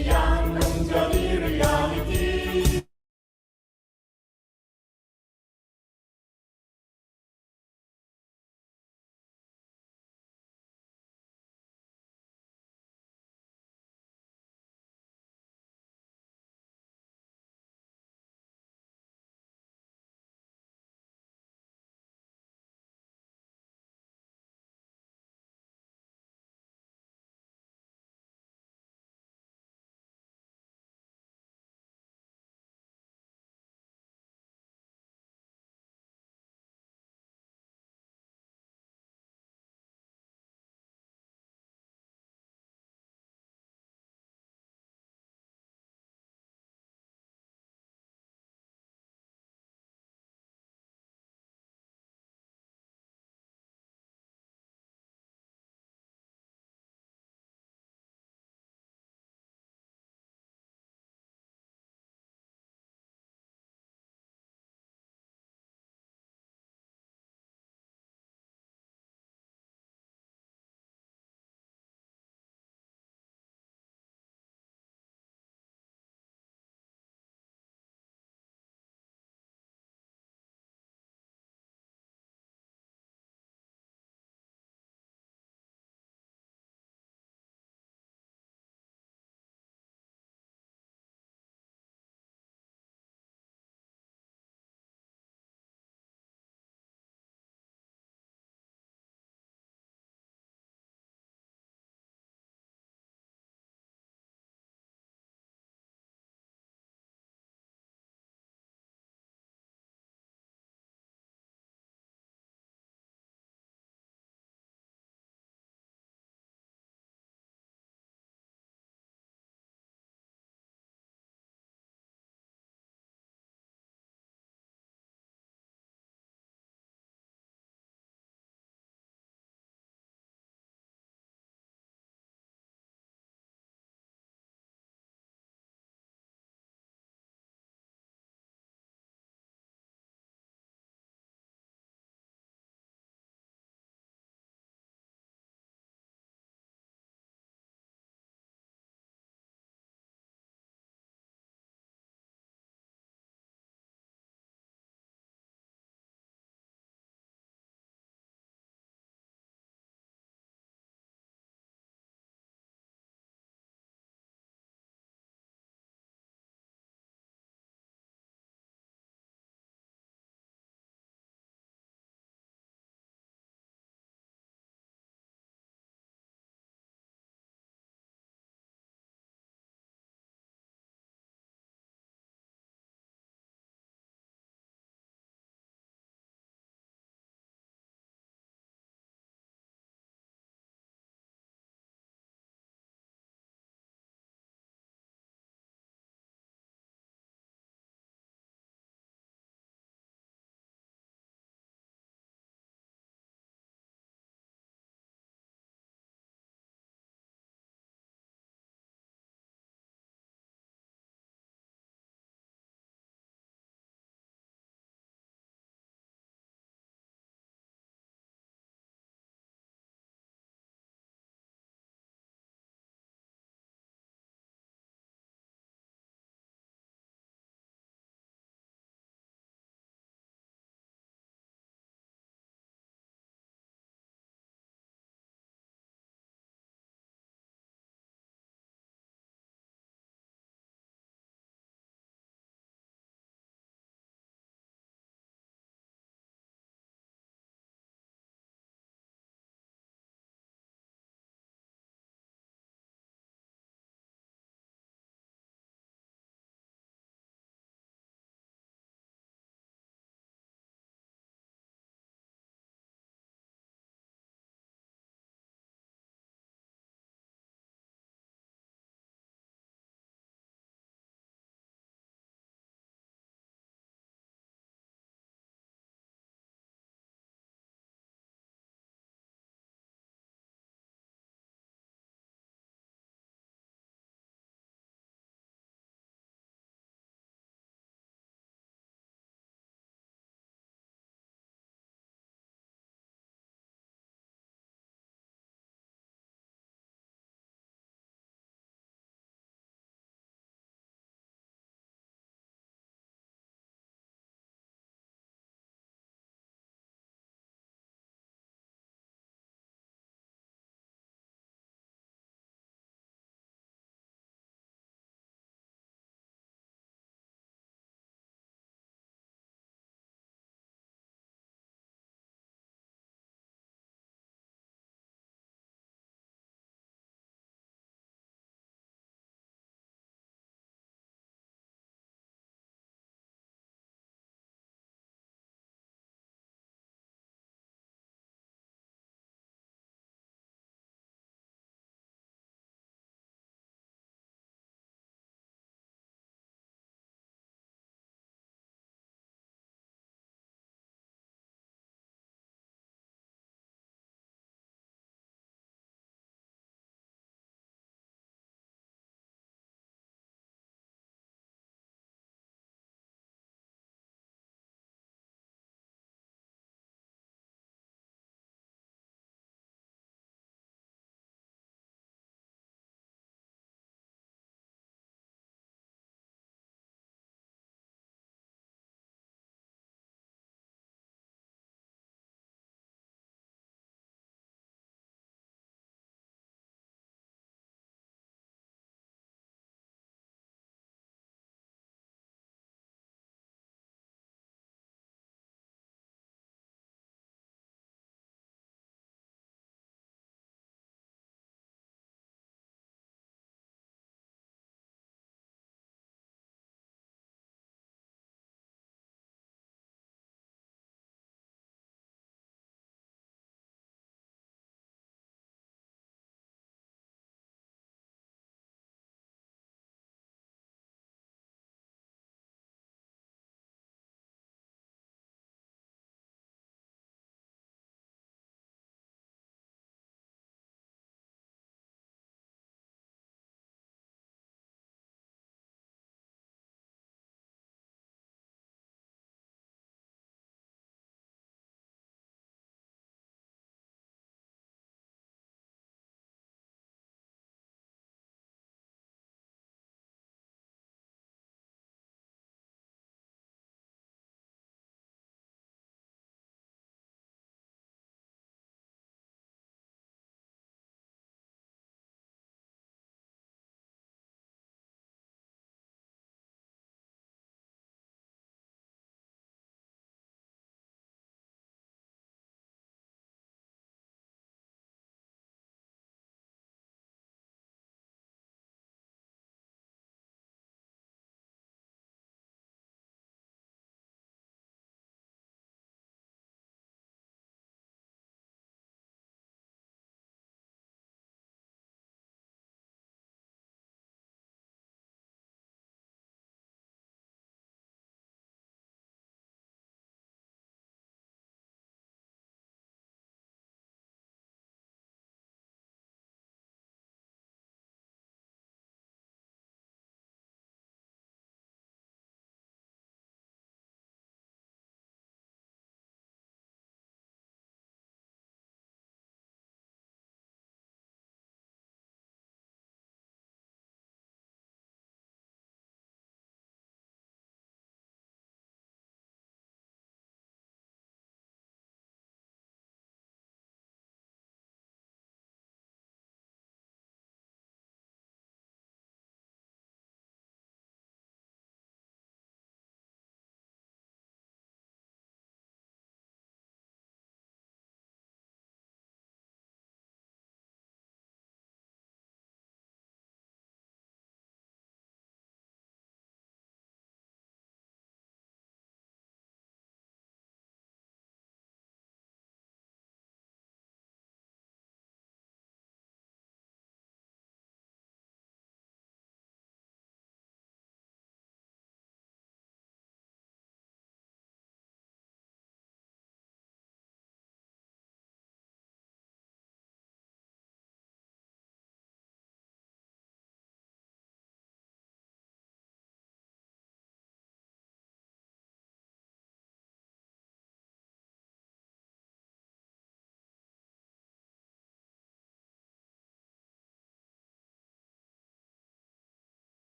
Impian menjadi realiti.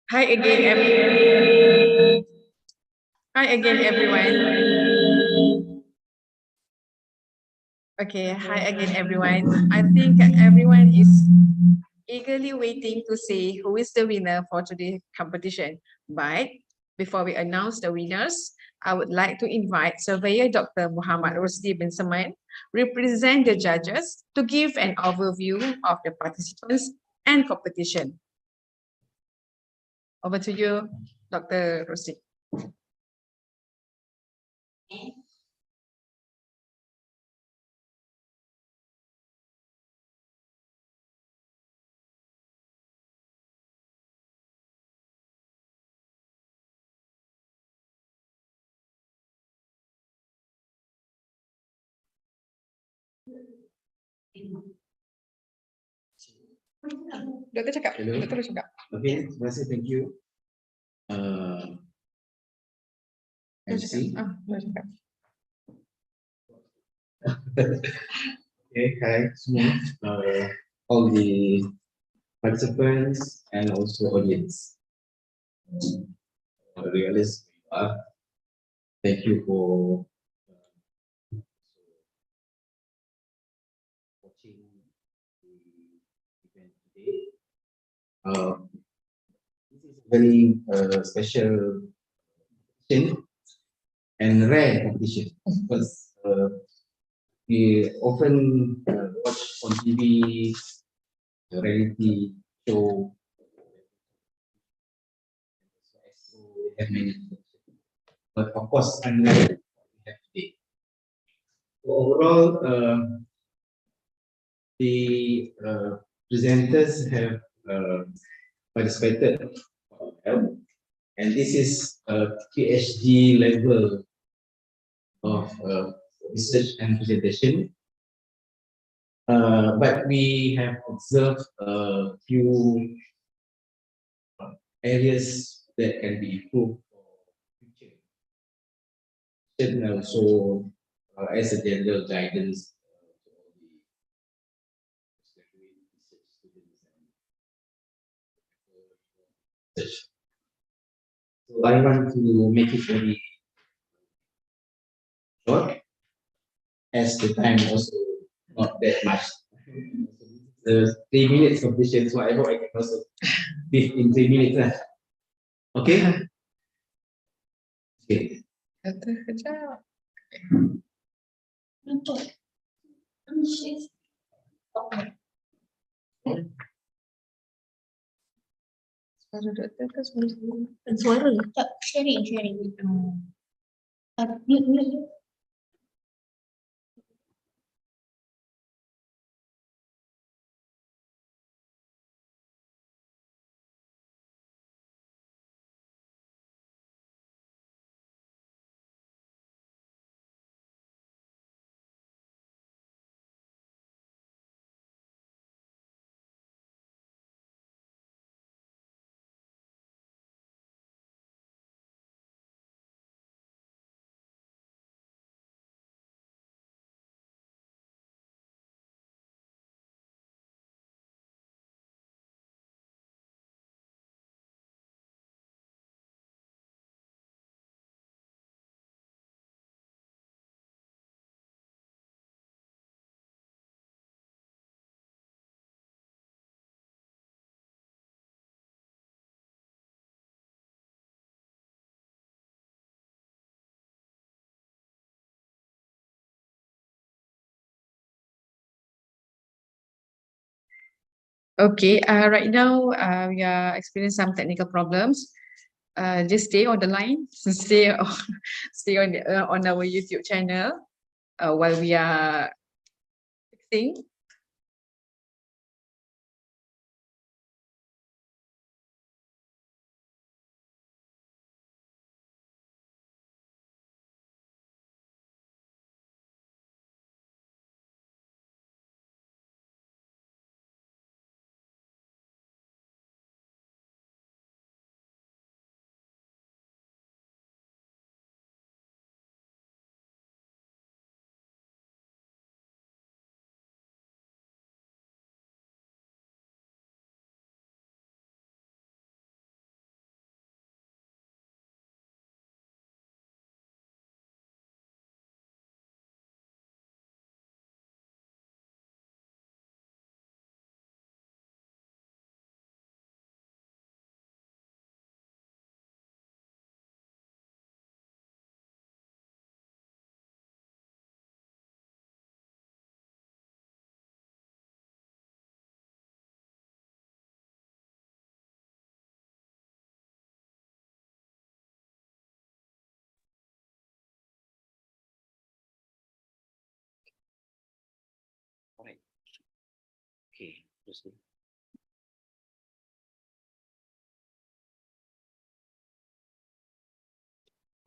Hi again, Hi again, everyone. Okay, hi again, everyone. I think everyone is eagerly waiting to see who is the winner for today's competition. But before we announce the winners, I would like to invite Surveyor Dr. Muhammad Rusdi bin Saman, represent the judges to give an overview of the participants and competition. Over to you, Dr. Rusdi. Doktor cakap. Hello. Doktor cakap. Okay, terima kasih. Thank you. MC. Okay, hi semua. All the participants and also audience. Regardless, thank you for watching the event today. This is a very special competition and rare competition because we often watch on TV, reality show, have many, but of course, unlike what we have today. So overall, the presenters have participated well, and this is a PhD level of research and presentation. But we have observed a few areas that can be improved for future. And also, as a general guidance to all the postgraduate research students and research. So I want to make it very short, as the time also not that much. The 3 minutes completion, so I hope I can also give in 3 minutes. Okay? Okay. Suara tak sharing. Mute. Okay, right now we are experiencing some technical problems. Just stay on the line, stay on our YouTube channel while we are fixing.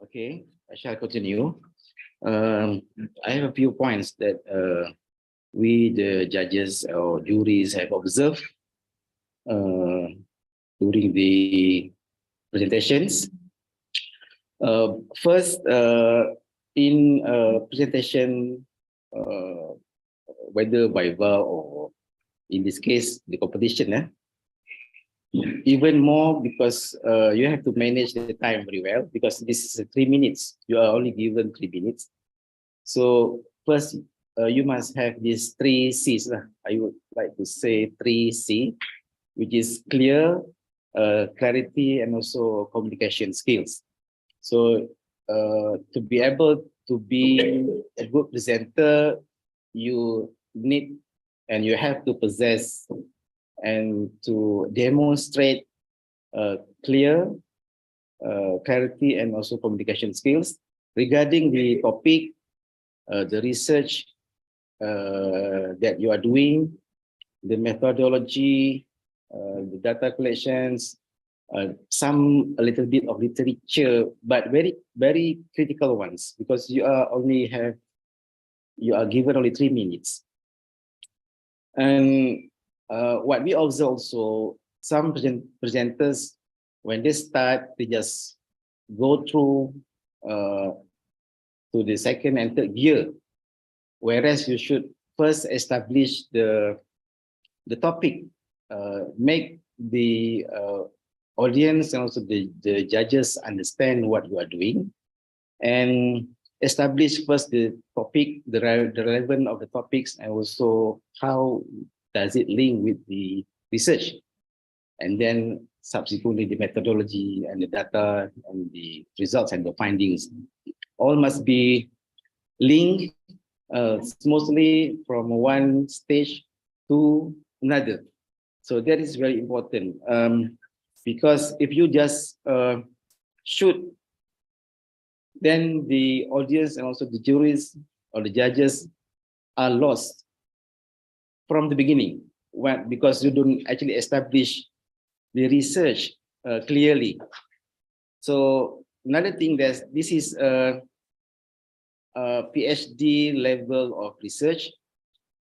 Okay, I shall continue. I have a few points that we, the judges or juries, have observed during the presentations. First, in presentation, whether viva or in this case, the competition, even more because you have to manage the time very well because this is 3 minutes. You are only given 3 minutes. So first, you must have these 3 C's. I would like to say 3C, which is clear, clarity, and also communication skills. So to be able to be a good presenter, you need and you have to possess and to demonstrate clear, clarity, and also communication skills regarding the topic, the research that you are doing, the methodology, the data collections, a little bit of literature, but very critical ones because you are given only 3 minutes. And what we observe also, some presenters, when they start, they just go through to the second and third gear, whereas you should first establish the topic, make the audience and also the judges understand what you are doing, and establish first the topic, the relevance of the topics, and also how does it link with the research, and then subsequently the methodology and the data and the results and the findings all must be linked smoothly from one stage to another. So that is very important because if you just shoot, then the audience and also the juries or the judges are lost from the beginning because you don't actually establish the research clearly. So another thing that this is a PhD level of research.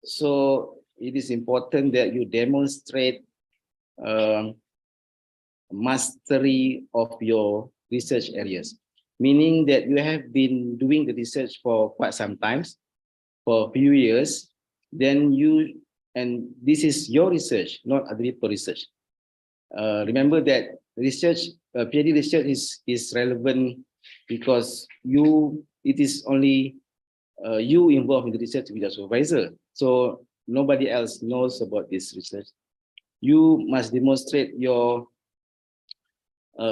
So it is important that you demonstrate mastery of your research areas, meaning that you have been doing the research for quite some times, for a few years, then and this is your research, not other people's research. Remember that research, PhD research is relevant because it is only you involved in the research with your supervisor. So nobody else knows about this research. You must demonstrate your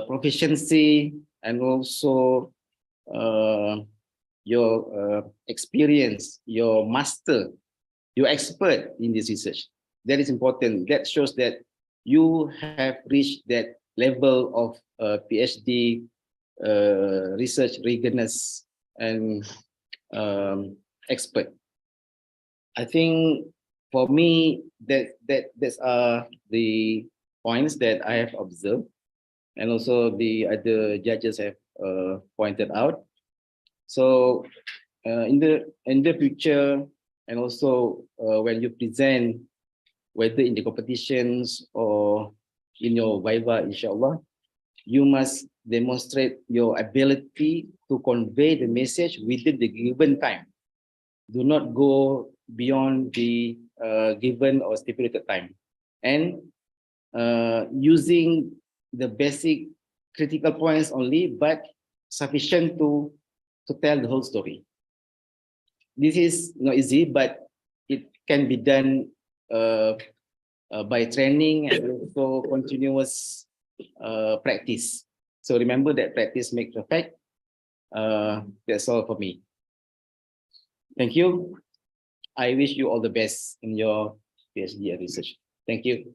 proficiency and also your experience, your master, your expert in this research. That is important. That shows that you have reached that level of PhD research rigorous and expert. I think for me that's the points that I have observed, and also the other judges have pointed out. So in the future, and also when you present, whether in the competitions or in your viva, inshallah, you must demonstrate your ability to convey the message within the given time. Do not go beyond the given or stipulated time. And using the basic critical points only, but sufficient to tell the whole story. This is not easy, but it can be done by training and also continuous practice. So remember that practice makes perfect. That's all for me. Thank you. I wish you all the best in your PhD and research. Thank you.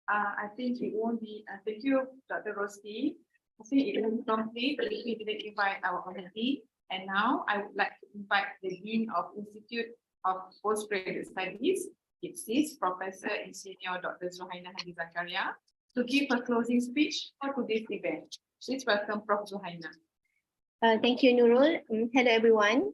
I think it won't be, thank you, Dr. Rosti. I think it won't complete if we didn't invite our committee. And now I would like to invite the Dean of Institute of Postgraduate Studies, IPSIS, Professor and Senior Dr. Zuhaina Hadi Zakaria, to give a closing speech for today's event. Please welcome Prof. Zuhaina. Thank you, Nurul. Hello, everyone.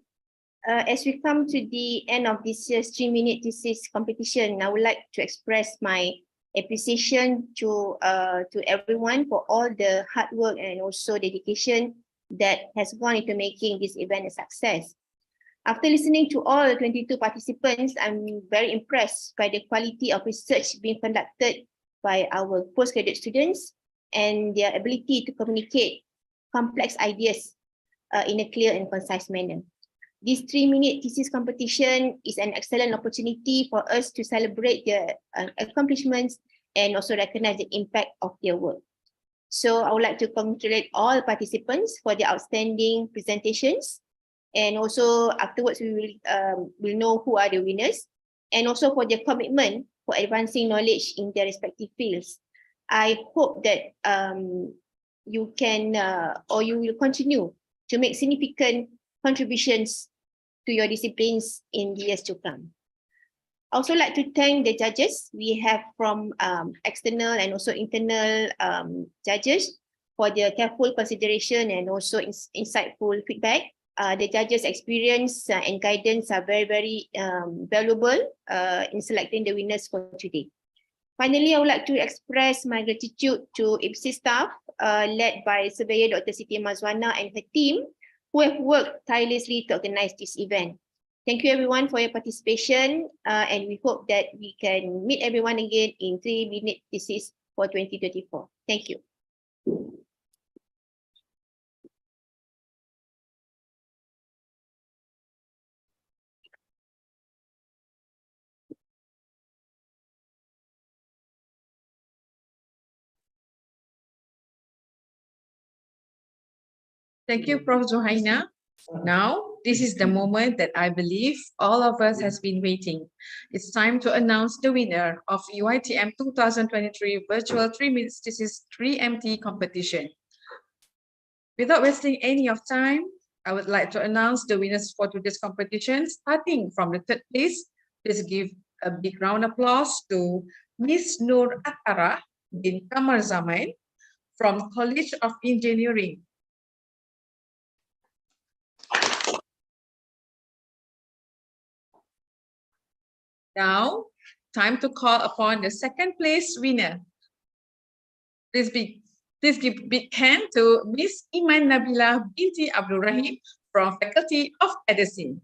As we come to the end of this year's 3-minute thesis competition, I would like to express my appreciation to everyone for all the hard work and also dedication that has gone into making this event a success. After listening to all the 22 participants, I'm very impressed by the quality of research being conducted by our postgraduate students and their ability to communicate complex ideas in a clear and concise manner. This 3-minute thesis competition is an excellent opportunity for us to celebrate their accomplishments and also recognize the impact of their work. So I would like to congratulate all participants for their outstanding presentations. And also afterwards, we will know who are the winners, and also for their commitment for advancing knowledge in their respective fields. I hope that you can or you will continue to make significant contributions to your disciplines in the years to come. I also like to thank the judges we have from external and also internal judges for their careful consideration and also insightful feedback. The judges' experience and guidance are very, very valuable in selecting the winners for today. Finally, I would like to express my gratitude to IPSIS staff led by Surveyor Dr. Siti Mazwana and her team, who have worked tirelessly to organize this event. Thank you everyone for your participation, and we hope that we can meet everyone again in 3-minute thesis for 2024. Thank you. Thank you, Prof. Zuhaina. Now, this is the moment that I believe all of us has been waiting. It's time to announce the winner of UITM 2023 Virtual 3-minute Thesis 3MT competition. Without wasting any of time, I would like to announce the winners for today's competition, starting from the third place. Please give a big round of applause to Miss Nur Atara bin Kamar Zaman from College of Engineering. Now, time to call upon the second place winner. Please give big hand to Miss Nur Nabila binti Abdul Rahim from Faculty of Medicine.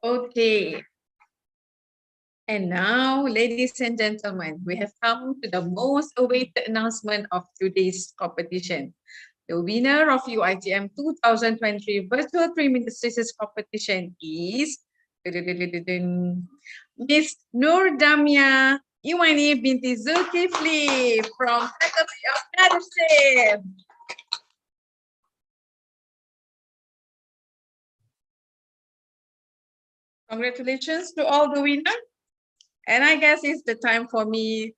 Okay. And now, ladies and gentlemen, we have come to the most awaited announcement of today's competition. The winner of UITM 2023 Virtual 3-minute Thesis competition is Miss Nur Jamia binti Zulkifli from Faculty of Medicine. Congratulations to all the winners. And I guess it's the time for me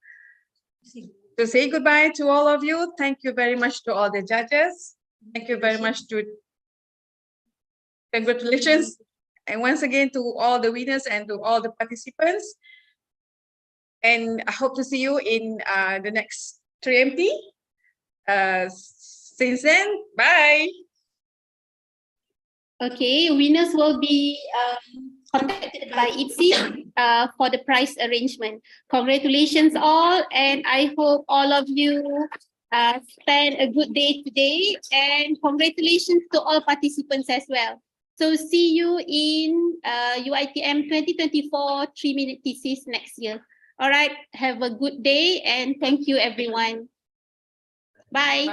to say goodbye to all of you. Thank you very much to all the judges. Thank you very much to congratulations. And once again to all the winners and to all the participants. And I hope to see you in the next 3MT. Since then, bye. Okay, winners will be contacted by IPSIS for the prize arrangement. Congratulations all, and I hope all of you spend a good day today, and congratulations to all participants as well. So see you in UITM 2024 3-minute thesis next year. All right, have a good day and thank you everyone. Bye.